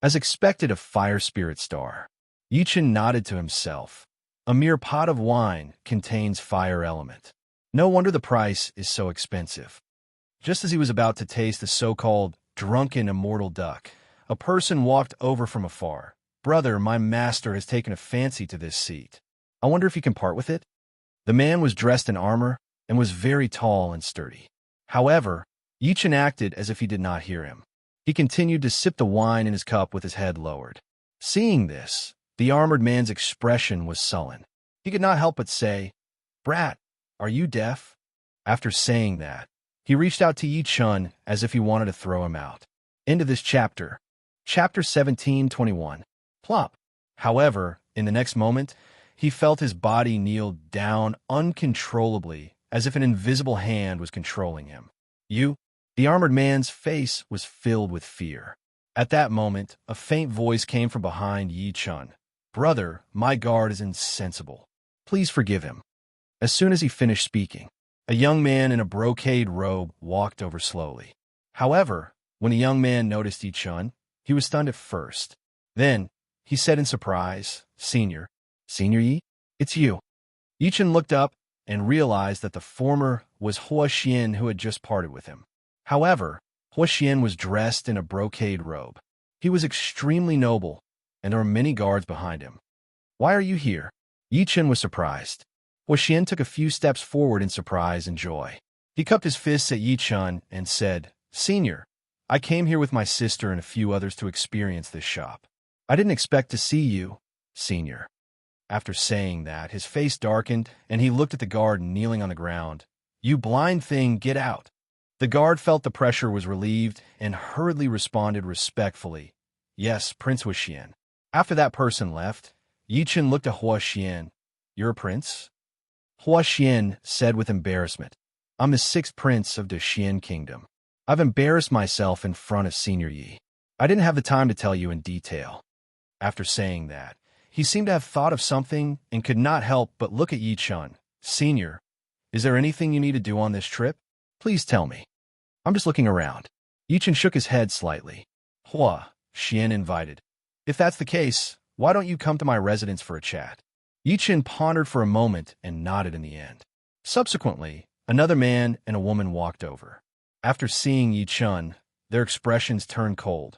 S1: As expected of Fire Spirit Star, Yichen nodded to himself. A mere pot of wine contains fire element. No wonder the price is so expensive. Just as he was about to taste the so-called drunken immortal duck, a person walked over from afar. Brother, my master has taken a fancy to this seat. I wonder if you can part with it? The man was dressed in armor and was very tall and sturdy. However, Yichen acted as if he did not hear him. He continued to sip the wine in his cup with his head lowered. Seeing this, the armored man's expression was sullen. He could not help but say, Brat, are you deaf? After saying that, he reached out to Yichen as if he wanted to throw him out. End of this chapter. Chapter 17:21. Plop. However, in the next moment, he felt his body kneel down uncontrollably as if an invisible hand was controlling him. The armored man's face was filled with fear. At that moment, a faint voice came from behind Yichen. Brother, my guard is insensible. Please forgive him. As soon as he finished speaking, a young man in a brocade robe walked over slowly. However, when the young man noticed Yichen, he was stunned at first. Then, he said in surprise, Senior Yi, it's you. Yichen looked up and realized that the former was Hua Xian who had just parted with him. However, Hua Xian was dressed in a brocade robe. He was extremely noble, and there were many guards behind him. Why are you here? Yichen was surprised. Hua Xian took a few steps forward in surprise and joy. He cupped his fists at Yichen and said, Senior, I came here with my sister and a few others to experience this shop. I didn't expect to see you, Senior. After saying that, his face darkened, and he looked at the guard kneeling on the ground. You blind thing, get out. The guard felt the pressure was relieved and hurriedly responded respectfully, Yes, Prince Hua Xian. After that person left, Yichen looked at Hua Xian. You're a prince? Hua Xian said with embarrassment, I'm the 6th prince of the Xian kingdom. I've embarrassed myself in front of Senior Yi. I didn't have the time to tell you in detail. After saying that, he seemed to have thought of something and could not help but look at Yichen. Senior, is there anything you need to do on this trip? Please tell me. I'm just looking around. Yichen shook his head slightly. Hua Xian invited. If that's the case, why don't you come to my residence for a chat? Yichen pondered for a moment and nodded in the end. Subsequently, another man and a woman walked over. After seeing Yichen, their expressions turned cold.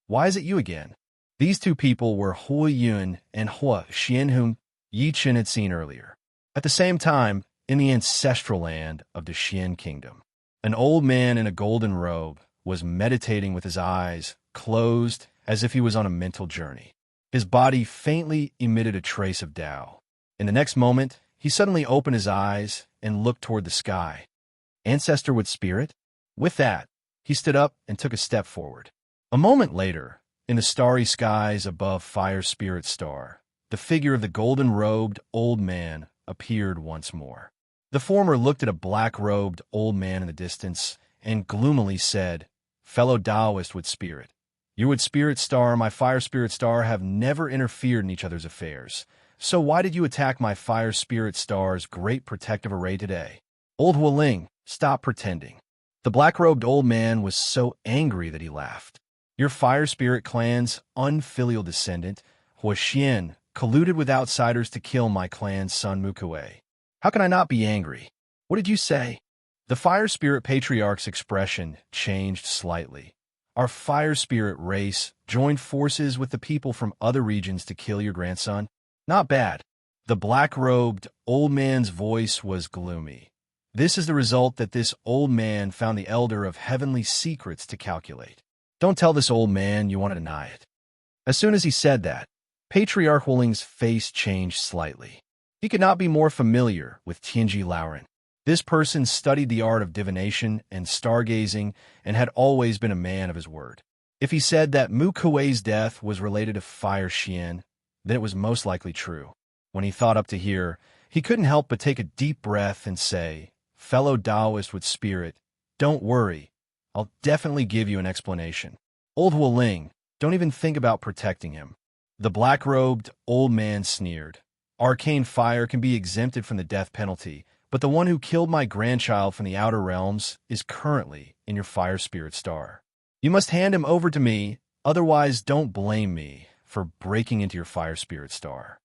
S1: Why is it you again? These two people were Hua Yun and Hua Xian whom Yichen had seen earlier. At the same time, in the ancestral land of the Xian kingdom, an old man in a golden robe was meditating with his eyes closed as if he was on a mental journey. His body faintly emitted a trace of Tao. In the next moment, he suddenly opened his eyes and looked toward the sky. Ancestor with spirit? With that, he stood up and took a step forward. A moment later, in the starry skies above Fire Spirit Star, the figure of the golden-robed old man appeared once more. The former looked at a black-robed old man in the distance and gloomily said, "Fellow Taoist with spirit, you with Spirit Star, my Fire Spirit Star, have never interfered in each other's affairs. So why did you attack my Fire Spirit Star's great protective array today? Old Hualing, stop pretending." The black-robed old man was so angry that he laughed. "Your Fire Spirit clan's unfilial descendant, Huaxian, colluded with outsiders to kill my clan's son Mukue. How can I not be angry? What did you say?" The Fire Spirit Patriarch's expression changed slightly. "Our Fire Spirit race joined forces with the people from other regions to kill your grandson? Not bad." The black-robed old man's voice was gloomy. "This is the result that this old man found the Elder of Heavenly Secrets to calculate. Don't tell this old man you want to deny it." As soon as he said that, Patriarch Hualing's face changed slightly. He could not be more familiar with Tianji Laoren. This person studied the art of divination and stargazing and had always been a man of his word. If he said that Mu Kuei's death was related to Fire Xian, then it was most likely true. When he thought up to here, he couldn't help but take a deep breath and say, "Fellow Taoist with spirit, don't worry. I'll definitely give you an explanation. Old Hualing, don't even think about protecting him." The black-robed old man sneered. "Arcane fire can be exempted from the death penalty, but the one who killed my grandchild from the outer realms is currently in your Fire Spirit Star. You must hand him over to me, otherwise don't blame me for breaking into your Fire Spirit Star.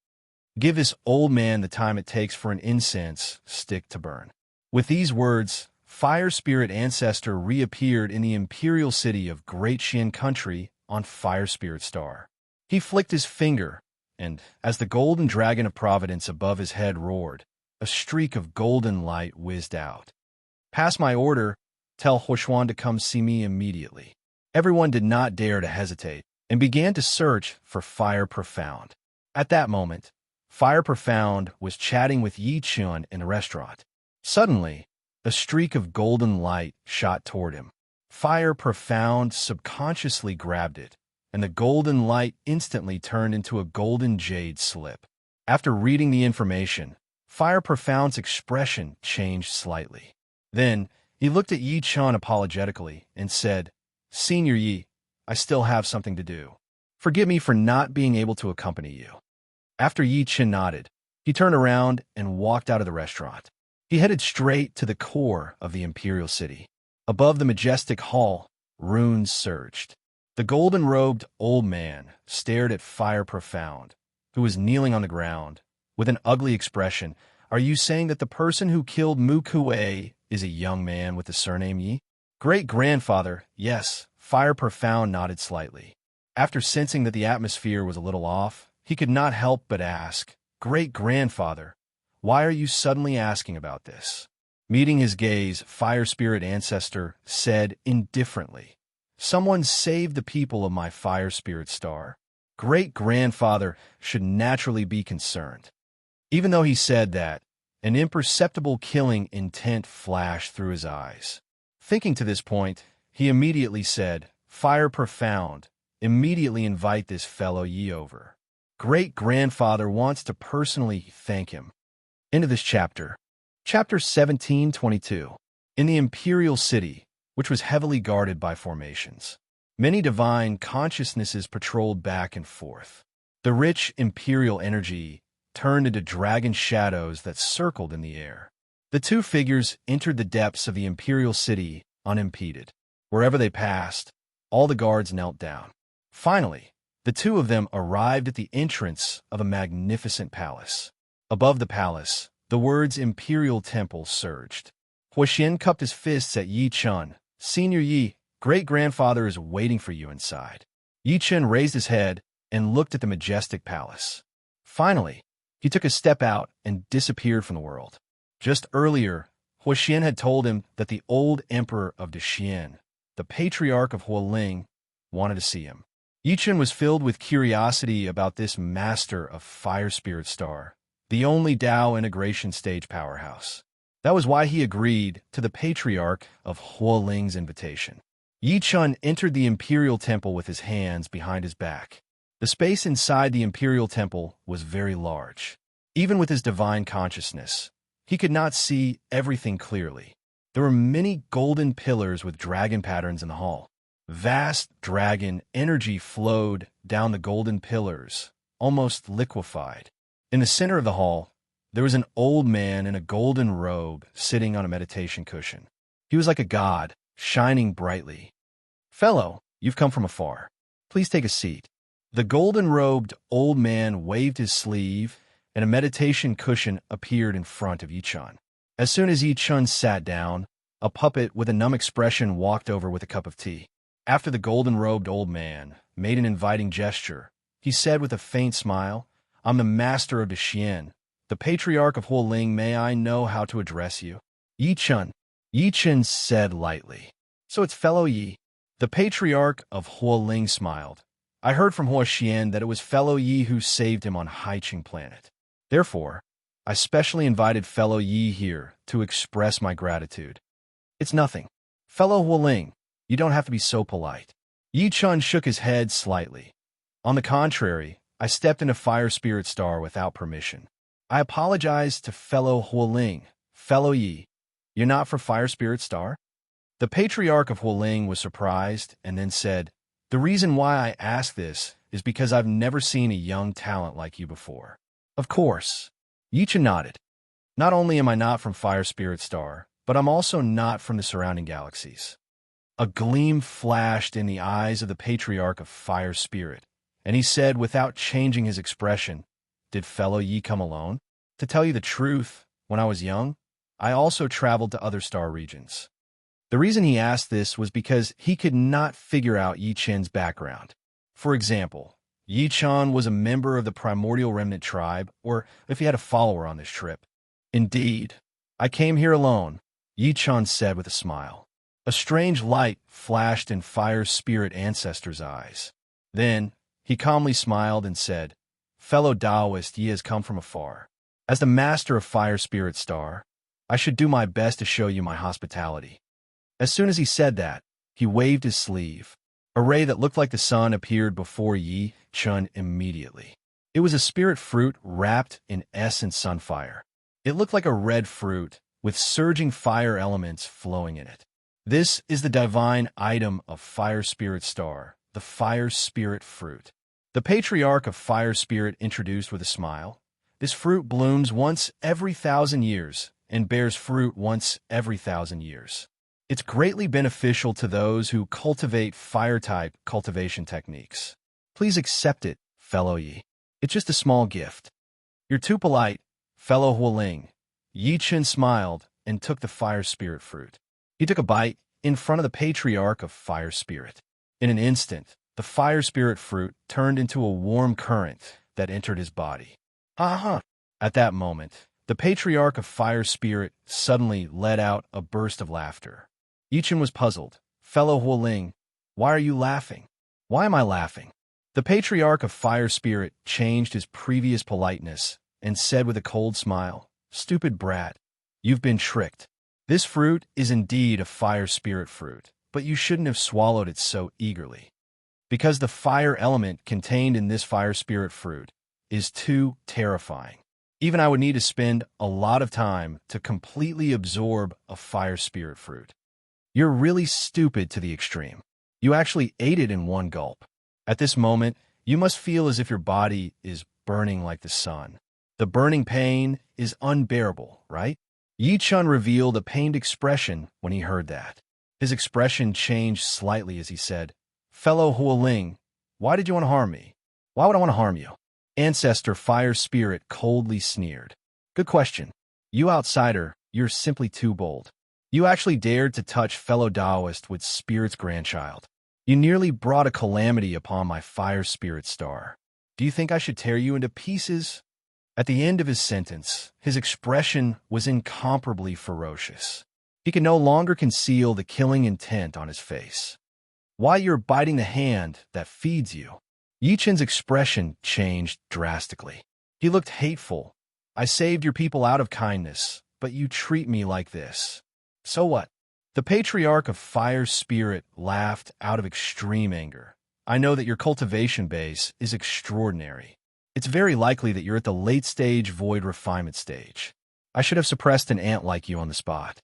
S1: Give this old man the time it takes for an incense stick to burn." With these words, Fire Spirit Ancestor reappeared in the imperial city of Great Xian Country on Fire Spirit Star. He flicked his finger, and as the golden dragon of Providence above his head roared, a streak of golden light whizzed out. "Pass my order. Tell Huashuan to come see me immediately." Everyone did not dare to hesitate and began to search for Fire Profound. At that moment, Fire Profound was chatting with Yi Chun in the restaurant. Suddenly, a streak of golden light shot toward him. Fire Profound subconsciously grabbed it, and the golden light instantly turned into a golden jade slip. After reading the information, Fire Profound's expression changed slightly. Then, he looked at Yi Chun apologetically and said, "Senior Yi, I still have something to do. Forgive me for not being able to accompany you." After Yi Chun nodded, he turned around and walked out of the restaurant. He headed straight to the core of the imperial city. Above the majestic hall, runes surged. The golden-robed old man stared at Fire Profound, who was kneeling on the ground. With an ugly expression, "Are you saying that the person who killed Mu Kuei is a young man with the surname Yi?" "Great-grandfather, yes." Fire Profound nodded slightly. After sensing that the atmosphere was a little off, he could not help but ask, "Great-grandfather, why are you suddenly asking about this?" Meeting his gaze, Fire Spirit Ancestor said indifferently, "Someone saved the people of my Fire Spirit Star. Great-grandfather should naturally be concerned." Even though he said that, an imperceptible killing intent flashed through his eyes. Thinking to this point, he immediately said, "Fire Profound, immediately invite this fellow Yi over. Great-grandfather wants to personally thank him." End of this chapter. Chapter 1722. In the imperial city, which was heavily guarded by formations, many divine consciousnesses patrolled back and forth. The rich imperial energy turned into dragon shadows that circled in the air. The two figures entered the depths of the imperial city unimpeded. Wherever they passed, all the guards knelt down. Finally, the two of them arrived at the entrance of a magnificent palace. Above the palace, the words Imperial Temple surged. Huaxian cupped his fists at Yi Chun. "Senior Yi, great-grandfather is waiting for you inside." Yi Chun raised his head and looked at the majestic palace. Finally, he took a step out and disappeared from the world. Just earlier, Huaxian had told him that the old emperor of Dexian, the patriarch of Hualing, wanted to see him. Yi Chun was filled with curiosity about this master of Fire Spirit Star, the only Dao integration stage powerhouse. That was why he agreed to the patriarch of Hualing's invitation. Yi Chun entered the imperial temple with his hands behind his back. The space inside the imperial temple was very large. Even with his divine consciousness, he could not see everything clearly. There were many golden pillars with dragon patterns in the hall. Vast dragon energy flowed down the golden pillars, almost liquefied. In the center of the hall, there was an old man in a golden robe sitting on a meditation cushion. He was like a god, shining brightly. "Fellow, you've come from afar. Please take a seat." The golden-robed old man waved his sleeve, and a meditation cushion appeared in front of Yi Chun. As soon as Yi Chun sat down, a puppet with a numb expression walked over with a cup of tea. After the golden-robed old man made an inviting gesture, he said with a faint smile, "I'm the master of the Xian, the patriarch of Hualing. May I know how to address you?" Yi Chun said lightly. "So it's fellow Yi." The patriarch of Hualing smiled. "I heard from Hua Xian that it was fellow Yi who saved him on Haiqing planet. Therefore, I specially invited fellow Yi here to express my gratitude." "It's nothing. Fellow Hualing, you don't have to be so polite." Yi Chun shook his head slightly. "On the contrary, I stepped into Fire Spirit Star without permission. I apologize to fellow Hualing. Fellow Yi, you're not for Fire Spirit Star?" The patriarch of Hualing was surprised and then said, "The reason why I ask this is because I've never seen a young talent like you before." "Of course." Yi Chun nodded. "Not only am I not from Fire Spirit Star, but I'm also not from the surrounding galaxies." A gleam flashed in the eyes of the patriarch of Fire Spirit, and he said without changing his expression, "Did fellow Yi come alone? To tell you the truth, when I was young, I also traveled to other star regions." The reason he asked this was because he could not figure out Yi Chun's background. For example, Yi Chun was a member of the primordial remnant tribe, or if he had a follower on this trip. "Indeed, I came here alone," Yi Chun said with a smile. A strange light flashed in Fire Spirit Ancestor's eyes. Then, he calmly smiled and said, "Fellow Taoist, Yi has come from afar. As the master of Fire Spirit Star, I should do my best to show you my hospitality." As soon as he said that, he waved his sleeve. A ray that looked like the sun appeared before Yi Chun immediately. It was a spirit fruit wrapped in essence sunfire. It looked like a red fruit with surging fire elements flowing in it. This is the divine item of Fire Spirit Star, the Fire Spirit Fruit. The patriarch of Fire Spirit introduced with a smile. "This fruit blooms once every 1,000 years and bears fruit once every 1,000 years. It's greatly beneficial to those who cultivate fire-type cultivation techniques. Please accept it, fellow Yi. It's just a small gift." "You're too polite, fellow Hualing." Yi Chun smiled and took the Fire Spirit fruit. He took a bite in front of the patriarch of Fire Spirit. In an instant, the Fire Spirit fruit turned into a warm current that entered his body. "Aha!" At that moment, the patriarch of Fire Spirit suddenly let out a burst of laughter. Yi Chun was puzzled. "Fellow Hualing, why are you laughing?" "Why am I laughing?" The patriarch of Fire Spirit changed his previous politeness and said with a cold smile, "Stupid brat, you've been tricked. This fruit is indeed a Fire Spirit fruit, but you shouldn't have swallowed it so eagerly. Because the fire element contained in this Fire Spirit fruit is too terrifying. Even I would need to spend a lot of time to completely absorb a Fire Spirit fruit. You're really stupid to the extreme. You actually ate it in one gulp. At this moment, you must feel as if your body is burning like the sun. The burning pain is unbearable, right?" Yi Chun revealed a pained expression when he heard that. His expression changed slightly as he said, "Fellow Hualing, why did you want to harm me? Why would I want to harm you?" Ancestor Fire Spirit coldly sneered. "Good question. You outsider, you're simply too bold. You actually dared to touch fellow Taoist with Spirit's grandchild. You nearly brought a calamity upon my Fire Spirit Star. Do you think I should tear you into pieces?" At the end of his sentence, his expression was incomparably ferocious. He could no longer conceal the killing intent on his face. "Why, you're biting the hand that feeds you." Yi Chun's expression changed drastically. He looked hateful. "I saved your people out of kindness, but you treat me like this. So what?" The patriarch of fire spirit laughed out of extreme anger. I know that your cultivation base is extraordinary. It's very likely that you're at the late-stage void refinement stage. I should have suppressed an ant like you on the spot.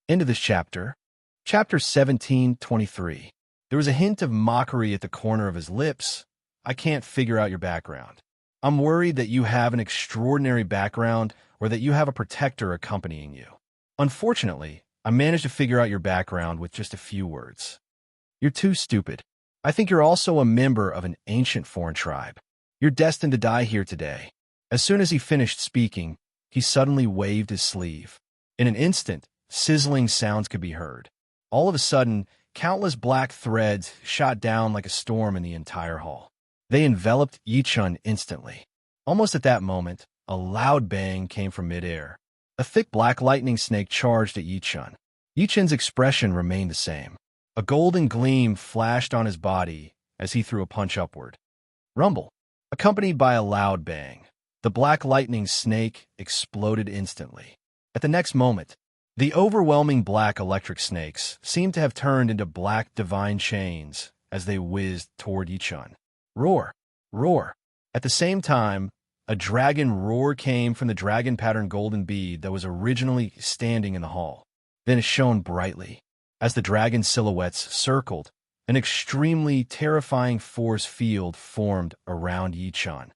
S1: End of this chapter. Chapter 17:23. There was a hint of mockery at the corner of his lips. I can't figure out your background. I'm worried that you have an extraordinary background or that you have a protector accompanying you. Unfortunately, I managed to figure out your background with just a few words. You're too stupid. I think you're also a member of an ancient foreign tribe. You're destined to die here today. As soon as he finished speaking, he suddenly waved his sleeve. In an instant, sizzling sounds could be heard. All of a sudden, countless black threads shot down like a storm in the entire hall. They enveloped Yi-chun instantly. Almost at that moment, a loud bang came from midair. A thick black lightning snake charged at Yi-chun. Yi-chun's expression remained the same. A golden gleam flashed on his body as he threw a punch upward. Rumble. Accompanied by a loud bang, the black lightning snake exploded instantly. At the next moment, the overwhelming black electric snakes seemed to have turned into black divine chains as they whizzed toward Yi-chun. Roar! Roar! At the same time, a dragon roar came from the dragon-patterned golden bead that was originally standing in the hall. Then it shone brightly. As the dragon silhouettes circled, an extremely terrifying force field formed around Yi-chun.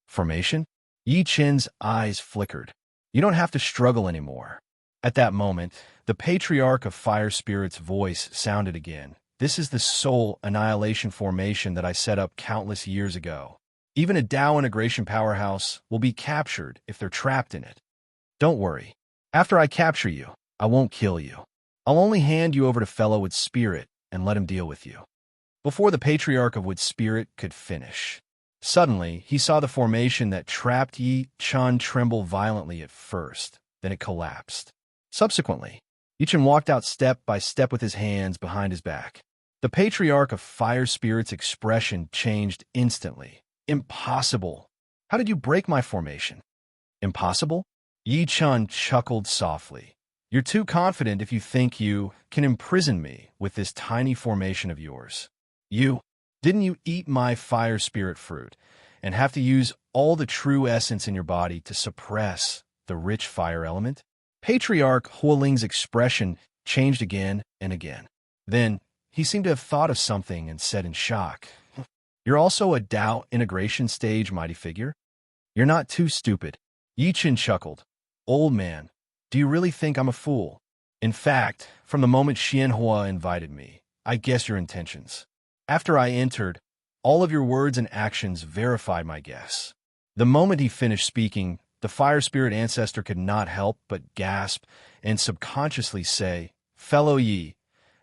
S1: Formation? Yi-chun's eyes flickered. You don't have to struggle anymore. At that moment, the patriarch of fire spirit's voice sounded again. This is the soul annihilation formation that I set up countless years ago. Even a Tao integration powerhouse will be captured if they're trapped in it. Don't worry. After I capture you, I won't kill you. I'll only hand you over to fellow Wood Spirit and let him deal with you. Before the patriarch of Wood Spirit could finish, suddenly he saw the formation that trapped Yi-chun tremble violently at first, then it collapsed. Subsequently, Yi-chun walked out step by step with his hands behind his back. The patriarch of fire spirit's expression changed instantly. Impossible. How did you break my formation? Impossible? Yi-chun chuckled softly. You're too confident if you think you can imprison me with this tiny formation of yours. Didn't you eat my fire spirit fruit and have to use all the true essence in your body to suppress the rich fire element? Patriarch Huoling's expression changed again and again. Then, he seemed to have thought of something and said in shock, You're also a Tao integration stage mighty figure? You're not too stupid. Yi-chun chuckled. Old man, do you really think I'm a fool? In fact, from the moment Xianhua invited me, I guessed your intentions. After I entered, all of your words and actions verified my guess. The moment he finished speaking, the fire spirit ancestor could not help but gasp and subconsciously say, Fellow Yi,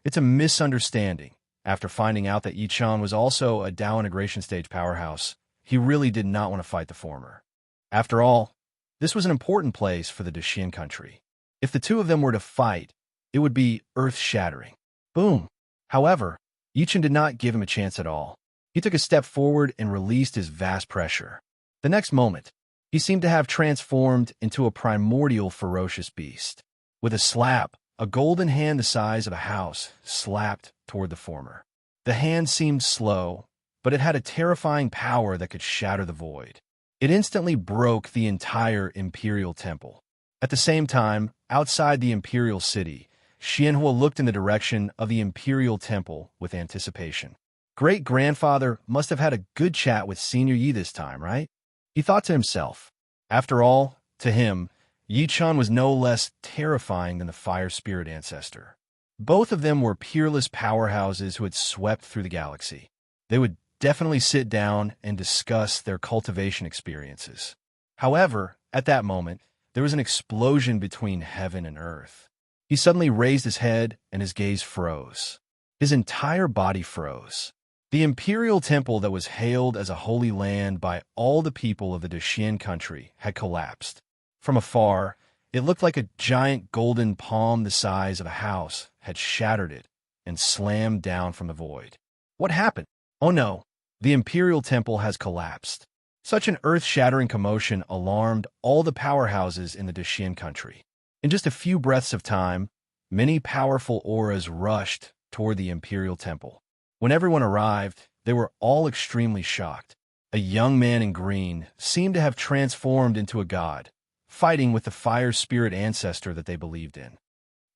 S1: it's a misunderstanding. After finding out that Yi-chun was also a Tao integration stage powerhouse, he really did not want to fight the former. After all, this was an important place for the Dacian country. If the two of them were to fight, it would be earth-shattering. Boom! However, Yi-chun did not give him a chance at all. He took a step forward and released his vast pressure. The next moment, he seemed to have transformed into a primordial ferocious beast. With a slap, a golden hand the size of a house slapped toward the former. The hand seemed slow, but it had a terrifying power that could shatter the void. It instantly broke the entire imperial temple. At the same time, outside the imperial city, Xianhua looked in the direction of the imperial temple with anticipation. Great-grandfather must have had a good chat with Senior Yi this time, right? He thought to himself. After all, to him, Yi-chun was no less terrifying than the fire spirit ancestor. Both of them were peerless powerhouses who had swept through the galaxy. They would definitely sit down and discuss their cultivation experiences. However, at that moment, there was an explosion between heaven and earth. He suddenly raised his head and his gaze froze. His entire body froze. The imperial temple that was hailed as a holy land by all the people of the Dacian country had collapsed. From afar, it looked like a giant golden palm the size of a house had shattered it and slammed down from the void. What happened? Oh no, the imperial temple has collapsed. Such an earth-shattering commotion alarmed all the powerhouses in the Dacian country. In just a few breaths of time, many powerful auras rushed toward the imperial temple. When everyone arrived, they were all extremely shocked. A young man in green seemed to have transformed into a god, fighting with the fire spirit ancestor that they believed in.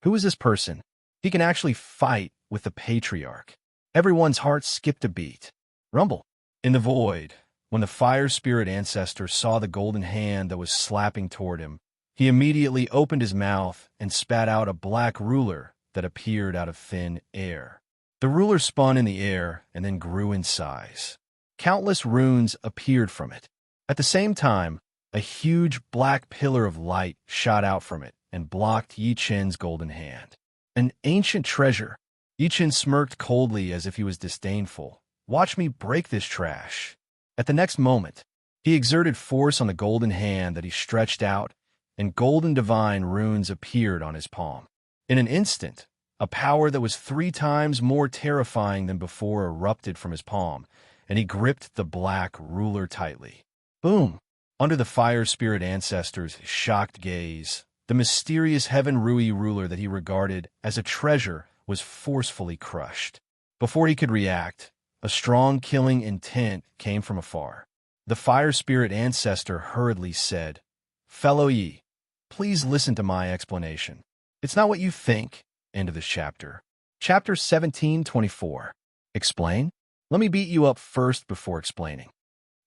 S1: Who is this person? He can actually fight with the patriarch. Everyone's heart skipped a beat. Rumble. In the void, when the fire spirit ancestor saw the golden hand that was slapping toward him, he immediately opened his mouth and spat out a black ruler that appeared out of thin air. The ruler spun in the air and then grew in size. Countless runes appeared from it. At the same time, a huge black pillar of light shot out from it and blocked Yi Chen's golden hand. An ancient treasure. Yi Chen smirked coldly as if he was disdainful. Watch me break this trash. At the next moment, he exerted force on the golden hand that he stretched out, and golden divine runes appeared on his palm. In an instant, a power that was 3 times more terrifying than before erupted from his palm, and he gripped the black ruler tightly. Boom! Under the fire spirit ancestor's shocked gaze, the mysterious Heaven Rui ruler that he regarded as a treasure was forcefully crushed. Before he could react, a strong killing intent came from afar. The fire spirit ancestor hurriedly said, "Fellow Yi, please listen to my explanation. It's not what you think." End of this chapter. Chapter 17:24. Explain? Let me beat you up first before explaining.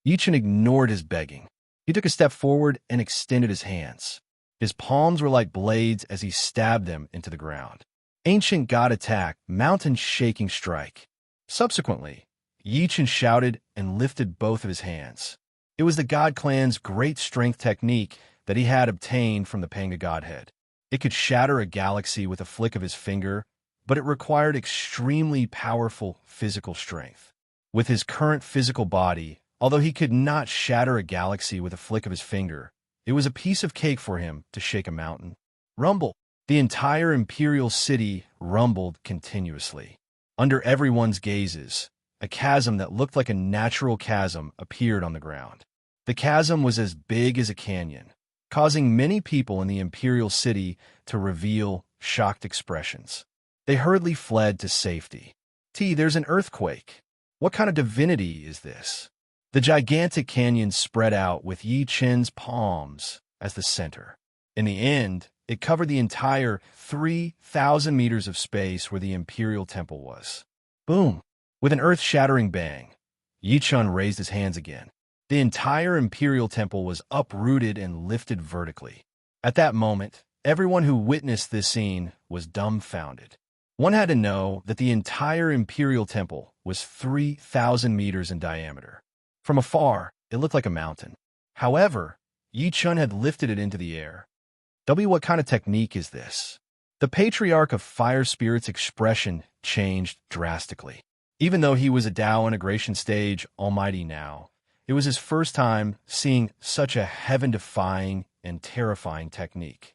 S1: Yi Chen ignored his begging. He took a step forward and extended his hands. His palms were like blades as he stabbed them into the ground. Ancient God attack, mountain shaking strike. Subsequently, Yi Chen shouted and lifted both of his hands. It was the God Clan's great strength technique that he had obtained from the Panga Godhead. It could shatter a galaxy with a flick of his finger, but it required extremely powerful physical strength. With his current physical body, although he could not shatter a galaxy with a flick of his finger, it was a piece of cake for him to shake a mountain. Rumble. The entire imperial city rumbled continuously. Under everyone's gazes, a chasm that looked like a natural chasm appeared on the ground. The chasm was as big as a canyon, causing many people in the imperial city to reveal shocked expressions. They hurriedly fled to safety. There's an earthquake. What kind of divinity is this? The gigantic canyon spread out with Yi Chen's palms as the center. In the end, it covered the entire 3,000 meters of space where the imperial temple was. Boom! With an earth-shattering bang, Yi Chen raised his hands again. The entire imperial temple was uprooted and lifted vertically. At that moment, everyone who witnessed this scene was dumbfounded. One had to know that the entire imperial temple was 3,000 meters in diameter. From afar, it looked like a mountain. However, Yi Chen had lifted it into the air. What kind of technique is this? The Patriarch of Fire Spirit's expression changed drastically. Even though he was a Tao integration stage almighty now, it was his first time seeing such a heaven-defying and terrifying technique.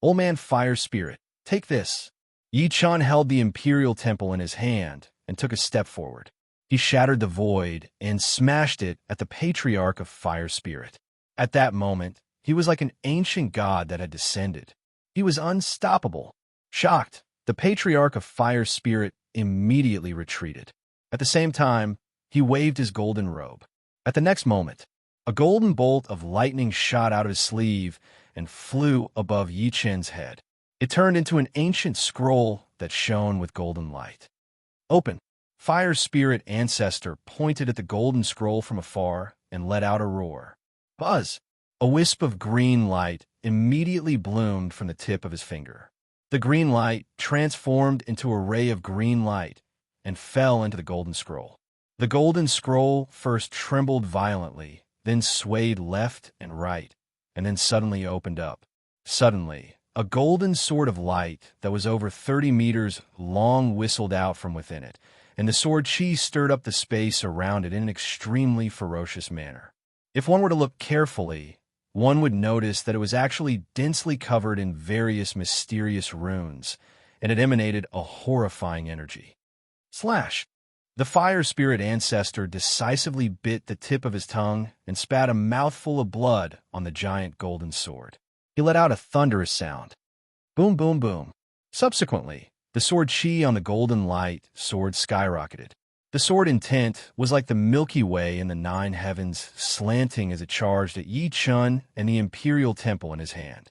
S1: Old man Fire Spirit, take this. Yi Chen held the imperial temple in his hand and took a step forward. He shattered the void and smashed it at the Patriarch of Fire Spirit. At that moment, he was like an ancient god that had descended. He was unstoppable. Shocked, the Patriarch of Fire Spirit immediately retreated. At the same time, he waved his golden robe. At the next moment, a golden bolt of lightning shot out of his sleeve and flew above Yi Chen's head. It turned into an ancient scroll that shone with golden light. Open. Fire Spirit Ancestor pointed at the golden scroll from afar and let out a roar. Buzz! A wisp of green light immediately bloomed from the tip of his finger. The green light transformed into a ray of green light and fell into the golden scroll. The golden scroll first trembled violently, then swayed left and right, and then suddenly opened up. Suddenly, a golden sword of light that was over 30 meters long whistled out from within it, and the sword chi stirred up the space around it in an extremely ferocious manner. If one were to look carefully, one would notice that it was actually densely covered in various mysterious runes, and it emanated a horrifying energy. Slash! The Fire Spirit Ancestor decisively bit the tip of his tongue and spat a mouthful of blood on the giant golden sword. He let out a thunderous sound. Boom, boom, boom. Subsequently, the sword chi on the golden light sword skyrocketed. The sword intent was like the Milky Way in the nine heavens, slanting as it charged at Yi Chun and the imperial temple in his hand.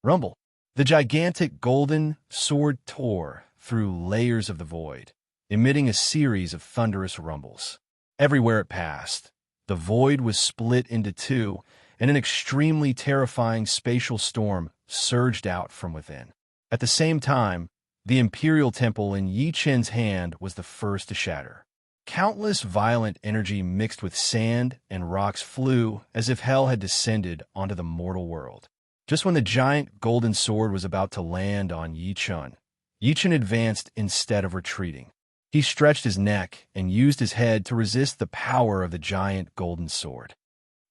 S1: Rumble. The gigantic golden sword tore through layers of the void, emitting a series of thunderous rumbles. Everywhere it passed, the void was split into two, and an extremely terrifying spatial storm surged out from within. At the same time, the imperial temple in Yi Chen's hand was the first to shatter. Countless violent energy mixed with sand and rocks flew as if hell had descended onto the mortal world. Just when the giant golden sword was about to land on Yi Chen advanced instead of retreating. He stretched his neck and used his head to resist the power of the giant golden sword.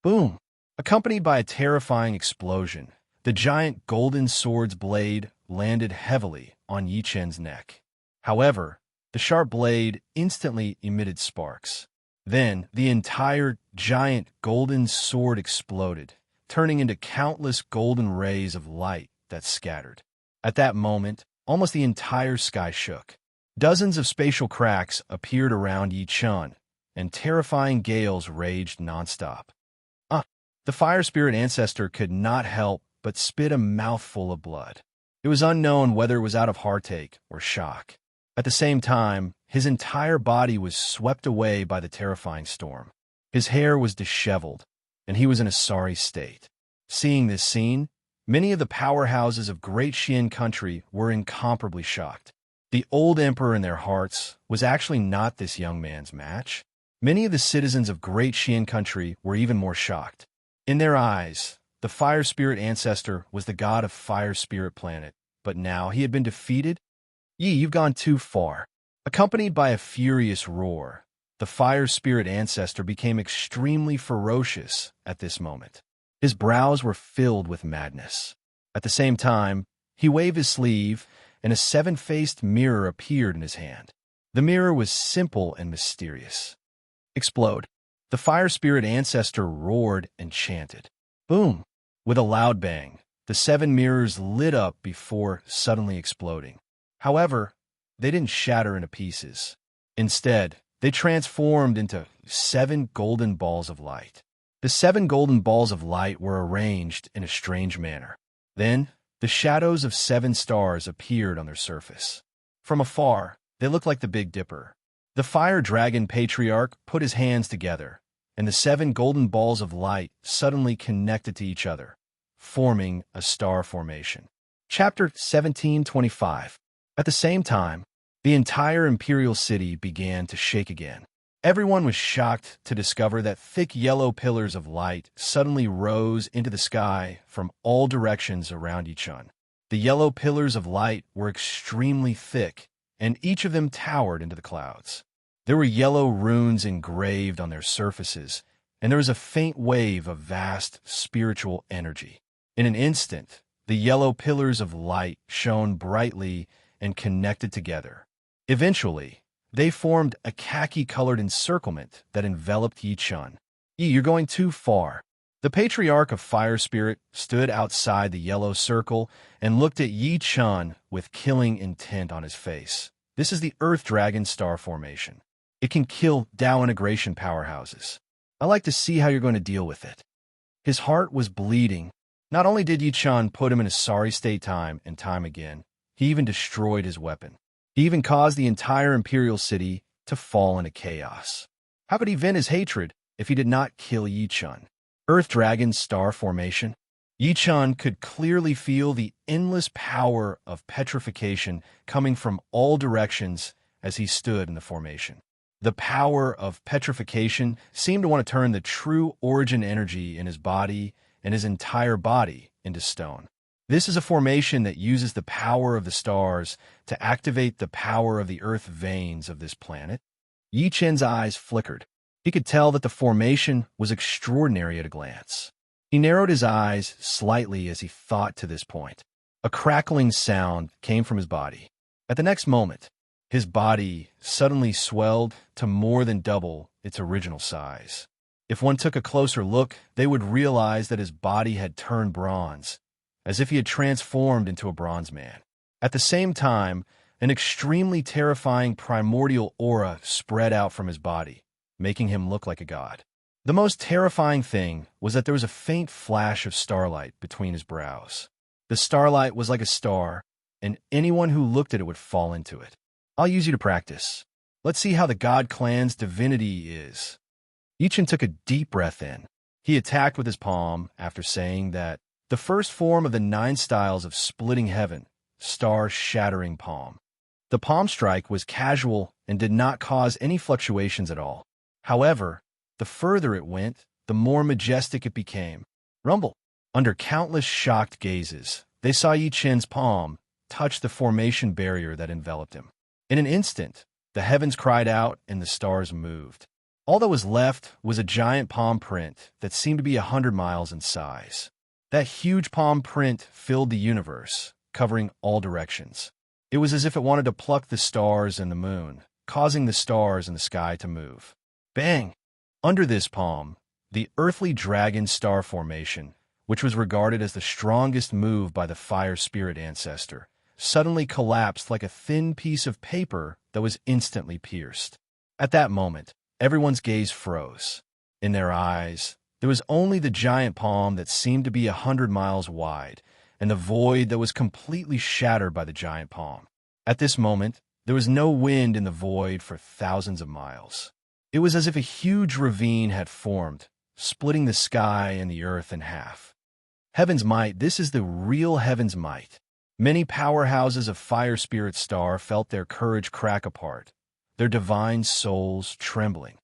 S1: Boom! Accompanied by a terrifying explosion, the giant golden sword's blade landed heavily on Yi Chen's neck. However, the sharp blade instantly emitted sparks. Then, the entire giant golden sword exploded, turning into countless golden rays of light that scattered. At that moment, almost the entire sky shook. Dozens of spatial cracks appeared around Yi Chen, and terrifying gales raged nonstop. The fire spirit ancestor could not help but spit a mouthful of blood. It was unknown whether it was out of heartache or shock. At the same time, his entire body was swept away by the terrifying storm. His hair was disheveled, and he was in a sorry state. Seeing this scene, many of the powerhouses of Great Xian country were incomparably shocked. The old emperor in their hearts was actually not this young man's match. Many of the citizens of Great Xian country were even more shocked. In their eyes, the fire spirit ancestor was the god of fire spirit planet, but now he had been defeated? Yi, you've gone too far. Accompanied by a furious roar, the fire spirit ancestor became extremely ferocious at this moment. His brows were filled with madness. At the same time, he waved his sleeve, and a seven-faced mirror appeared in his hand. The mirror was simple and mysterious. Explode. The fire spirit ancestor roared and chanted. Boom! With a loud bang, the seven mirrors lit up before suddenly exploding. However, they didn't shatter into pieces. Instead, they transformed into 7 golden balls of light. The 7 golden balls of light were arranged in a strange manner. Then, the shadows of 7 stars appeared on their surface. From afar, they looked like the Big Dipper. The fire dragon patriarch put his hands together, and the 7 golden balls of light suddenly connected to each other, forming a star formation. Chapter 1725. At the same time, the entire imperial city began to shake again. Everyone was shocked to discover that thick yellow pillars of light suddenly rose into the sky from all directions around Yi Chen. The yellow pillars of light were extremely thick, and each of them towered into the clouds. There were yellow runes engraved on their surfaces, and there was a faint wave of vast spiritual energy. In an instant, the yellow pillars of light shone brightly and connected together. Eventually, they formed a khaki-colored encirclement that enveloped Yi Chen. Yi, you're going too far. The patriarch of fire spirit stood outside the yellow circle and looked at Yi Chen with killing intent on his face. This is the Earth Dragon star formation. It can kill Dao integration powerhouses. I like to see how you're going to deal with it. His heart was bleeding. Not only did Yi Chen put him in a sorry state time and time again, he even destroyed his weapon. He even caused the entire imperial city to fall into chaos. How could he vent his hatred if he did not kill Yi Chen? Earth Dragon star formation. Yi Chen could clearly feel the endless power of petrification coming from all directions as he stood in the formation. The power of petrification seemed to want to turn the true origin energy in his body and his entire body into stone. This is a formation that uses the power of the stars to activate the power of the earth veins of this planet. Yi Chen's eyes flickered. He could tell that the formation was extraordinary at a glance. He narrowed his eyes slightly as he thought to this point. A crackling sound came from his body. At the next moment, his body suddenly swelled to more than double its original size. If one took a closer look, they would realize that his body had turned bronze, as if he had transformed into a bronze man. At the same time, an extremely terrifying primordial aura spread out from his body, making him look like a god. The most terrifying thing was that there was a faint flash of starlight between his brows. The starlight was like a star, and anyone who looked at it would fall into it. I'll use you to practice. Let's see how the god clan's divinity is. Yichen took a deep breath in. He attacked with his palm after saying that the first form of the 9 styles of splitting heaven, star-shattering palm. The palm strike was casual and did not cause any fluctuations at all. However, the further it went, the more majestic it became. Rumble. Under countless shocked gazes, they saw Yichen's palm touch the formation barrier that enveloped him. In an instant, the heavens cried out and the stars moved. All that was left was a giant palm print that seemed to be 100 miles in size. That huge palm print filled the universe, covering all directions. It was as if it wanted to pluck the stars and the moon, causing the stars in the sky to move. Bang! Under this palm, the earthly dragon star formation, which was regarded as the strongest move by the fire spirit ancestor, suddenly collapsed like a thin piece of paper that was instantly pierced. At that moment, everyone's gaze froze. In their eyes, there was only the giant palm that seemed to be 100 miles wide, and the void that was completely shattered by the giant palm. At this moment, there was no wind in the void for thousands of miles. It was as if a huge ravine had formed, splitting the sky and the earth in half. Heaven's might, this is the real heaven's might. Many powerhouses of fire spirit star felt their courage crack apart, their divine souls trembling.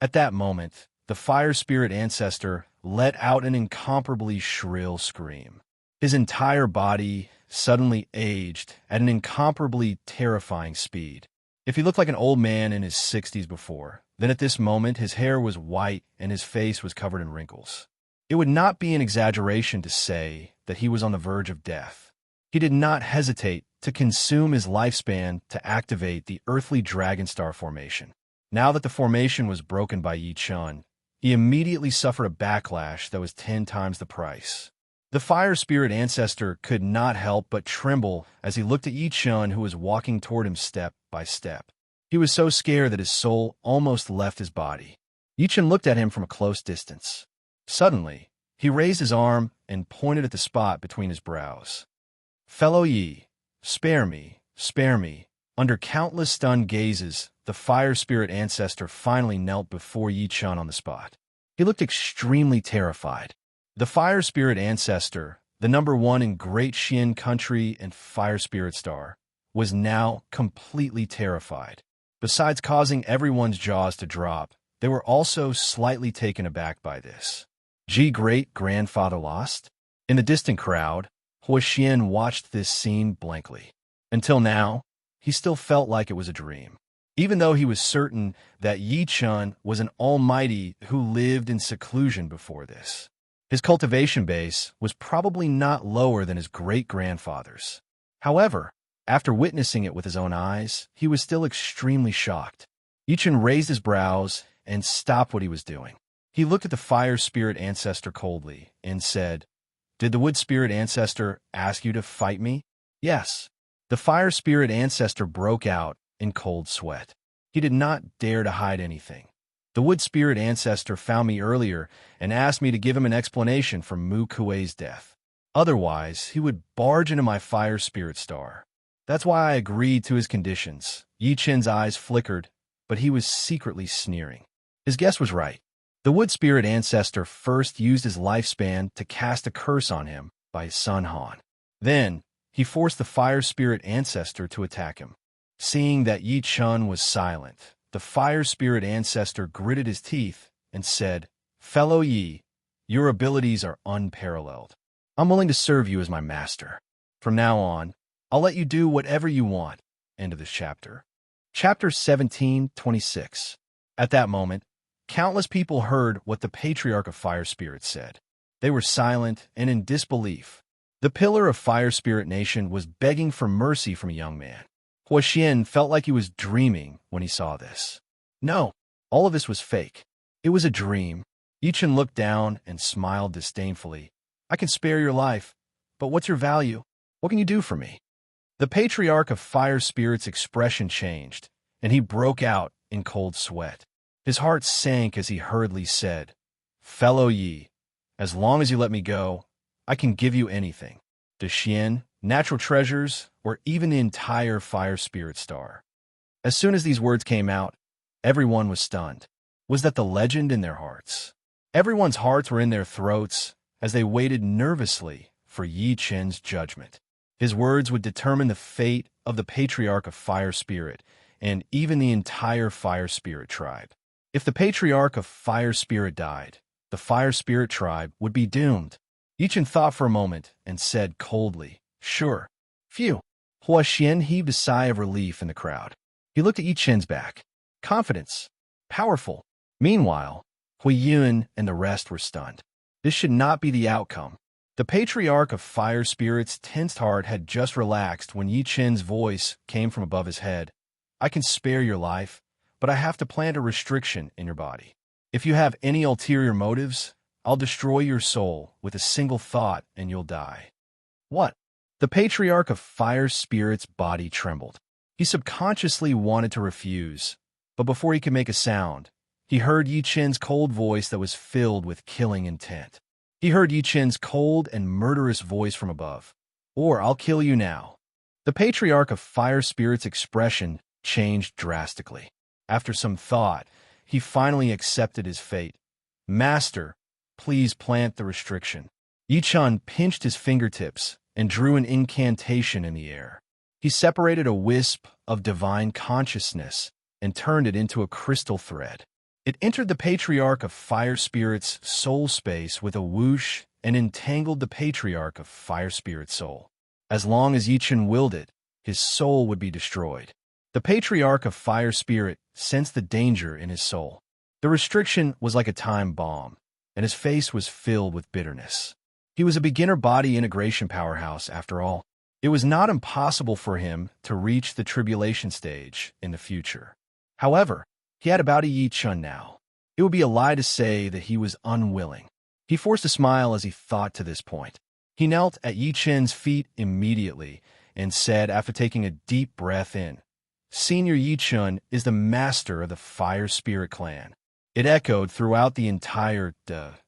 S1: At that moment, the fire spirit ancestor let out an incomparably shrill scream. His entire body suddenly aged at an incomparably terrifying speed. If he looked like an old man in his 60s before, then at this moment his hair was white and his face was covered in wrinkles. It would not be an exaggeration to say that he was on the verge of death. He did not hesitate to consume his lifespan to activate the earthly dragon star formation. Now that the formation was broken by Yichen, he immediately suffered a backlash that was 10 times the price. The fire spirit ancestor could not help but tremble as he looked at Yichen, who was walking toward him step by step. He was so scared that his soul almost left his body. Yichen looked at him from a close distance. Suddenly, he raised his arm and pointed at the spot between his brows. "Fellow Yi, spare me, spare me." Under countless stunned gazes, the fire spirit ancestor finally knelt before Yichen on the spot. He looked extremely terrified. The fire spirit ancestor, the #1 in Great Xian country and fire spirit star, was now completely terrified. Besides causing everyone's jaws to drop, they were also slightly taken aback by this. Great-grandfather lost? In the distant crowd, Huoxian watched this scene blankly. Until now, he still felt like it was a dream. Even though he was certain that Yichen was an almighty who lived in seclusion before this. His cultivation base was probably not lower than his great-grandfather's. However, after witnessing it with his own eyes, he was still extremely shocked. Yichen raised his brows and stopped what he was doing. He looked at the fire spirit ancestor coldly and said, "Did the wood spirit ancestor ask you to fight me?" "Yes." The fire spirit ancestor broke out in cold sweat. He did not dare to hide anything. The wood spirit ancestor found me earlier and asked me to give him an explanation for Mu Kuei's death. Otherwise, he would barge into my fire spirit star. That's why I agreed to his conditions. Yichen's eyes flickered, but he was secretly sneering. His guess was right. The wood spirit ancestor first used his lifespan to cast a curse on him by his son Han. Then, he forced the fire spirit ancestor to attack him. Seeing that Yichen was silent, the fire spirit ancestor gritted his teeth and said, "Fellow Yi, your abilities are unparalleled. I'm willing to serve you as my master. From now on, I'll let you do whatever you want." End of this chapter. Chapter 17:26. At that moment, countless people heard what the Patriarch of Fire Spirits said. They were silent and in disbelief. The pillar of Fire Spirit Nation was begging for mercy from a young man. Huoxian felt like he was dreaming when he saw this. No, all of this was fake. It was a dream. Yichen looked down and smiled disdainfully. "I can spare your life, but what's your value? What can you do for me?" The patriarch of fire spirit's expression changed, and he broke out in cold sweat. His heart sank as he hurriedly said, "Fellow Yi, as long as you let me go, I can give you anything. The Xian, natural treasures, or even the entire fire spirit star." As soon as these words came out, everyone was stunned. Was that the legend in their hearts? Everyone's hearts were in their throats as they waited nervously for Yi Chen's judgment. His words would determine the fate of the patriarch of fire spirit and even the entire fire spirit tribe. If the patriarch of fire spirit died, the fire spirit tribe would be doomed. Yi Chen thought for a moment and said coldly, "Sure." Phew. Hua Xian heaved a sigh of relief in the crowd. He looked at Yi Chen's back. Confidence. Powerful. Meanwhile, Hui Yun and the rest were stunned. This should not be the outcome. The patriarch of fire spirit's tensed heart had just relaxed when Yi Chen's voice came from above his head. "I can spare your life, but I have to plant a restriction in your body. If you have any ulterior motives, I'll destroy your soul with a single thought and you'll die." What? The patriarch of fire spirit's body trembled. He subconsciously wanted to refuse, but before he could make a sound, he heard Yi Chen's cold voice that was filled with killing intent. He heard Yi Chen's cold and murderous voice from above. "Or I'll kill you now." The patriarch of fire spirit's expression changed drastically. After some thought, he finally accepted his fate. "Master, please plant the restriction." Yi Chen pinched his fingertips and drew an incantation in the air. He separated a wisp of divine consciousness and turned it into a crystal thread. It entered the patriarch of fire spirit's soul space with a whoosh and entangled the patriarch of fire spirit's soul. As long as Yi Chen willed it, his soul would be destroyed. The patriarch of fire spirit sensed the danger in his soul. The restriction was like a time bomb, and his face was filled with bitterness. He was a beginner body integration powerhouse, after all. It was not impossible for him to reach the tribulation stage in the future. However, he had about a Yi Chen now. It would be a lie to say that he was unwilling. He forced a smile as he thought to this point. He knelt at Yi Chen's feet immediately and said after taking a deep breath in, "Senior Yi Chen is the master of the fire spirit clan." It echoed throughout the entire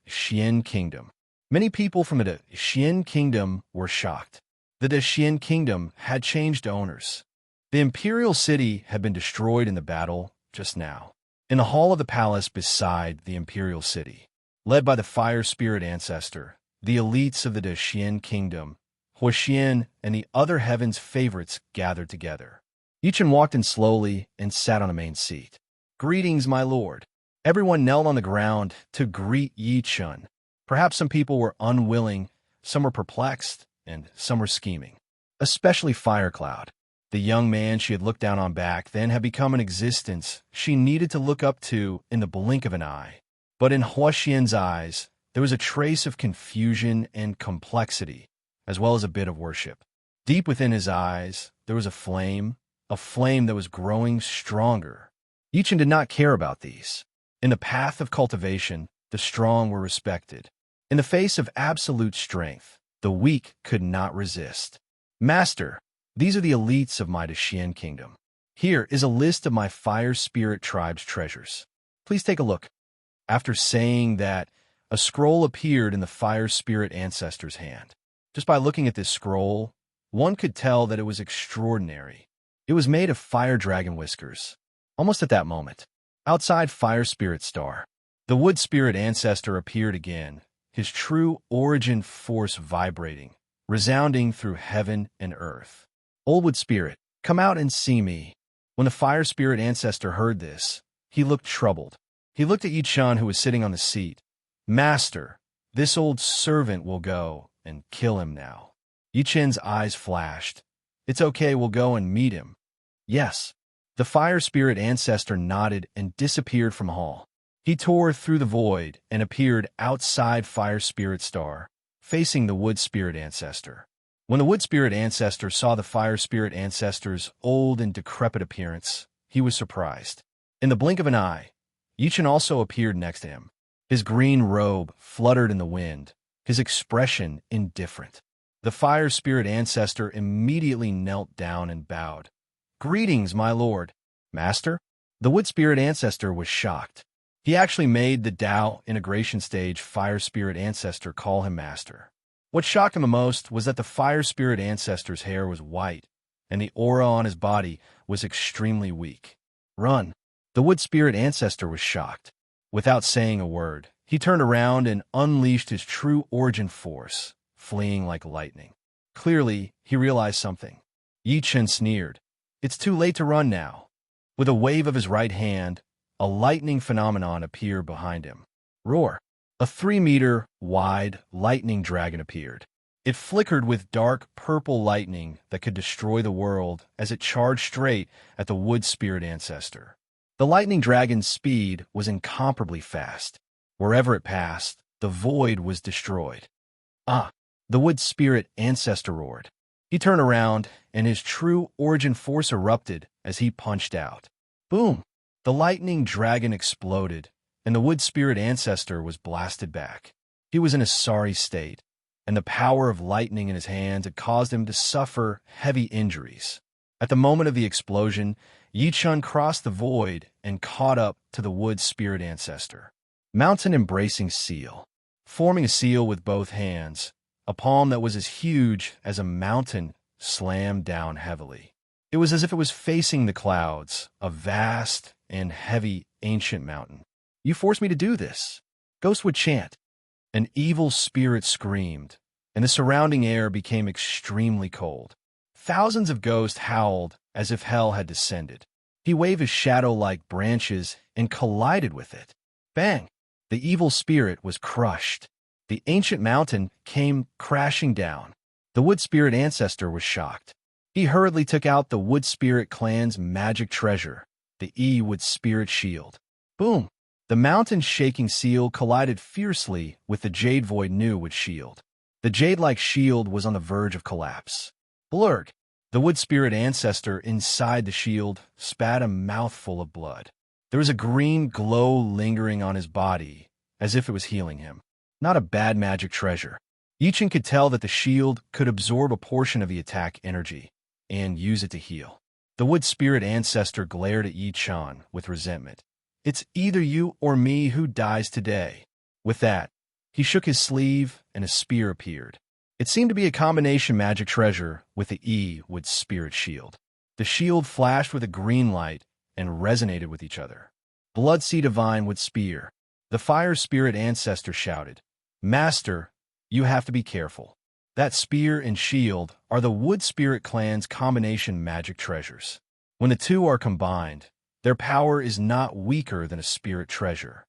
S1: Xian kingdom. Many people from the Xian kingdom were shocked. The Xian kingdom had changed owners. The imperial city had been destroyed in the battle just now. In the hall of the palace beside the imperial city, led by the fire spirit ancestor, the elites of the Xian kingdom, Hua Xian and the other heaven's favorites gathered together. Yi Chen walked in slowly and sat on a main seat. "Greetings, my lord." Everyone knelt on the ground to greet Yi Chen. Perhaps some people were unwilling, some were perplexed, and some were scheming. Especially Firecloud. The young man she had looked down on back then had become an existence she needed to look up to in the blink of an eye. But in Hua Xian's eyes, there was a trace of confusion and complexity, as well as a bit of worship. Deep within his eyes, there was a flame that was growing stronger. Yi Chen did not care about these. In the path of cultivation, the strong were respected. In the face of absolute strength, the weak could not resist. "Master, these are the elites of my Xian kingdom. Here is a list of my fire spirit tribe's treasures. Please take a look." After saying that, a scroll appeared in the fire spirit ancestor's hand. Just by looking at this scroll, one could tell that it was extraordinary. It was made of fire dragon whiskers. Almost at that moment, outside fire spirit star, the wood spirit ancestor appeared again, his true origin force vibrating, resounding through heaven and earth. "Old wood spirit, come out and see me." When the fire spirit ancestor heard this, he looked troubled. He looked at Yi Chen, who was sitting on the seat. "Master, this old servant will go and kill him now." Yi Chen's eyes flashed. "It's okay, we'll go and meet him." "Yes." The fire spirit ancestor nodded and disappeared from hall. He tore through the void and appeared outside fire spirit star, facing the wood spirit ancestor. When the wood spirit ancestor saw the fire spirit ancestor's old and decrepit appearance, he was surprised. In the blink of an eye, Yi Chen also appeared next to him. His green robe fluttered in the wind, his expression indifferent. The fire spirit ancestor immediately knelt down and bowed. "Greetings, my lord." "Master?" The wood spirit ancestor was shocked. He actually made the Tao integration stage fire spirit ancestor call him master. What shocked him the most was that the fire spirit ancestor's hair was white, and the aura on his body was extremely weak. "Run." The wood spirit ancestor was shocked. Without saying a word, he turned around and unleashed his true origin force, fleeing like lightning. Clearly, he realized something. Yi Chen sneered. "It's too late to run now." With a wave of his right hand, a lightning phenomenon appeared behind him. Roar! A 3-meter-wide lightning dragon appeared. It flickered with dark purple lightning that could destroy the world as it charged straight at the wood spirit ancestor. The lightning dragon's speed was incomparably fast. Wherever it passed, the void was destroyed. "Ah!" The wood spirit ancestor roared. He turned around, and his true origin force erupted as he punched out. Boom! The lightning dragon exploded, and the wood spirit ancestor was blasted back. He was in a sorry state, and the power of lightning in his hands had caused him to suffer heavy injuries. At the moment of the explosion, Yi Chun crossed the void and caught up to the wood spirit ancestor. Mountain-embracing seal. Forming a seal with both hands, a palm that was as huge as a mountain slammed down heavily. It was as if it was facing the clouds, a vast and heavy ancient mountain. "You forced me to do this." Ghost would chant. An evil spirit screamed, and the surrounding air became extremely cold. Thousands of ghosts howled as if hell had descended. He waved his shadow-like branches and collided with it. Bang! The evil spirit was crushed. The ancient mountain came crashing down. The wood spirit ancestor was shocked. He hurriedly took out the wood spirit clan's magic treasure, the wood spirit shield. Boom! The mountain-shaking seal collided fiercely with the jade void wood shield. The jade-like shield was on the verge of collapse. Blurg! The wood spirit ancestor inside the shield spat a mouthful of blood. There was a green glow lingering on his body, as if it was healing him. Not a bad magic treasure. Yi Chen could tell that the shield could absorb a portion of the attack energy and use it to heal. The wood spirit ancestor glared at Yi Chen with resentment. "It's either you or me who dies today." With that, he shook his sleeve and a spear appeared. It seemed to be a combination magic treasure with the wood spirit shield. The shield flashed with a green light and resonated with each other. Blood-sea divine wood spear. The fire spirit ancestor shouted, "Master, you have to be careful. That spear and shield are the wood spirit clan's combination magic treasures. When the two are combined, their power is not weaker than a spirit treasure."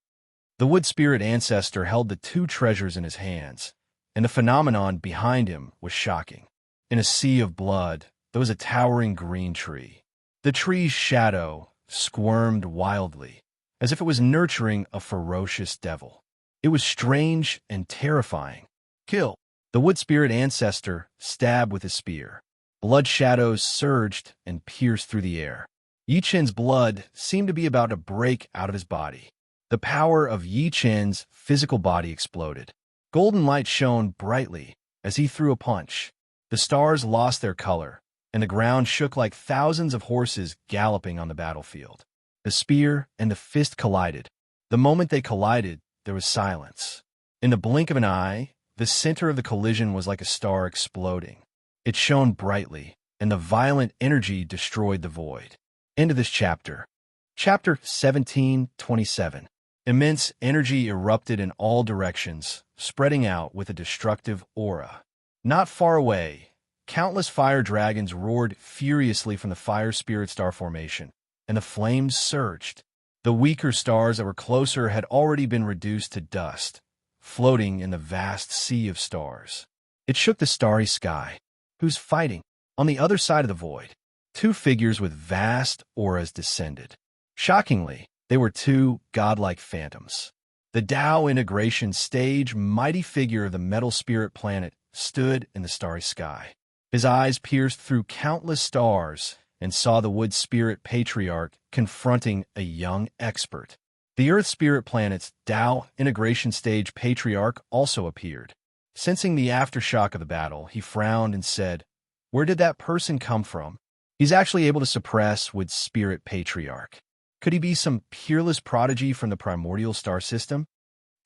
S1: The wood spirit ancestor held the two treasures in his hands, and the phenomenon behind him was shocking. In a sea of blood, there was a towering green tree. The tree's shadow squirmed wildly, as if it was nurturing a ferocious devil. It was strange and terrifying. "Kill!" The wood spirit ancestor stabbed with his spear. Blood shadows surged and pierced through the air. Yi Chen's blood seemed to be about to break out of his body. The power of Yi Chen's physical body exploded. Golden light shone brightly as he threw a punch. The stars lost their color, and the ground shook like thousands of horses galloping on the battlefield. The spear and the fist collided. The moment they collided, there was silence. In the blink of an eye, the center of the collision was like a star exploding. It shone brightly, and the violent energy destroyed the void. End of this chapter. Chapter 17:27. Immense energy erupted in all directions, spreading out with a destructive aura. Not far away, countless fire dragons roared furiously from the fire spirit star formation, and the flames surged. The weaker stars that were closer had already been reduced to dust, floating in the vast sea of stars. It shook the starry sky. Who's fighting? On the other side of the void, two figures with vast auras descended. Shockingly, they were two godlike phantoms. The Tao integration stage mighty figure of the metal spirit planet stood in the starry sky. His eyes pierced through countless stars and saw the wood spirit patriarch confronting a young expert. The earth spirit planet's Tao integration stage patriarch also appeared. Sensing the aftershock of the battle, he frowned and said, "Where did that person come from?" He's actually able to suppress Wood's spirit patriarch. Could he be some peerless prodigy from the primordial star system?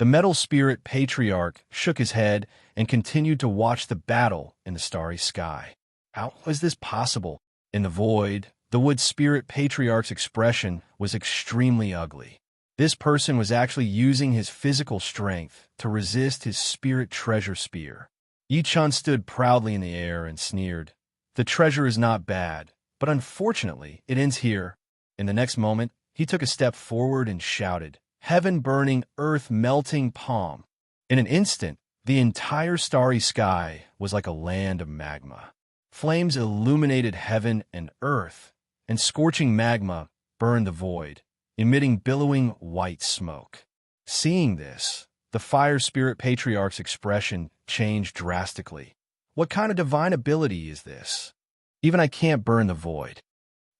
S1: The metal spirit patriarch shook his head and continued to watch the battle in the starry sky. How was this possible? In the void, the Wood spirit patriarch's expression was extremely ugly. This person was actually using his physical strength to resist his spirit treasure spear. Yi-chan stood proudly in the air and sneered. "The treasure is not bad, but unfortunately, it ends here." In the next moment, he took a step forward and shouted, "Heaven-burning, earth-melting palm." In an instant, the entire starry sky was like a land of magma. Flames illuminated heaven and earth, and scorching magma burned the void, emitting billowing white smoke. Seeing this, the fire spirit patriarch's expression changed drastically. What kind of divine ability is this? Even I can't burn the void.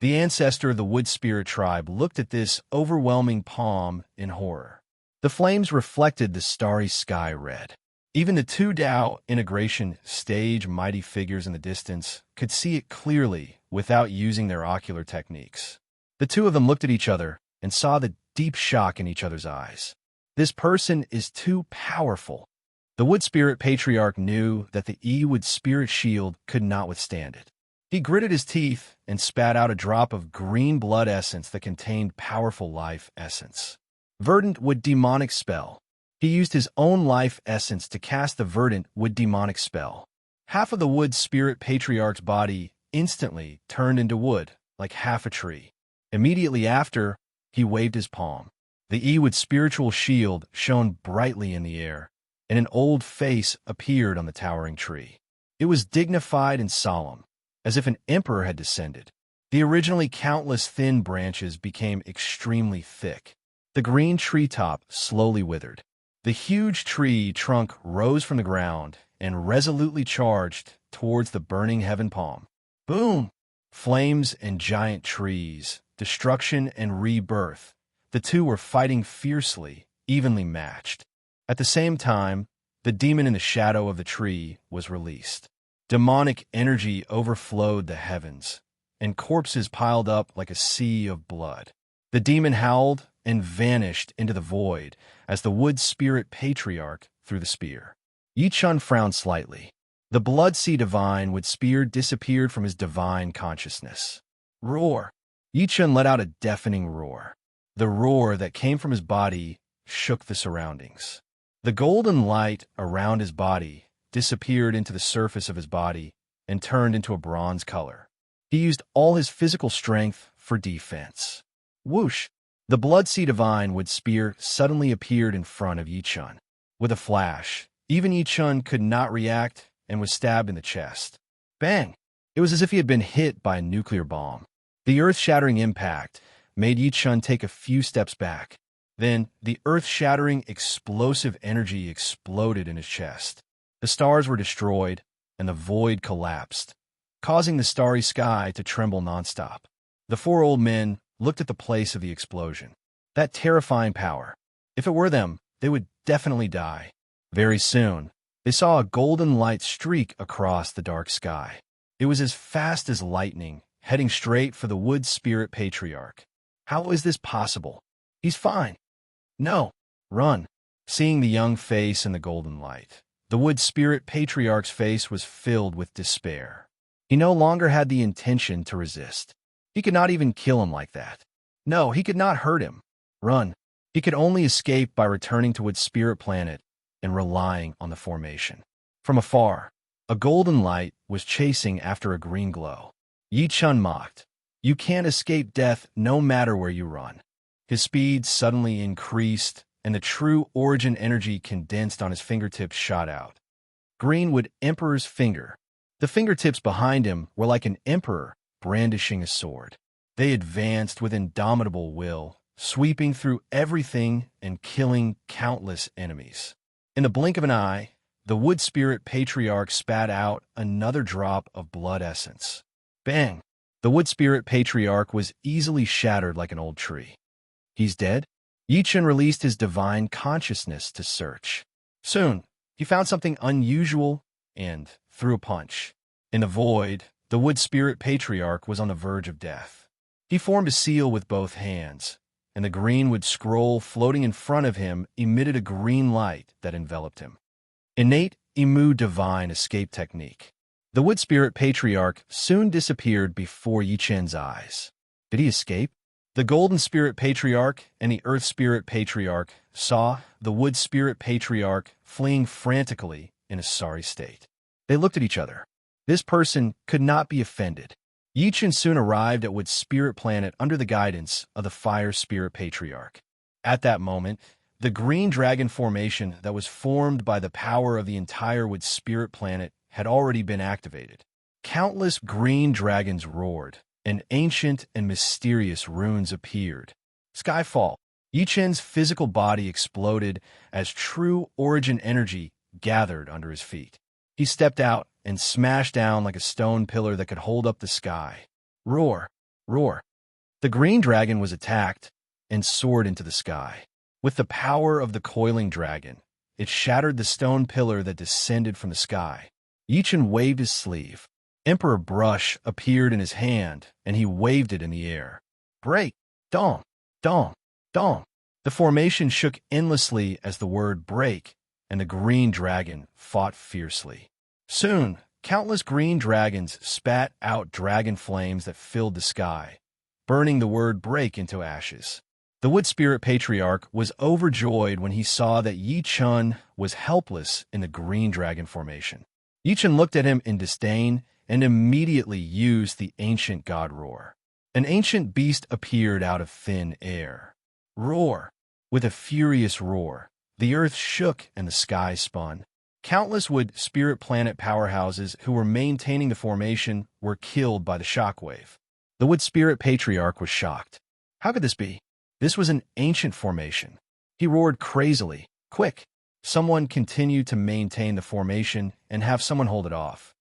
S1: The ancestor of the Wood Spirit tribe looked at this overwhelming palm in horror. The flames reflected the starry sky red. Even the two Tao integration stage mighty figures in the distance could see it clearly without using their ocular techniques. The two of them looked at each other and saw the deep shock in each other's eyes. This person is too powerful. The Wood Spirit Patriarch knew that the Wood Spirit Shield could not withstand it. He gritted his teeth and spat out a drop of green blood essence that contained powerful life essence. Verdant Wood Demonic Spell. He used his own life essence to cast the Verdant Wood Demonic Spell. Half of the Wood Spirit Patriarch's body instantly turned into wood, like half a tree. Immediately after, he waved his palm. The Wood Spiritual Shield shone brightly in the air, and an old face appeared on the towering tree. It was dignified and solemn, as if an emperor had descended. The originally countless thin branches became extremely thick. The green treetop slowly withered. The huge tree trunk rose from the ground and resolutely charged towards the burning heaven palm. Boom! Flames and giant trees, destruction and rebirth. The two were fighting fiercely, evenly matched. At the same time, the demon in the shadow of the tree was released. Demonic energy overflowed the heavens, and corpses piled up like a sea of blood. The demon howled and vanished into the void as the Wood Spirit Patriarch threw the spear. Yi-chan frowned slightly. The Blood Sea Divine Wood Spear disappeared from his divine consciousness. Roar! Yi-chan let out a deafening roar. The roar that came from his body shook the surroundings. The golden light around his body disappeared into the surface of his body and turned into a bronze color. He used all his physical strength for defense. Whoosh! The Blood Sea Divine Wood Spear suddenly appeared in front of Yi-chan. With a flash, even Yi-chan could not react and was stabbed in the chest. Bang! It was as if he had been hit by a nuclear bomb. The earth-shattering impact made Yi-chan take a few steps back. Then, the earth-shattering explosive energy exploded in his chest. The stars were destroyed, and the void collapsed, causing the starry sky to tremble nonstop. The four old men looked at the place of the explosion. That terrifying power. If it were them, they would definitely die. Very soon, they saw a golden light streak across the dark sky. It was as fast as lightning, heading straight for the Wood Spirit Patriarch. How is this possible? He's fine. No, run. Seeing the young face in the golden light, the Wood Spirit Patriarch's face was filled with despair. He no longer had the intention to resist. He could not even kill him like that. No, he could not hurt him. Run. He could only escape by returning to Wood Spirit Planet and relying on the formation. From afar, a golden light was chasing after a green glow. Yi-chan mocked. You can't escape death no matter where you run. His speed suddenly increased, and the true origin energy condensed on his fingertips shot out. Greenwood Emperor's finger. The fingertips behind him were like an emperor brandishing a sword. They advanced with indomitable will, sweeping through everything and killing countless enemies. In the blink of an eye, the Wood Spirit Patriarch spat out another drop of blood essence. Bang! The Wood Spirit Patriarch was easily shattered like an old tree. He's dead? Yi-chan released his divine consciousness to search. Soon, He found something unusual and threw a punch. In the void, the wood spirit patriarch was on the verge of death. He formed a seal with both hands, and the greenwood scroll floating in front of him emitted a green light that enveloped him. Innate Imu divine escape technique. The wood spirit patriarch soon disappeared before Yi Chen's eyes. Did he escape? The golden spirit patriarch and the earth spirit patriarch saw the wood spirit patriarch fleeing frantically in a sorry state. They looked at each other. This person could not be offended. Yi Chen soon arrived at wood spirit planet under the guidance of the fire spirit patriarch. At that moment, the green dragon formation that was formed by the power of the entire wood spirit planet had already been activated. Countless green dragons roared, and ancient and mysterious runes appeared. Skyfall. Yi Chen's physical body exploded as true origin energy gathered under his feet. He stepped out and smashed down like a stone pillar that could hold up the sky. Roar, roar. The green dragon was attacked and soared into the sky. With the power of the coiling dragon, it shattered the stone pillar that descended from the sky. Yi Chen waved his sleeve. Emperor Brush appeared in his hand, and he waved it in the air. Break! Dong! Dong! Dong! The formation shook endlessly as the word break, and the green dragon fought fiercely. Soon, countless green dragons spat out dragon flames that filled the sky, burning the word break into ashes. The wood spirit patriarch was overjoyed when he saw that Yi Chen was helpless in the green dragon formation. Yi Chen looked at him in disdain and immediately used the ancient god roar. An ancient beast appeared out of thin air. Roar! With a furious roar, the earth shook and the sky spun. Countless wood spirit planet powerhouses who were maintaining the formation were killed by the shockwave. The wood spirit patriarch was shocked. How could this be? This was an ancient formation. He roared crazily. Quick! Someone continue to maintain the formation and have someone hold it off.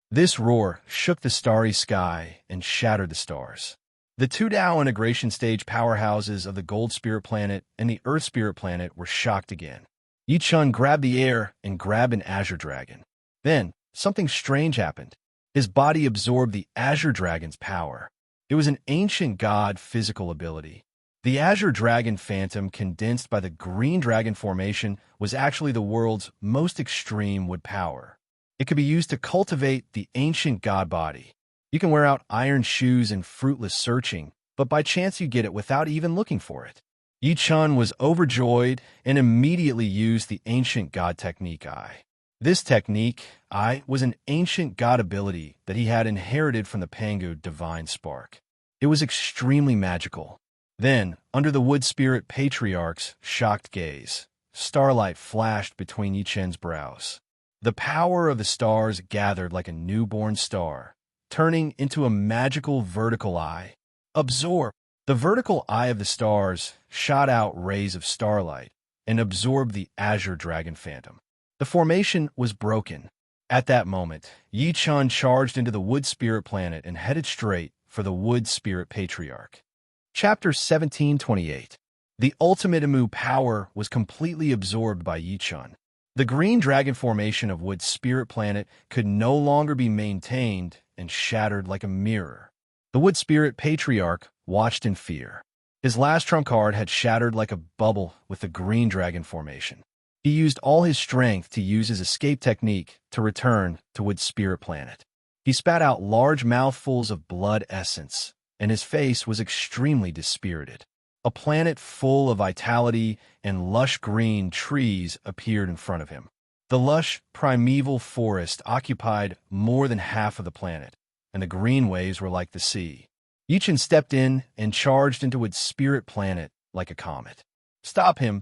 S1: This roar shook the starry sky and shattered the stars. The two Tao integration stage powerhouses of the Gold Spirit Planet and the Earth Spirit Planet were shocked again. Yi Chen grabbed the air and grabbed an Azure Dragon. Then, something strange happened. His body absorbed the Azure Dragon's power. It was an ancient god physical ability. The Azure Dragon Phantom condensed by the Green Dragon formation was actually the world's most extreme wood power. It could be used to cultivate the ancient god body. You can wear out iron shoes in fruitless searching, but by chance you get it without even looking for it. Yi Chen was overjoyed and immediately used the ancient god technique I. This technique, I, was an ancient god ability that he had inherited from the Pangu divine spark. It was extremely magical. Then, under the wood spirit patriarch's shocked gaze, starlight flashed between Yi Chen's brows. The power of the stars gathered like a newborn star, turning into a magical vertical eye. Absorb! The vertical eye of the stars shot out rays of starlight and absorbed the Azure Dragon Phantom. The formation was broken. At that moment, Yi Chen charged into the Wood Spirit Planet and headed straight for the Wood Spirit Patriarch. Chapter 1728. The ultimate Imu power was completely absorbed by Yi Chen. The Green Dragon formation of Wood Spirit Planet could no longer be maintained and shattered like a mirror. The Wood Spirit Patriarch watched in fear. His last trump card had shattered like a bubble with the Green Dragon formation. He used all his strength to use his escape technique to return to Wood Spirit Planet. He spat out large mouthfuls of blood essence, and his face was extremely dispirited. A planet full of vitality and lush green trees appeared in front of him. The lush, primeval forest occupied more than half of the planet, and the green waves were like the sea. Yi Chen stepped in and charged into Wood Spirit Planet like a comet. Stop him!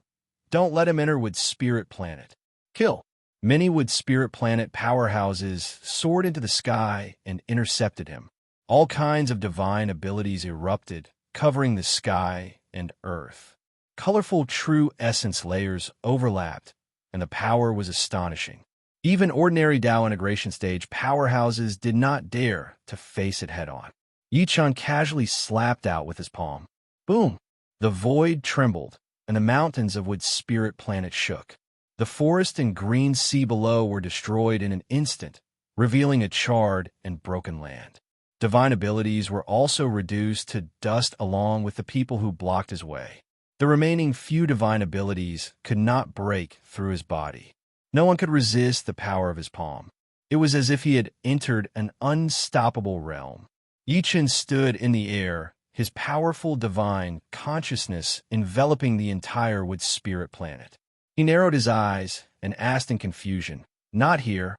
S1: Don't let him enter Wood Spirit Planet. Kill! Many Wood Spirit Planet powerhouses soared into the sky and intercepted him. All kinds of divine abilities erupted, covering the sky and earth. Colorful true essence layers overlapped, and the power was astonishing. Even ordinary Tao integration stage powerhouses did not dare to face it head-on. Yi Chen casually slapped out with his palm. Boom! The void trembled, and the mountains of Wood Spirit Planet shook. The forest and green sea below were destroyed in an instant, revealing a charred and broken land. Divine abilities were also reduced to dust along with the people who blocked his way. The remaining few divine abilities could not break through his body. No one could resist the power of his palm. It was as if he had entered an unstoppable realm. Yi Chen stood in the air, his powerful divine consciousness enveloping the entire wood spirit planet. He narrowed his eyes and asked in confusion, "Not here?"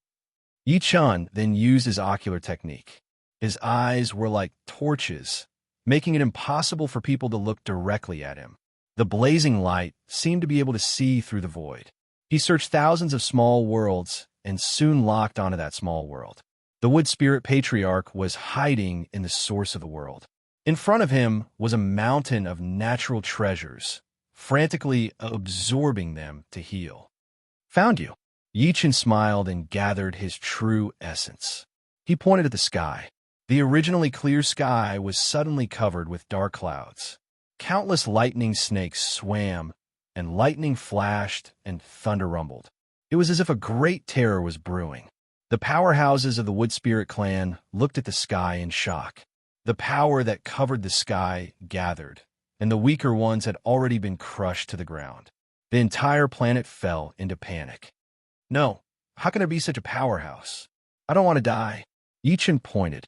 S1: Yi Chen then used his ocular technique. His eyes were like torches, making it impossible for people to look directly at him. The blazing light seemed to be able to see through the void. He searched thousands of small worlds and soon locked onto that small world. The Wood Spirit Patriarch was hiding in the source of the world. In front of him was a mountain of natural treasures, frantically absorbing them to heal. "Found you." Yi Chen smiled and gathered his true essence. He pointed at the sky. The originally clear sky was suddenly covered with dark clouds. Countless lightning snakes swam, and lightning flashed and thunder rumbled. It was as if a great terror was brewing. The powerhouses of the Wood Spirit clan looked at the sky in shock. The power that covered the sky gathered, and the weaker ones had already been crushed to the ground. The entire planet fell into panic. "No, how can there be such a powerhouse? I don't want to die." Yi Chen pointed.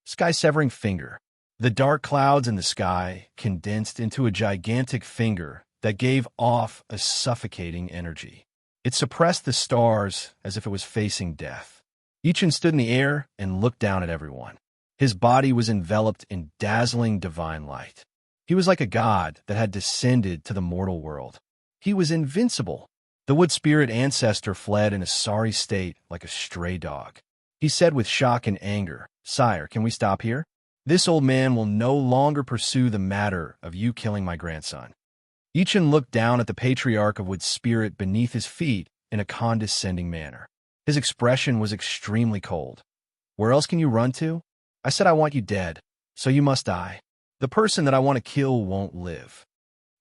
S1: Sky-severing finger. The dark clouds in the sky condensed into a gigantic finger that gave off a suffocating energy. It suppressed the stars as if it was facing death. Yi Chen stood in the air and looked down at everyone. His body was enveloped in dazzling divine light. He was like a god that had descended to the mortal world. He was invincible. The Wood Spirit ancestor fled in a sorry state like a stray dog. He said with shock and anger, "Sire, can we stop here? This old man will no longer pursue the matter of you killing my grandson." Yi Chen looked down at the Patriarch of Wood Spirit beneath his feet in a condescending manner. His expression was extremely cold. "Where else can you run to? I said I want you dead, so you must die. The person that I want to kill won't live.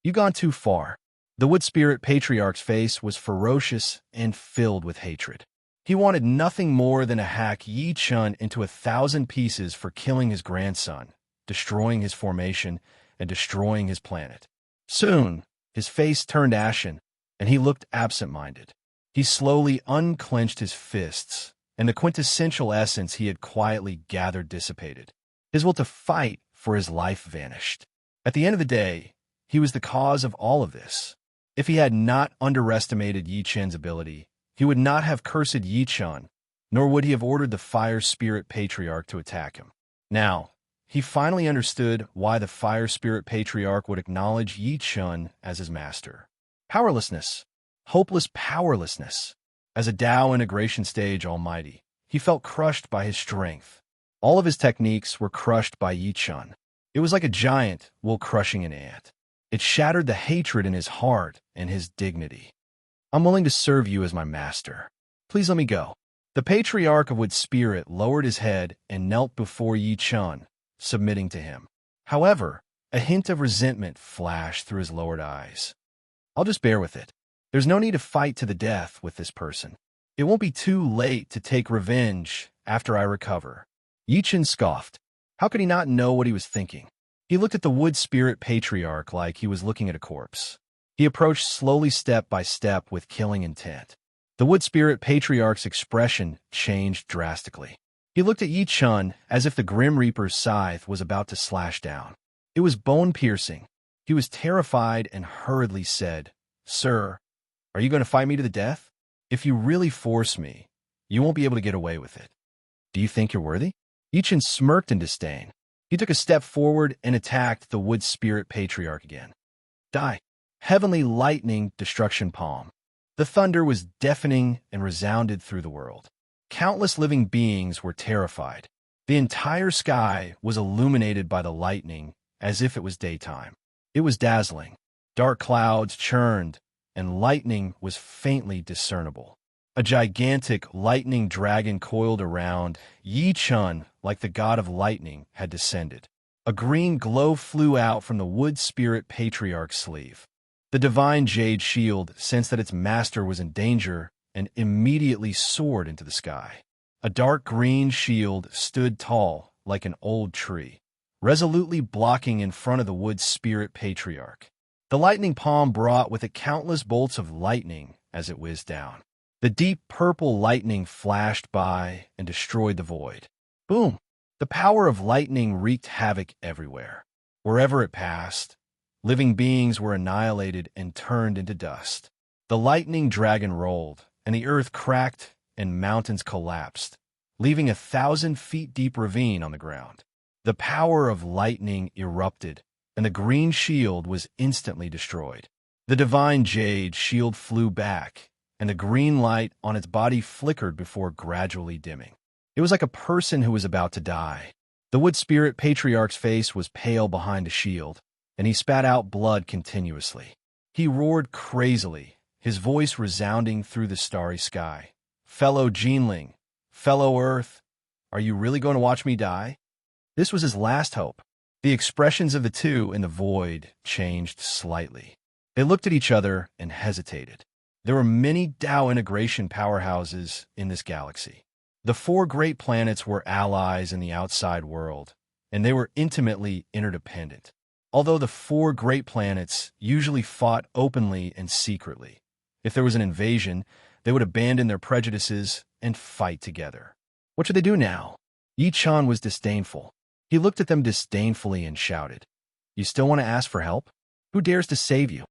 S1: You've gone too far." The Wood Spirit Patriarch's face was ferocious and filled with hatred. He wanted nothing more than to hack Yi Chen into 1,000 pieces for killing his grandson, destroying his formation, and destroying his planet. Soon, his face turned ashen, and he looked absent-minded. He slowly unclenched his fists, and the quintessential essence he had quietly gathered dissipated. His will to fight for his life vanished. At the end of the day, he was the cause of all of this. If he had not underestimated Yi Chen's ability, he would not have cursed Yi Chen, nor would he have ordered the Fire Spirit Patriarch to attack him. Now, he finally understood why the Fire Spirit Patriarch would acknowledge Yi Chen as his master. Powerlessness. Hopeless powerlessness. As a Tao integration stage almighty, he felt crushed by his strength. All of his techniques were crushed by Yi Chen. It was like a giant will crushing an ant. It shattered the hatred in his heart and his dignity. "I'm willing to serve you as my master. Please let me go." The Patriarch of Wood Spirit lowered his head and knelt before Yi Chen, submitting to him. However, a hint of resentment flashed through his lowered eyes. "I'll just bear with it. There's no need to fight to the death with this person. It won't be too late to take revenge after I recover." Yi Chen scoffed. How could he not know what he was thinking? He looked at the Wood Spirit Patriarch like he was looking at a corpse. He approached slowly step by step with killing intent. The Wood Spirit Patriarch's expression changed drastically. He looked at Yi Chen as if the Grim Reaper's scythe was about to slash down. It was bone-piercing. He was terrified and hurriedly said, "Sir, are you going to fight me to the death? If you really force me, you won't be able to get away with it. Do you think you're worthy?" Yi Chen smirked in disdain. He took a step forward and attacked the Wood Spirit Patriarch again. "Die." Heavenly lightning destruction palm. The thunder was deafening and resounded through the world. Countless living beings were terrified. The entire sky was illuminated by the lightning as if it was daytime. It was dazzling. Dark clouds churned, and lightning was faintly discernible. A gigantic lightning dragon coiled around. Yi Chen, like the god of lightning, had descended. A green glow flew out from the Wood Spirit Patriarch's sleeve. The divine jade shield sensed that its master was in danger and immediately soared into the sky. A dark green shield stood tall like an old tree, resolutely blocking in front of the wood spirit patriarch. The lightning palm brought with it countless bolts of lightning as it whizzed down. The deep purple lightning flashed by and destroyed the void. Boom! The power of lightning wreaked havoc everywhere. Wherever it passed, living beings were annihilated and turned into dust. The lightning dragon rolled, and the earth cracked and mountains collapsed, leaving 1,000-feet-deep ravine on the ground. The power of lightning erupted, and the green shield was instantly destroyed. The divine jade shield flew back, and the green light on its body flickered before gradually dimming. It was like a person who was about to die. The wood spirit patriarch's face was pale behind the shield, and he spat out blood continuously. He roared crazily, his voice resounding through the starry sky. "Fellow Geneling, fellow Earth, are you really going to watch me die?" This was his last hope. The expressions of the two in the void changed slightly. They looked at each other and hesitated. There were many Tao integration powerhouses in this galaxy. The 4 great planets were allies in the outside world, and they were intimately interdependent. Although the 4 great planets usually fought openly and secretly, if there was an invasion, they would abandon their prejudices and fight together. What should they do now? Yi Chan was disdainful. He looked at them disdainfully and shouted, "You still want to ask for help? Who dares to save you?"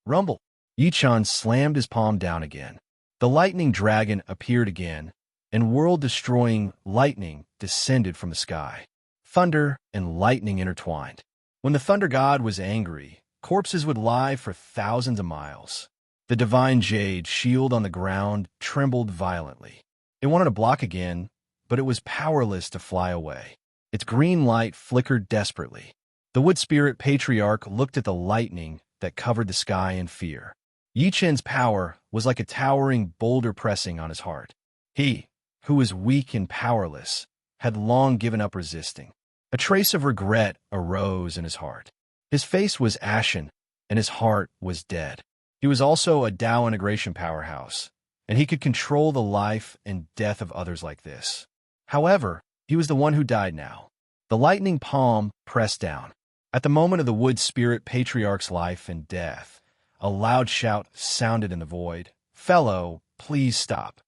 S1: Rumble. Yi Chan slammed his palm down again. The lightning dragon appeared again, and world-destroying lightning descended from the sky. Thunder and lightning intertwined. When the thunder god was angry, corpses would lie for thousands of miles. The divine jade shield on the ground trembled violently. It wanted to block again, but it was powerless to fly away. Its green light flickered desperately. The wood spirit patriarch looked at the lightning that covered the sky in fear. Yi Chen's power was like a towering boulder pressing on his heart. He, who was weak and powerless, had long given up resisting. A trace of regret arose in his heart. His face was ashen, and his heart was dead. He was also a Tao integration powerhouse, and he could control the life and death of others like this. However, he was the one who died now. The lightning palm pressed down. At the moment of the wood spirit patriarch's life and death, a loud shout sounded in the void. "Fellow, please stop."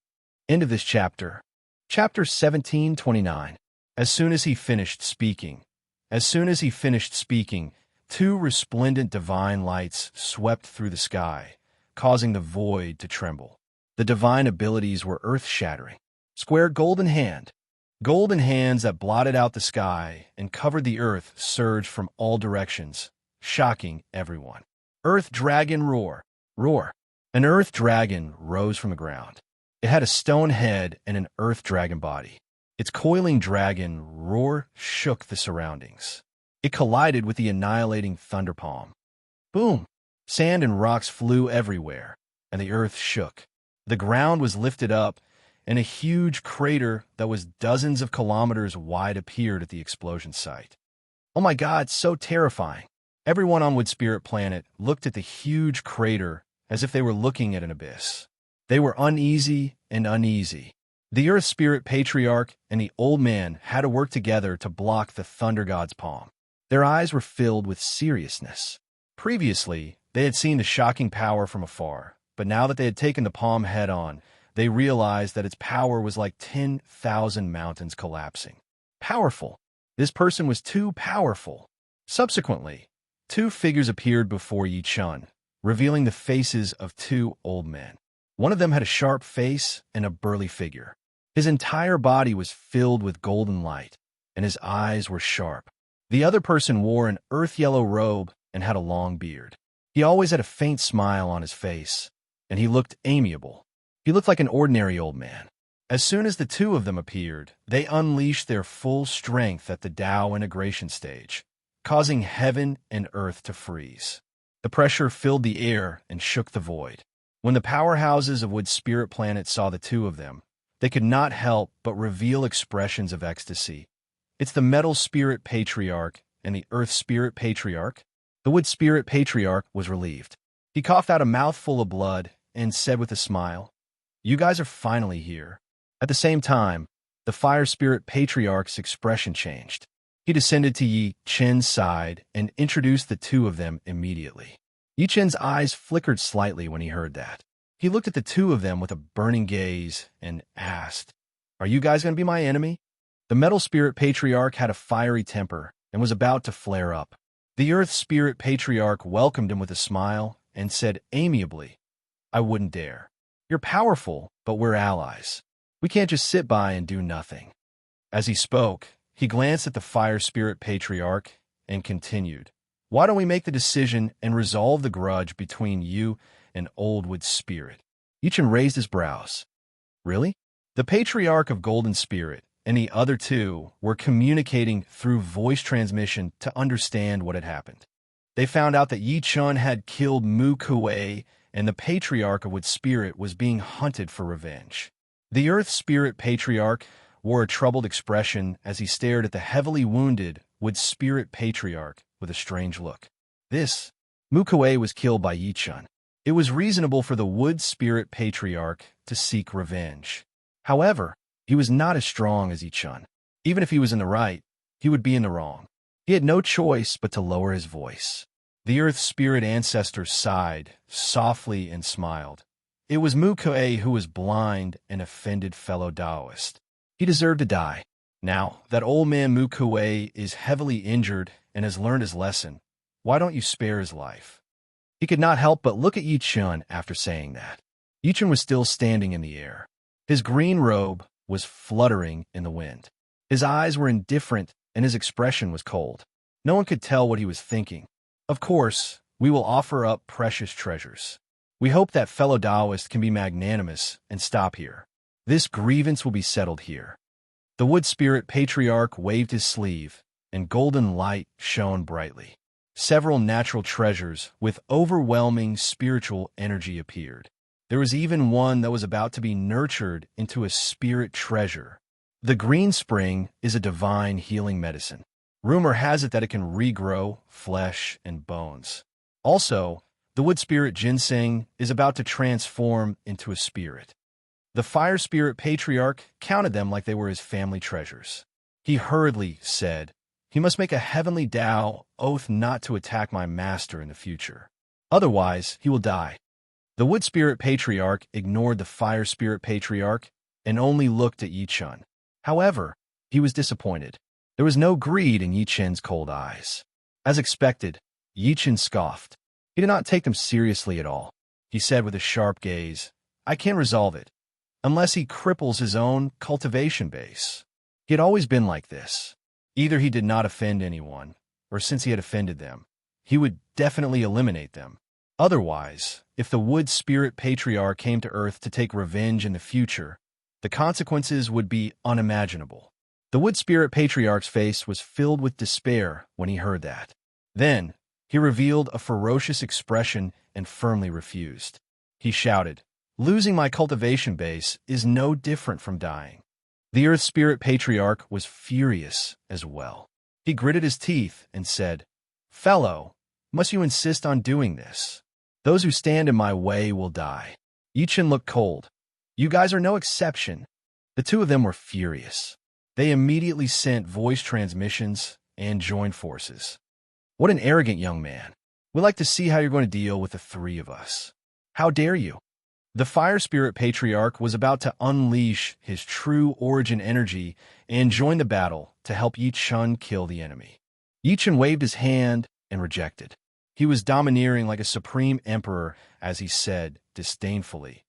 S1: End of this chapter. Chapter 1729. As soon as he finished speaking, 2 resplendent divine lights swept through the sky, causing the void to tremble. The divine abilities were earth-shattering. Square golden hands that blotted out the sky and covered the earth surged from all directions, shocking everyone. Earth dragon roar. An earth dragon rose from the ground. It had a stone head and an earth dragon body. Its coiling dragon roar shook the surroundings. It collided with the annihilating thunder palm. Boom! Sand and rocks flew everywhere, and the earth shook. The ground was lifted up, and a huge crater that was dozens of kilometers wide appeared at the explosion site. Oh my God, so terrifying. Everyone on Wood Spirit Planet looked at the huge crater as if they were looking at an abyss. They were uneasy and uneasy. The Earth Spirit Patriarch and the Old Man had to work together to block the Thunder God's palm. Their eyes were filled with seriousness. Previously, they had seen the shocking power from afar, but now that they had taken the palm head-on, they realized that its power was like 10,000 mountains collapsing. Powerful. This person was too powerful. Subsequently, 2 figures appeared before Yi Chun, revealing the faces of 2 old men. One of them had a sharp face and a burly figure. His entire body was filled with golden light, and his eyes were sharp. The other person wore an earth-yellow robe and had a long beard. He always had a faint smile on his face, and he looked amiable. He looked like an ordinary old man. As soon as the 2 of them appeared, they unleashed their full strength at the Tao integration stage, causing heaven and earth to freeze. The pressure filled the air and shook the void. When the powerhouses of Wood Spirit Planet saw the 2 of them, they could not help but reveal expressions of ecstasy. It's the Metal Spirit Patriarch and the Earth Spirit Patriarch. The Wood Spirit Patriarch was relieved. He coughed out a mouthful of blood and said with a smile, "You guys are finally here." At the same time, the fire spirit patriarch's expression changed. He descended to Yi Chen's side and introduced the two of them immediately. Yi Chen's eyes flickered slightly when he heard that. He looked at the two of them with a burning gaze and asked, "Are you guys going to be my enemy?" The metal spirit patriarch had a fiery temper and was about to flare up. The earth spirit patriarch welcomed him with a smile and said amiably, "I wouldn't dare. You're powerful, but we're allies. We can't just sit by and do nothing." As he spoke, he glanced at the fire spirit patriarch and continued, "Why don't we make the decision and resolve the grudge between you and Old Wood Spirit?" Yichen raised his brows. "Really?" The patriarch of Golden Spirit and the other two were communicating through voice transmission to understand what had happened. They found out that Yi Chun had killed Mu Kuei, and the patriarch of Wood Spirit was being hunted for revenge. The Earth Spirit patriarch wore a troubled expression as he stared at the heavily wounded Wood Spirit patriarch with a strange look. Mu Kuei was killed by Yi Chun. It was reasonable for the Wood Spirit patriarch to seek revenge. However, he was not as strong as Yi Chun. Even if he was in the right, he would be in the wrong. He had no choice but to lower his voice. The Earth Spirit ancestor sighed softly and smiled. It was Mu Kuei who was blind and offended fellow Taoist. He deserved to die. Now that old man Mu Kuei is heavily injured and has learned his lesson, why don't you spare his life? He could not help but look at Yi Chun after saying that. Yi Chun was still standing in the air. His green robe was fluttering in the wind. His eyes were indifferent and his expression was cold. No one could tell what he was thinking. Of course, we will offer up precious treasures. We hope that fellow Taoist can be magnanimous and stop here. This grievance will be settled here. The Wood Spirit patriarch waved his sleeve, and golden light shone brightly. Several natural treasures with overwhelming spiritual energy appeared. There was even one that was about to be nurtured into a spirit treasure. The green spring is a divine healing medicine. Rumor has it that it can regrow flesh and bones. Also, the Wood Spirit ginseng is about to transform into a spirit. The Fire Spirit patriarch counted them like they were his family treasures. He hurriedly said, "He must make a heavenly Tao oath not to attack my master in the future. Otherwise, he will die." The Wood Spirit patriarch ignored the Fire Spirit patriarch and only looked at Yi Chun. However, he was disappointed. There was no greed in Yi Chen's cold eyes. As expected, Yi Chen scoffed. He did not take them seriously at all. He said with a sharp gaze, "I can't resolve it, unless he cripples his own cultivation base." He had always been like this. Either he did not offend anyone, or since he had offended them, he would definitely eliminate them. Otherwise, if the Wood Spirit patriarch came to Earth to take revenge in the future, the consequences would be unimaginable. The Wood Spirit patriarch's face was filled with despair when he heard that. Then, he revealed a ferocious expression and firmly refused. He shouted, "Losing my cultivation base is no different from dying." The Earth Spirit patriarch was furious as well. He gritted his teeth and said, "Fellow, must you insist on doing this? Those who stand in my way will die." Yi Chen looked cold. "You guys are no exception." The two of them were furious. They immediately sent voice transmissions and joined forces. "What an arrogant young man. We'd like to see how you're going to deal with the three of us. How dare you?" The Fire Spirit patriarch was about to unleash his true origin energy and join the battle to help Yi Chun kill the enemy. Yi Chun waved his hand and rejected. He was domineering like a supreme emperor as he said disdainfully,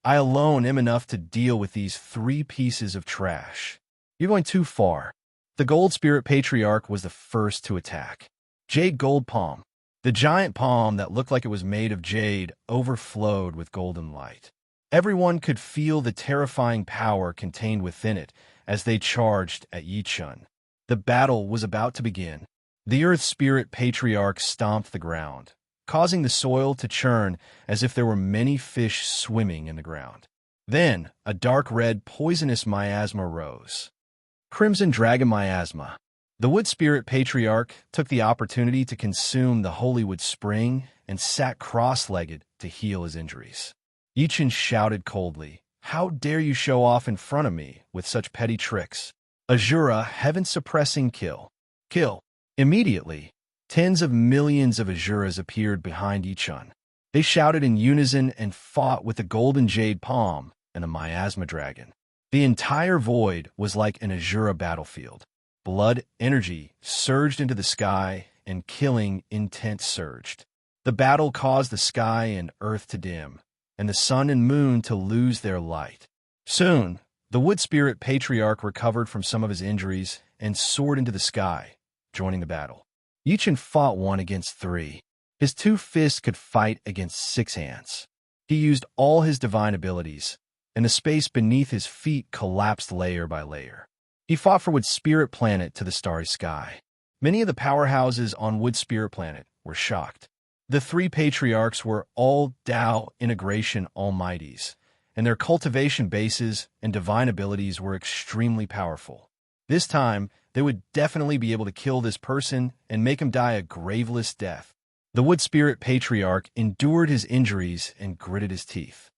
S1: "I alone am enough to deal with these three pieces of trash. You're going too far." The Gold Spirit patriarch was the first to attack. Jade Gold Palm. The giant palm that looked like it was made of jade overflowed with golden light. Everyone could feel the terrifying power contained within it as they charged at Yi Chun. The battle was about to begin. The Earth Spirit patriarch stomped the ground, causing the soil to churn as if there were many fish swimming in the ground. Then, a dark red poisonous miasma rose. Crimson Dragon Miasma. The Wood Spirit patriarch took the opportunity to consume the Holy Wood Spring and sat cross-legged to heal his injuries. Ichin shouted coldly, "How dare you show off in front of me with such petty tricks? Azura, heaven-suppressing kill. Kill." Immediately, tens of millions of Azuras appeared behind Ichin. They shouted in unison and fought with the golden jade palm and the miasma dragon. The entire void was like an Azura battlefield. Blood energy surged into the sky, and killing intent surged. The battle caused the sky and earth to dim, and the sun and moon to lose their light. Soon, the wood spirit patriarch recovered from some of his injuries and soared into the sky, joining the battle. Ichin fought 1 against 3. His 2 fists could fight against 6 hands. He used all his divine abilities, and the space beneath his feet collapsed layer by layer. He fought for Wood Spirit Planet to the starry sky. Many of the powerhouses on Wood Spirit Planet were shocked. The 3 patriarchs were all Tao integration almighties, and their cultivation bases and divine abilities were extremely powerful. This time, they would definitely be able to kill this person and make him die a graveless death. The Wood Spirit Patriarch endured his injuries and gritted his teeth.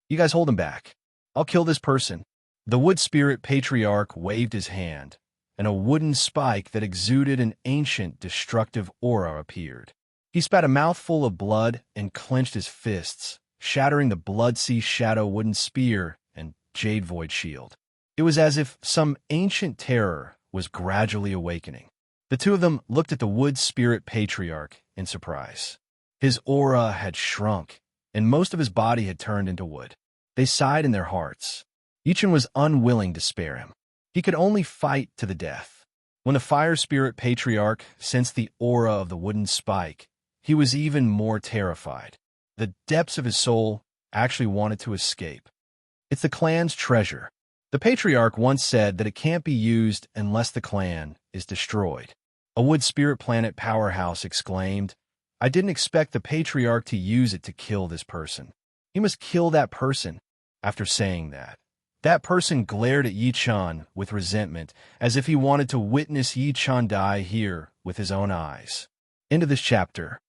S1: "You guys hold him back. I'll kill this person." The Wood Spirit Patriarch waved his hand, and a wooden spike that exuded an ancient, destructive aura appeared. He spat a mouthful of blood and clenched his fists, shattering the Blood-Sea Shadow wooden spear and Jade Void shield. It was as if some ancient terror was gradually awakening. The 2 of them looked at the Wood Spirit Patriarch in surprise. His aura had shrunk, and most of his body had turned into wood. They sighed in their hearts. Ichin was unwilling to spare him. He could only fight to the death. When the Fire Spirit Patriarch sensed the aura of the wooden spike, he was even more terrified. The depths of his soul actually wanted to escape. "It's the clan's treasure. The Patriarch once said that it can't be used unless the clan is destroyed." A Wood Spirit Planet powerhouse exclaimed, "I didn't expect the Patriarch to use it to kill this person. He must kill that person." After saying that person glared at Yi-chan with resentment, as if he wanted to witness Yi-chan die here with his own eyes. End of this chapter.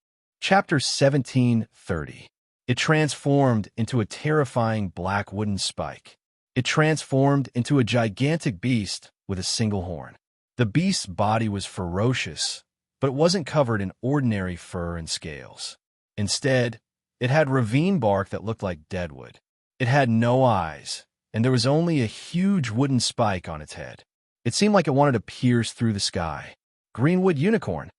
S1: Chapter 17:30. It transformed into a terrifying black wooden spike. It transformed into a gigantic beast with a single horn. The beast's body was ferocious, but it wasn't covered in ordinary fur and scales. Instead, it had ravine bark that looked like deadwood. It had no eyes, and there was only a huge wooden spike on its head. It seemed like it wanted to pierce through the sky. Greenwood Unicorn.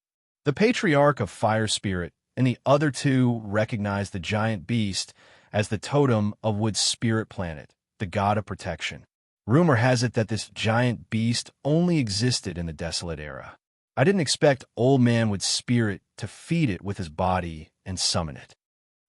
S1: The Patriarch of Fire Spirit and the other 2 recognized the giant beast as the totem of Wood Spirit Planet, the god of protection. Rumor has it that this giant beast only existed in the Desolate Era. I didn't expect Old Man Wood Spirit to feed it with his body and summon it.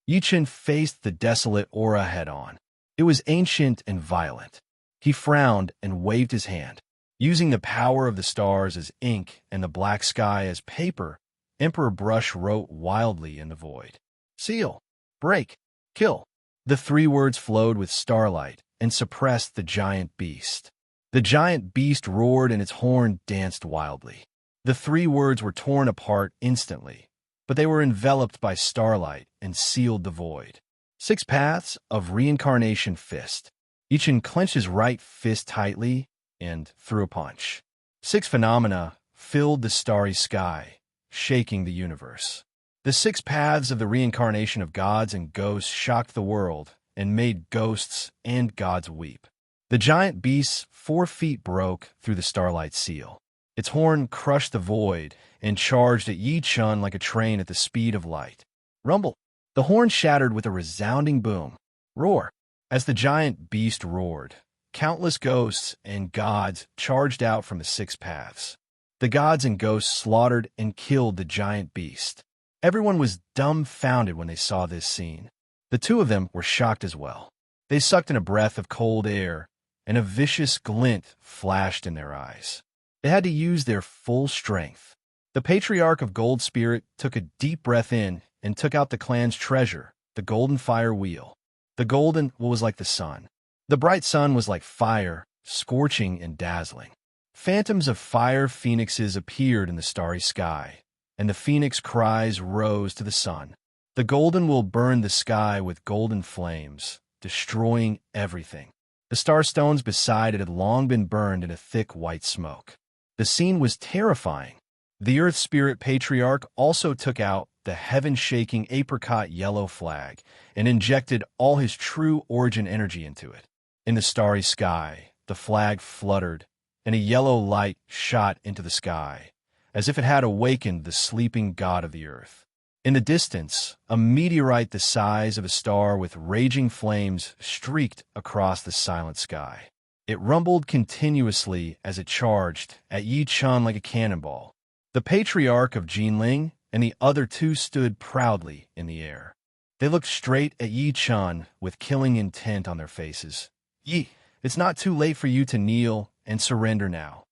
S1: Ichin faced the desolate aura head-on. It was ancient and violent. He frowned and waved his hand. Using the power of the stars as ink and the black sky as paper, Emperor Brush wrote wildly in the void. "Seal, break, kill." The 3 words flowed with starlight and suppressed the giant beast. The giant beast roared and its horn danced wildly. The 3 words were torn apart instantly, but they were enveloped by starlight and sealed the void. 6 paths of reincarnation fist. Ichin clenched his right fist tightly and threw a punch. 6 phenomena filled the starry sky, shaking the universe. The 6 paths of the reincarnation of gods and ghosts shocked the world and made ghosts and gods weep. The giant beast's 4 feet broke through the starlight seal. Its horn crushed the void and charged at Yi-chan like a train at the speed of light. Rumble. The horn shattered with a resounding boom. Roar. As the giant beast roared, countless ghosts and gods charged out from the 6 paths. The gods and ghosts slaughtered and killed the giant beast. Everyone was dumbfounded when they saw this scene. The 2 of them were shocked as well. They sucked in a breath of cold air, and a vicious glint flashed in their eyes. They had to use their full strength. The Patriarch of Gold Spirit took a deep breath in and took out the clan's treasure, the golden fire wheel. The golden was like the sun. The bright sun was like fire, scorching and dazzling. Phantoms of fire phoenixes appeared in the starry sky, and the phoenix cries rose to the sun. The golden will burn the sky with golden flames, destroying everything. The star stones beside it had long been burned in a thick white smoke. The scene was terrifying. The Earth Spirit Patriarch also took out the heaven-shaking apricot yellow flag and injected all his true origin energy into it. In the starry sky, the flag fluttered, and a yellow light shot into the sky, as if it had awakened the sleeping god of the earth. In the distance, a meteorite the size of a star with raging flames streaked across the silent sky. It rumbled continuously as it charged at Yi Chun like a cannonball. The Patriarch of Jinling and the other two stood proudly in the air. They looked straight at Yi Chun with killing intent on their faces. Yi, it's not too late for you to kneel and surrender now.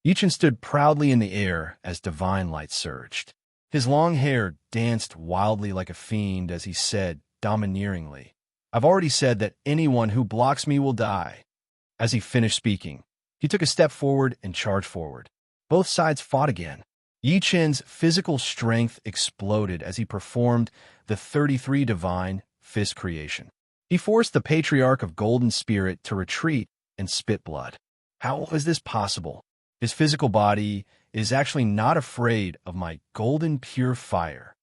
S1: Yi Chun stood proudly in the air as divine light surged. His long hair danced wildly like a fiend as he said, domineeringly, "I've already said that anyone who blocks me will die." As he finished speaking, he took a step forward and charged forward. Both sides fought again. Yi Chen's physical strength exploded as he performed the 33 divine fist creation. He forced the Patriarch of Golden Spirit to retreat and spit blood. How is this possible? His physical body is actually not afraid of my golden pure fire.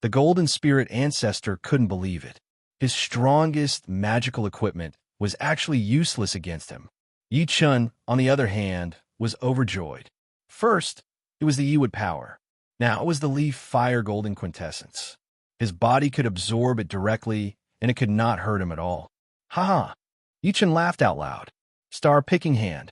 S1: The Golden Spirit Ancestor couldn't believe it. His strongest magical equipment was actually useless against him. Yi Chun, on the other hand, was overjoyed. First, it was the Yiwood power. Now it was the Leaf Fire Golden Quintessence. His body could absorb it directly, and it could not hurt him at all. Ha ha! Yi Chun laughed out loud. Star picking hand.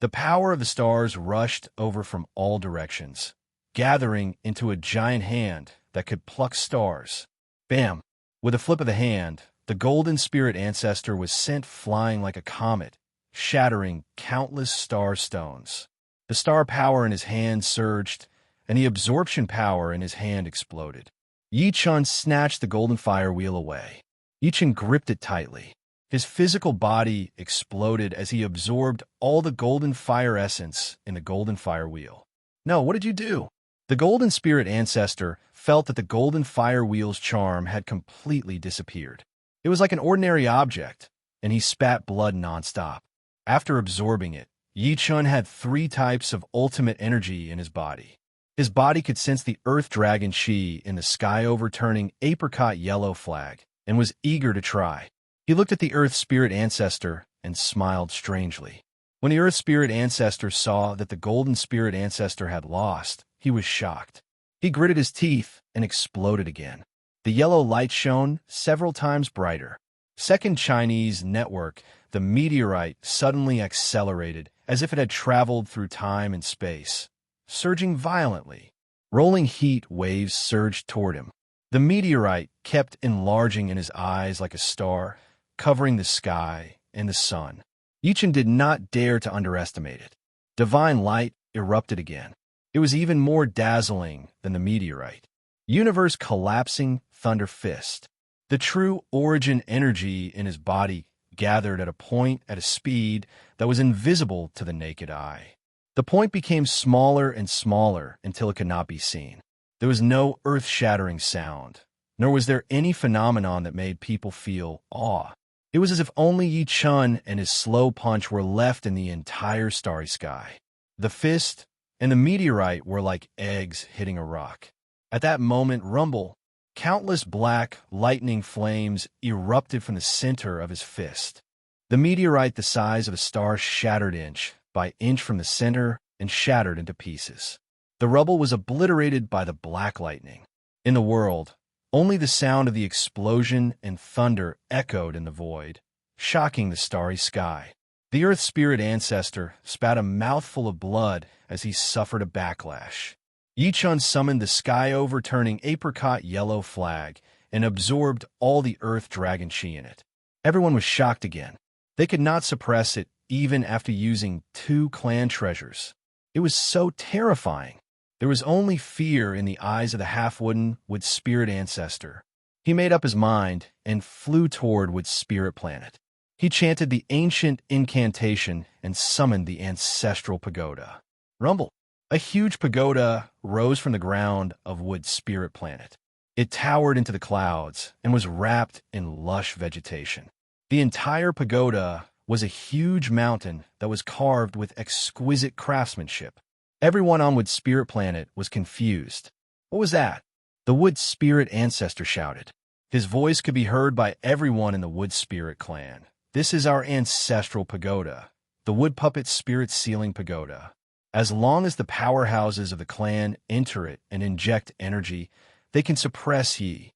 S1: The power of the stars rushed over from all directions, gathering into a giant hand that could pluck stars. Bam! With a flip of the hand, the Golden Spirit Ancestor was sent flying like a comet, shattering countless star stones. The star power in his hand surged, and the absorption power in his hand exploded. Yi Chun snatched the golden fire wheel away. Yi Chun gripped it tightly. His physical body exploded as he absorbed all the golden fire essence in the golden fire wheel. No, what did you do? The Golden Spirit Ancestor felt that the golden fire wheel's charm had completely disappeared. It was like an ordinary object, and he spat blood nonstop. After absorbing it, Yi Chun had 3 types of ultimate energy in his body. His body could sense the Earth Dragon Chi in the sky-overturning apricot yellow flag and was eager to try. He looked at the Earth Spirit Ancestor and smiled strangely. When the Earth Spirit Ancestor saw that the Golden Spirit Ancestor had lost, he was shocked. He gritted his teeth and exploded again. The yellow light shone several times brighter. Second Chinese network, the meteorite suddenly accelerated as if it had traveled through time and space, surging violently. Rolling heat waves surged toward him. The meteorite kept enlarging in his eyes like a star, covering the sky and the sun. Yi Chun did not dare to underestimate it. Divine light erupted again. It was even more dazzling than the meteorite. Universe collapsing thunder fist. The true origin energy in his body gathered at a point at a speed that was invisible to the naked eye. The point became smaller and smaller until it could not be seen. There was no earth-shattering sound, nor was there any phenomenon that made people feel awe. It was as if only Yi Chun and his slow punch were left in the entire starry sky. The fist and the meteorite were like eggs hitting a rock. At that moment, rumble, countless black lightning flames erupted from the center of his fist. The meteorite the size of a star shattered inch by inch from the center and shattered into pieces. The rubble was obliterated by the black lightning. In the world, only the sound of the explosion and thunder echoed in the void, shocking the starry sky. The Earth Spirit Ancestor spat a mouthful of blood as he suffered a backlash. Yi Chun summoned the sky-overturning apricot yellow flag and absorbed all the Earth Dragon Chi in it. Everyone was shocked again. They could not suppress it even after using 2 clan treasures. It was so terrifying. There was only fear in the eyes of the half-wooden Wood Spirit Ancestor. He made up his mind and flew toward Wood Spirit Planet. He chanted the ancient incantation and summoned the ancestral pagoda. Rumble. A huge pagoda rose from the ground of Wood Spirit Planet. It towered into the clouds and was wrapped in lush vegetation. The entire pagoda was a huge mountain that was carved with exquisite craftsmanship. Everyone on Wood Spirit Planet was confused. What was that? The Wood Spirit ancestor shouted. His voice could be heard by everyone in the Wood Spirit clan. This is our ancestral pagoda, the Wood Puppet Spirit Sealing Pagoda. As long as the powerhouses of the clan enter it and inject energy, they can suppress Yi.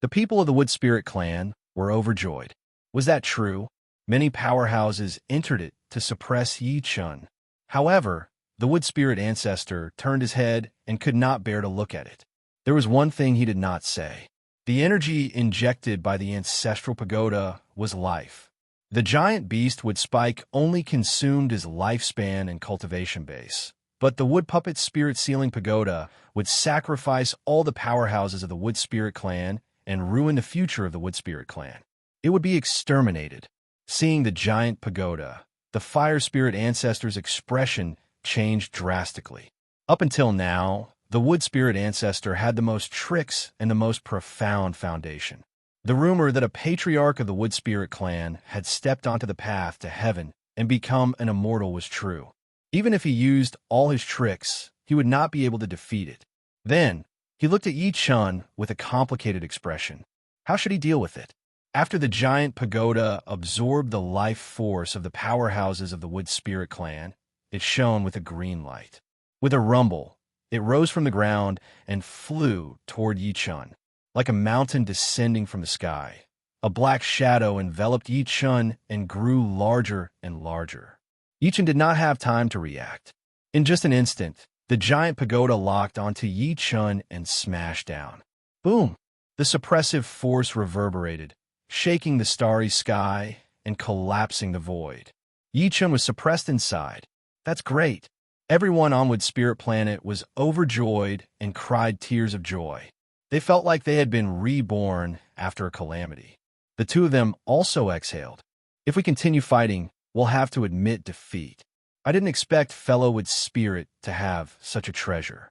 S1: The people of the Wood Spirit clan were overjoyed. Was that true? Many powerhouses entered it to suppress Yi Chun. However, the Wood Spirit ancestor turned his head and could not bear to look at it. There was one thing he did not say. The energy injected by the ancestral pagoda was life. The giant beast Wood Spike only consumed his lifespan and cultivation base, but the Wood Puppet Spirit Sealing Pagoda would sacrifice all the powerhouses of the Wood Spirit clan and ruin the future of the Wood Spirit clan. It would be exterminated. Seeing the giant pagoda, the Fire Spirit ancestor's expression changed drastically. Up until now, the Wood Spirit ancestor had the most tricks and the most profound foundation. The rumor that a patriarch of the Wood Spirit clan had stepped onto the path to heaven and become an immortal was true. Even if he used all his tricks, he would not be able to defeat it. Then, he looked at Yi Chun with a complicated expression. How should he deal with it? After the giant pagoda absorbed the life force of the powerhouses of the Wood Spirit clan, it shone with a green light. With a rumble, it rose from the ground and flew toward Yi Chun. Like a mountain descending from the sky, a black shadow enveloped Yi Chun and grew larger and larger. Yi Chun did not have time to react. In just an instant, the giant pagoda locked onto Yi Chun and smashed down. Boom! The suppressive force reverberated, shaking the starry sky and collapsing the void. Yi Chun was suppressed inside. That's great. Everyone on Wood Spirit Planet was overjoyed and cried tears of joy. They felt like they had been reborn after a calamity. The two of them also exhaled. If we continue fighting, we'll have to admit defeat. I didn't expect fellow Wood Spirit to have such a treasure.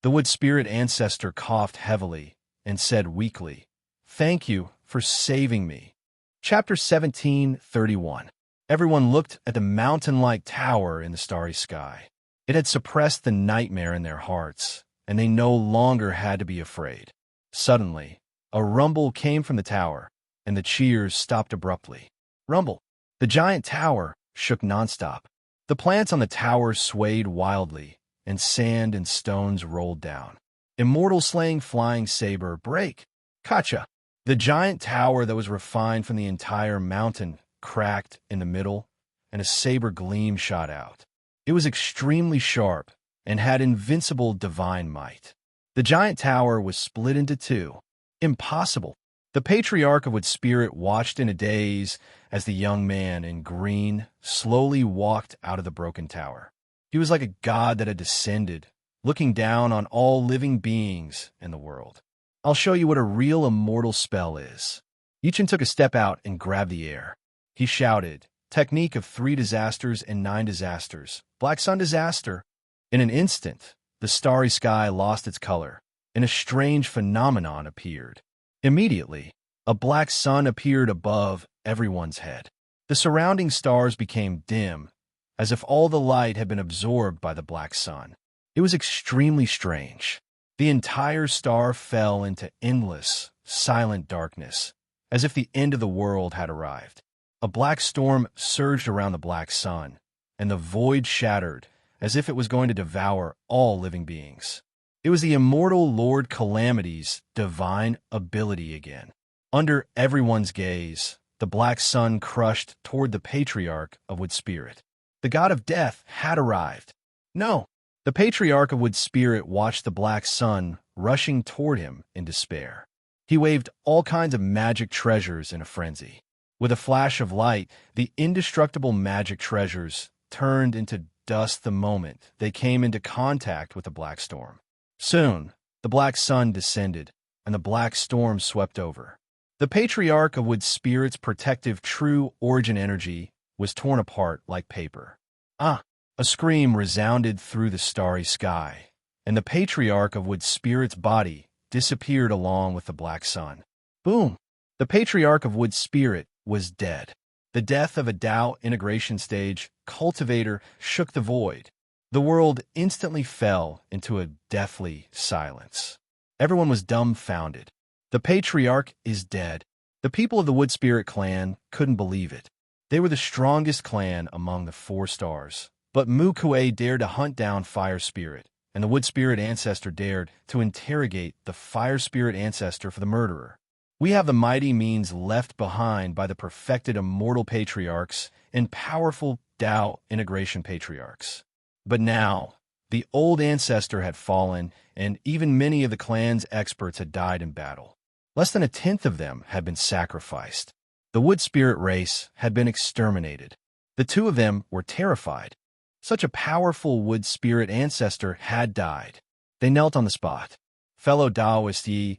S1: The Wood Spirit ancestor coughed heavily and said weakly, "Thank you for saving me." Chapter 17:31. Everyone looked at the mountain-like tower in the starry sky. It had suppressed the nightmare in their hearts, and they no longer had to be afraid. Suddenly, a rumble came from the tower, and the cheers stopped abruptly. Rumble! The giant tower shook nonstop. The plants on the tower swayed wildly, and sand and stones rolled down. Immortal slaying flying saber, break! Kacha! The giant tower that was refined from the entire mountain cracked in the middle, and a saber gleam shot out. It was extremely sharp, and had invincible divine might. The giant tower was split into two. Impossible! The patriarch of Wood Spirit watched in a daze as the young man in green slowly walked out of the broken tower. He was like a god that had descended, looking down on all living beings in the world. I'll show you what a real immortal spell is. Yi Chun took a step out and grabbed the air. He shouted, "Technique of 3 disasters and 9 disasters. Black Sun disaster." In an instant, the starry sky lost its color, and a strange phenomenon appeared. Immediately, a black sun appeared above everyone's head. The surrounding stars became dim, as if all the light had been absorbed by the black sun. It was extremely strange. The entire star fell into endless, silent darkness, as if the end of the world had arrived. A black storm surged around the black sun, and the void shattered as if it was going to devour all living beings. It was the immortal Lord Calamity's divine ability again. Under everyone's gaze, the black sun crushed toward the patriarch of Wood Spirit. The god of death had arrived. No! The patriarch of Wood Spirit watched the black sun rushing toward him in despair. He waved all kinds of magic treasures in a frenzy. With a flash of light, the indestructible magic treasures turned into dust the moment they came into contact with the black storm. Soon, the black sun descended, and the black storm swept over. The patriarch of Wood Spirit's protective true origin energy was torn apart like paper. Ah! A scream resounded through the starry sky, and the patriarch of Wood Spirit's body disappeared along with the black sun. Boom! The patriarch of wood spirit was dead. The death of a Tao integration stage cultivator shook the void. The world instantly fell into a deathly silence. Everyone was dumbfounded. The patriarch is dead. The people of the Wood Spirit clan couldn't believe it. They were the strongest clan among the 4 stars. But Mu Kuei dared to hunt down Fire Spirit, and the Wood Spirit ancestor dared to interrogate the Fire Spirit ancestor for the murderer. We have the mighty means left behind by the perfected immortal patriarchs and powerful Tao integration patriarchs. But now, the old ancestor had fallen, and even many of the clan's experts had died in battle. Less than 1/10 of them had been sacrificed. The Wood Spirit race had been exterminated. The 2 of them were terrified. Such a powerful Wood Spirit ancestor had died. They knelt on the spot. Fellow Taoist ye,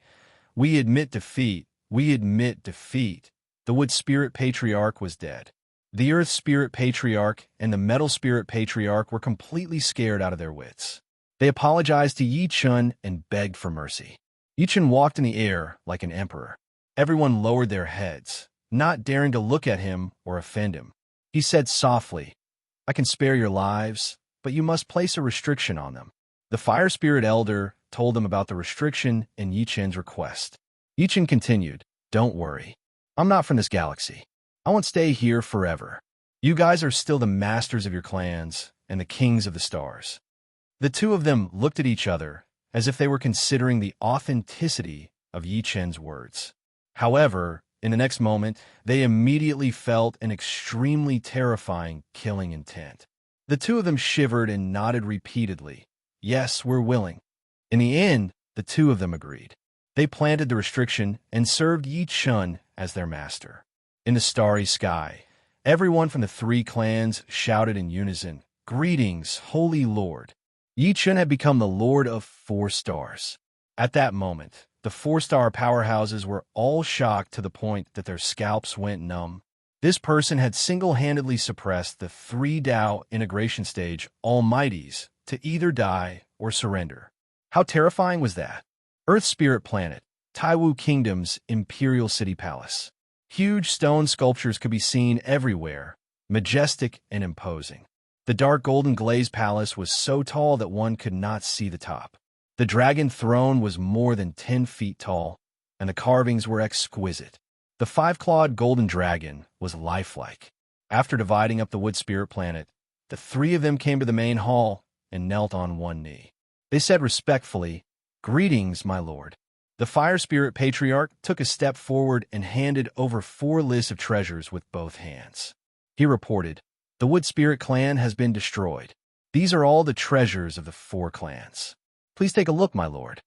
S1: we admit defeat. We admit defeat. The Wood Spirit Patriarch was dead. The Earth Spirit Patriarch and the Metal Spirit Patriarch were completely scared out of their wits. They apologized to Yi Chun and begged for mercy. Yi Chun walked in the air like an emperor. Everyone lowered their heads, not daring to look at him or offend him. He said softly, I can spare your lives, but you must place a restriction on them. The Fire Spirit Elder told them about the restriction in Yi Chun's request. Yi Chun continued, don't worry. I'm not from this galaxy. I won't stay here forever. You guys are still the masters of your clans and the kings of the stars. The 2 of them looked at each other as if they were considering the authenticity of Yi Chun's words. However, in the next moment, they immediately felt an extremely terrifying killing intent. The 2 of them shivered and nodded repeatedly. Yes, we're willing. In the end, the 2 of them agreed. They planted the restriction and served Yi Chun as their master. In the starry sky, everyone from the 3 clans shouted in unison, Greetings, Holy Lord. Yi Chun had become the Lord of 4 stars. At that moment, the 4-star powerhouses were all shocked to the point that their scalps went numb. This person had single-handedly suppressed the 3 Tao integration stage almighties to either die or surrender. How terrifying was that? Earth Spirit Planet, Taiwu Kingdom's Imperial City Palace. Huge stone sculptures could be seen everywhere, majestic and imposing. The dark golden glazed palace was so tall that one could not see the top. The dragon throne was more than 10 feet tall, and the carvings were exquisite. The 5-clawed golden dragon was lifelike. After dividing up the Wood Spirit Planet, the 3 of them came to the main hall and knelt on one knee. They said respectfully, Greetings, my lord. The Fire Spirit Patriarch took a step forward and handed over 4 lists of treasures with both hands. He reported, The Wood Spirit clan has been destroyed. These are all the treasures of the 4 clans. Please take a look, my lord.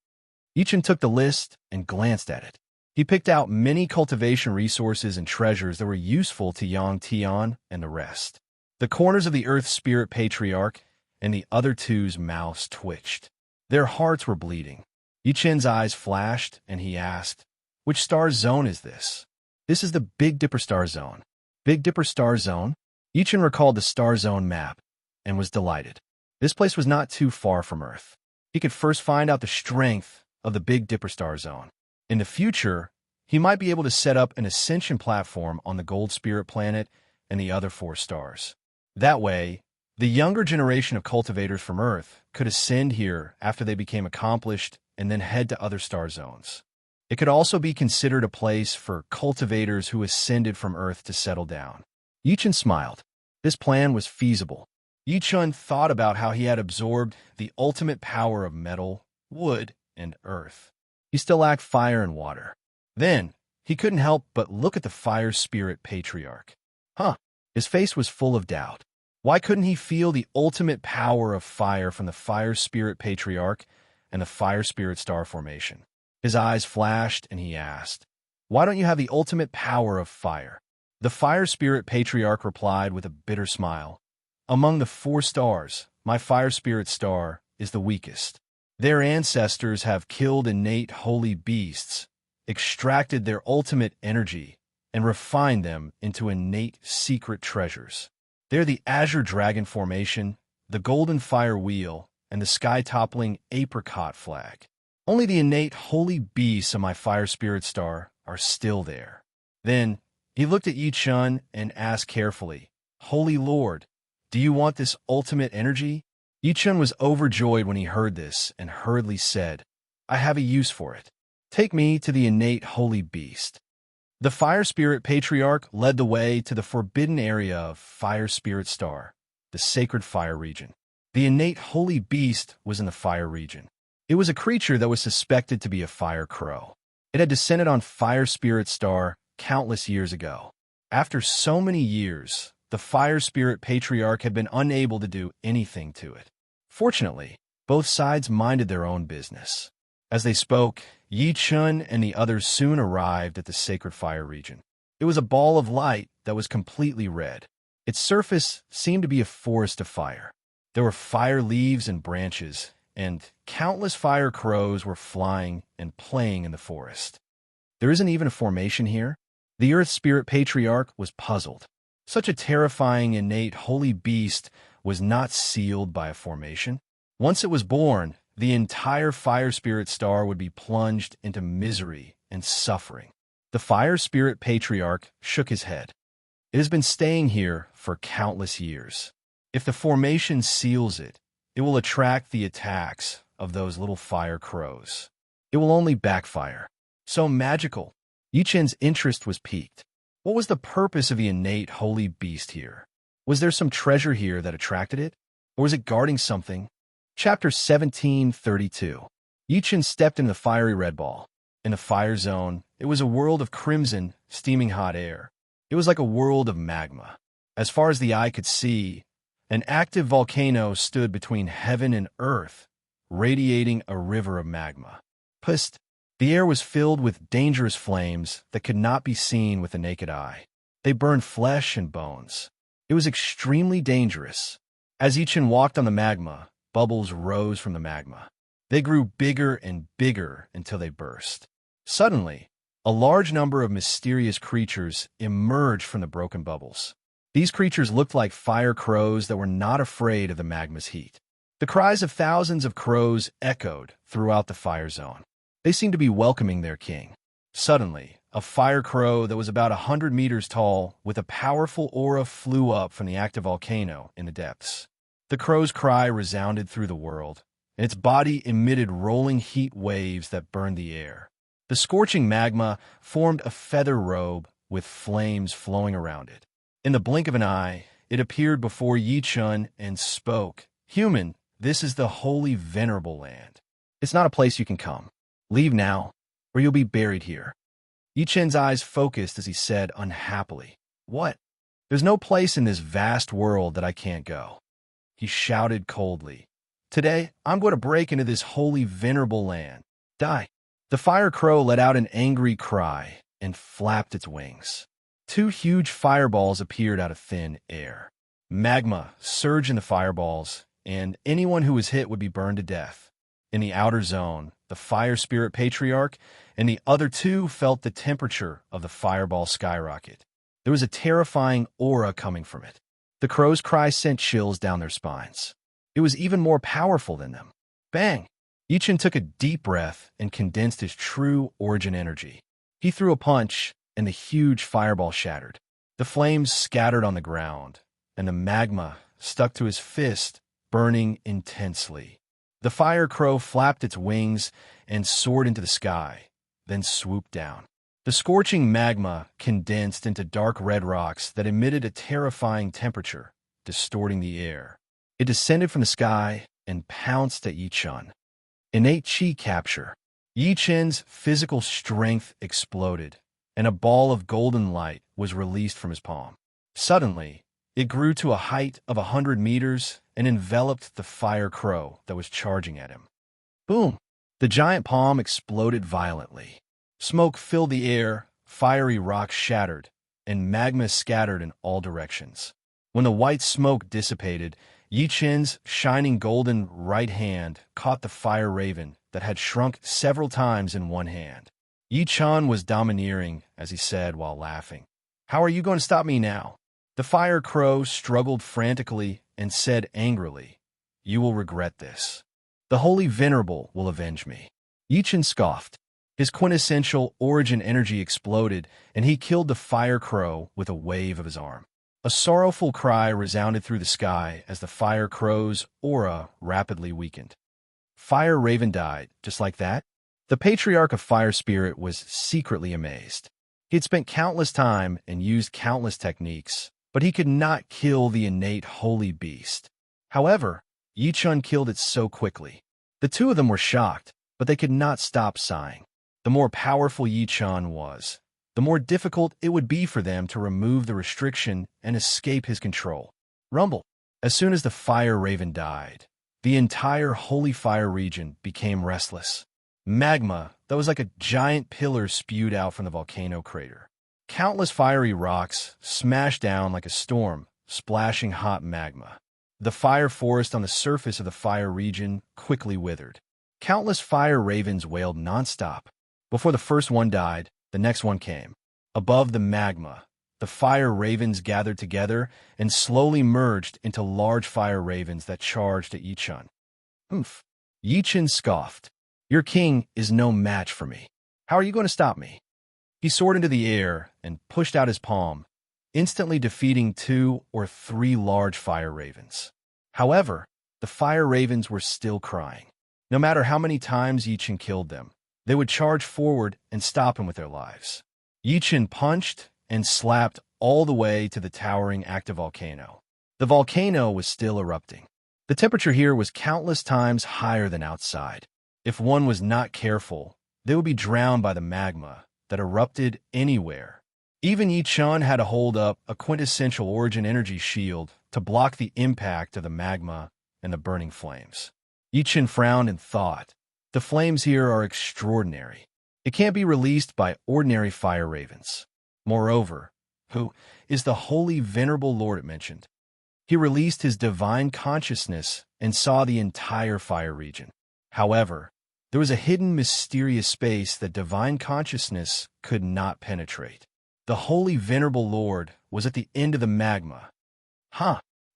S1: Yi Chun took the list and glanced at it. He picked out many cultivation resources and treasures that were useful to Yang Tian and the rest. The corners of the Earth Spirit Patriarch and the other 2's mouths twitched. Their hearts were bleeding. Yi Chun's eyes flashed, and he asked, Which star zone is this? This is the Big Dipper Star Zone. Big Dipper Star Zone? Yi Chun recalled the Star Zone map and was delighted. This place was not too far from Earth. He could first find out the strength of the Big Dipper Star Zone. In the future, he might be able to set up an ascension platform on the Gold Spirit Planet and the other 4 stars. That way, the younger generation of cultivators from Earth could ascend here after they became accomplished and then head to other star zones. It could also be considered a place for cultivators who ascended from Earth to settle down. Yi Chun smiled. This plan was feasible. Yi Chun thought about how he had absorbed the ultimate power of metal, wood, and earth. He still lacked fire and water. Then, he couldn't help but look at the Fire Spirit Patriarch. His face was full of doubt. Why couldn't he feel the ultimate power of fire from the Fire Spirit Patriarch and the Fire Spirit Star Formation? His eyes flashed, and he asked, Why don't you have the ultimate power of fire? The Fire Spirit Patriarch replied with a bitter smile, Among the 4 stars, my Fire Spirit Star is the weakest. Their ancestors have killed innate holy beasts, extracted their ultimate energy, and refined them into innate secret treasures. They're the Azure Dragon Formation, the Golden Fire Wheel, and the sky-toppling apricot flag. Only the innate holy beasts of my fire spirit star are still there. Then he looked at Yi Chun and asked carefully, Holy Lord, do you want this ultimate energy? Yi Chun was overjoyed when he heard this and hurriedly said, I have a use for it. Take me to the innate holy beast. The fire spirit patriarch led the way to the forbidden area of fire spirit star, the sacred fire region. The innate holy beast was in the fire region. It was a creature that was suspected to be a fire crow. It had descended on fire spirit star countless years ago. After so many years, the fire spirit patriarch had been unable to do anything to it. Fortunately, both sides minded their own business. As they spoke, Yi Chun and the others soon arrived at the sacred fire region. It was a ball of light that was completely red. Its surface seemed to be a forest of fire. There were fire leaves and branches, and countless fire crows were flying and playing in the forest. There isn't even a formation here? The Earth Spirit Patriarch was puzzled. Such a terrifying, innate, holy beast was not sealed by a formation. Once it was born, the entire Fire Spirit star would be plunged into misery and suffering. The Fire Spirit Patriarch shook his head. It has been staying here for countless years. If the formation seals it, it will attract the attacks of those little fire crows. It will only backfire. So magical. Yi Chen's interest was piqued. What was the purpose of the innate holy beast here? Was there some treasure here that attracted it? Or was it guarding something? Chapter 1732. Yi Chen stepped into the fiery red ball. In the fire zone, it was a world of crimson, steaming hot air. It was like a world of magma. As far as the eye could see, an active volcano stood between heaven and earth, radiating a river of magma. Pust! The air was filled with dangerous flames that could not be seen with the naked eye. They burned flesh and bones. It was extremely dangerous. As Yi Chen walked on the magma, bubbles rose from the magma. They grew bigger and bigger until they burst. Suddenly, a large number of mysterious creatures emerged from the broken bubbles. These creatures looked like fire crows that were not afraid of the magma's heat. The cries of thousands of crows echoed throughout the fire zone. They seemed to be welcoming their king. Suddenly, a fire crow that was about 100 meters tall with a powerful aura flew up from the active volcano in the depths. The crow's cry resounded through the world, and its body emitted rolling heat waves that burned the air. The scorching magma formed a feather robe with flames flowing around it. In the blink of an eye, it appeared before Yi Chun and spoke, Human, this is the holy venerable land. It's not a place you can come. Leave now, or you'll be buried here. Yi Chen's eyes focused as he said unhappily, What? There's no place in this vast world that I can't go. He shouted coldly, Today, I'm going to break into this holy venerable land. Die. The fire crow let out an angry cry and flapped its wings. Two huge fireballs appeared out of thin air. Magma surged in the fireballs, and anyone who was hit would be burned to death. In the outer zone, the fire spirit patriarch and the other two felt the temperature of the fireball skyrocket. There was a terrifying aura coming from it. The crow's cry sent chills down their spines. It was even more powerful than them. Bang! Yi Chen took a deep breath and condensed his true origin energy. He threw a punch, and the huge fireball shattered. The flames scattered on the ground, and the magma stuck to his fist, burning intensely. The fire crow flapped its wings and soared into the sky, then swooped down. The scorching magma condensed into dark red rocks that emitted a terrifying temperature, distorting the air. It descended from the sky and pounced at Yi Chun. Innate chi capture. Yi Chen's physical strength exploded, and a ball of golden light was released from his palm. Suddenly, it grew to a height of 100 meters and enveloped the fire crow that was charging at him. Boom! The giant palm exploded violently. Smoke filled the air, fiery rocks shattered, and magma scattered in all directions. When the white smoke dissipated, Yi Chen's shining golden right hand caught the fire raven that had shrunk several times in one hand. Yi Chun was domineering as he said while laughing, How are you going to stop me now? The fire crow struggled frantically and said angrily, You will regret this. The holy venerable will avenge me. Yi Chen scoffed. His quintessential origin energy exploded, and he killed the fire crow with a wave of his arm. A sorrowful cry resounded through the sky as the fire crow's aura rapidly weakened. Fire Raven died, just like that? The patriarch of Fire Spirit was secretly amazed. He had spent countless time and used countless techniques, but he could not kill the innate holy beast. However, Yi Chun killed it so quickly. The two of them were shocked, but they could not stop sighing. The more powerful Yi Chun was, the more difficult it would be for them to remove the restriction and escape his control. Rumble. As soon as the Fire Raven died, the entire Holy Fire region became restless. Magma that was like a giant pillar spewed out from the volcano crater. Countless fiery rocks smashed down like a storm, splashing hot magma. The fire forest on the surface of the fire region quickly withered. Countless fire ravens wailed nonstop. Before the first one died, the next one came. Above the magma, the fire ravens gathered together and slowly merged into large fire ravens that charged at Yi Chun. Oof. Yi Chun scoffed. Your king is no match for me. How are you going to stop me? He soared into the air and pushed out his palm, instantly defeating 2 or 3 large fire ravens. However, the fire ravens were still crying. No matter how many times Yi Chun killed them, they would charge forward and stop him with their lives. Yi Chun punched and slapped all the way to the towering active volcano. The volcano was still erupting. The temperature here was countless times higher than outside. If one was not careful, they would be drowned by the magma that erupted anywhere. Even Yi Chun had to hold up a quintessential origin energy shield to block the impact of the magma and the burning flames. Yi Chun frowned and thought, the flames here are extraordinary. It can't be released by ordinary fire ravens. Moreover, who is the holy venerable Lord it mentioned? He released his divine consciousness and saw the entire fire region. However, there was a hidden mysterious space that divine consciousness could not penetrate. The holy venerable Lord was at the end of the magma.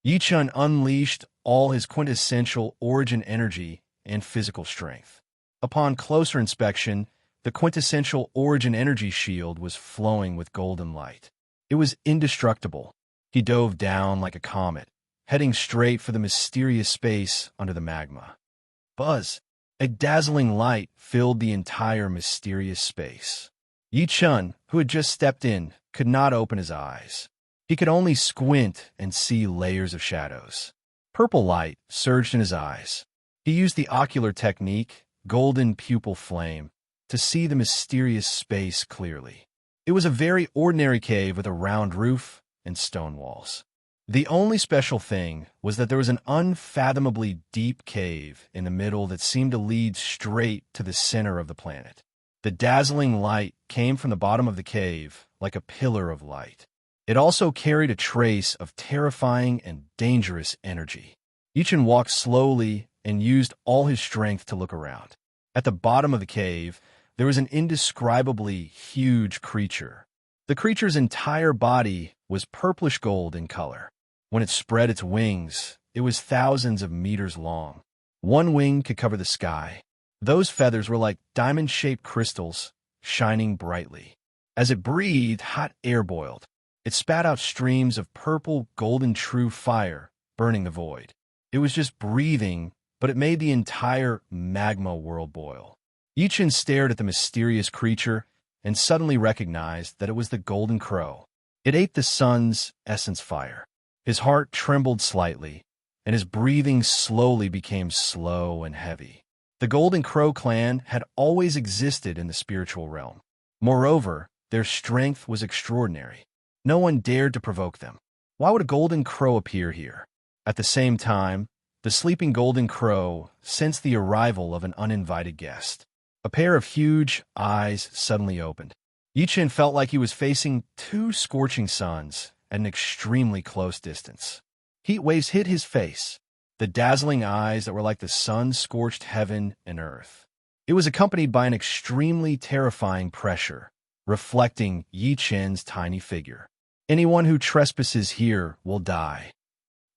S1: Yi Chun unleashed all his quintessential origin energy and physical strength. Upon closer inspection, the quintessential origin energy shield was flowing with golden light. It was indestructible. He dove down like a comet, heading straight for the mysterious space under the magma. Buzz! A dazzling light filled the entire mysterious space. Yi Chun, who had just stepped in, could not open his eyes. He could only squint and see layers of shadows. Purple light surged in his eyes. He used the ocular technique, golden pupil flame, to see the mysterious space clearly. It was a very ordinary cave with a round roof and stone walls. The only special thing was that there was an unfathomably deep cave in the middle that seemed to lead straight to the center of the planet. The dazzling light came from the bottom of the cave like a pillar of light. It also carried a trace of terrifying and dangerous energy. Yi Chun walked slowly and used all his strength to look around. At the bottom of the cave, there was an indescribably huge creature. The creature's entire body was purplish gold in color. When it spread its wings, it was thousands of meters long. One wing could cover the sky. Those feathers were like diamond-shaped crystals, shining brightly. As it breathed, hot air boiled. It spat out streams of purple, golden true fire, burning the void. It was just breathing, but it made the entire magma world boil. Yi Chun stared at the mysterious creature and suddenly recognized that it was the golden crow. It ate the sun's essence fire. His heart trembled slightly, and his breathing slowly became slow and heavy. The Golden Crow clan had always existed in the spiritual realm. Moreover, their strength was extraordinary. No one dared to provoke them. Why would a golden crow appear here? At the same time, the sleeping golden crow sensed the arrival of an uninvited guest. A pair of huge eyes suddenly opened. Yi Chun felt like he was facing 2 scorching suns at an extremely close distance. Heat waves hit his face, the dazzling eyes that were like the sun-scorched heaven and earth. It was accompanied by an extremely terrifying pressure, reflecting Yi Chun's tiny figure. Anyone who trespasses here will die.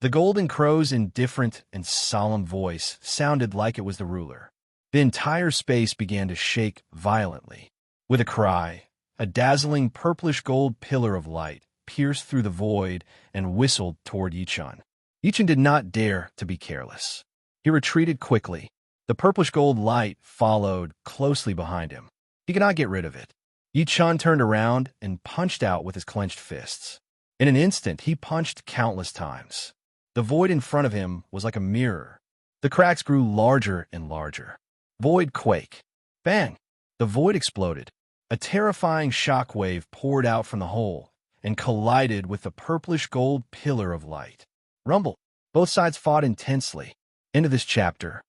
S1: The golden crow's indifferent and solemn voice sounded like it was the ruler. The entire space began to shake violently. With a cry, a dazzling purplish-gold pillar of light pierced through the void and whistled toward Yichun. Yichun did not dare to be careless. He retreated quickly. The purplish-gold light followed closely behind him. He could not get rid of it. Yichun turned around and punched out with his clenched fists. In an instant, he punched countless times. The void in front of him was like a mirror. The cracks grew larger and larger. Void quake. Bang! The void exploded. A terrifying shock wave poured out from the hole and collided with the purplish-gold pillar of light. Rumble. Both sides fought intensely. End of this chapter.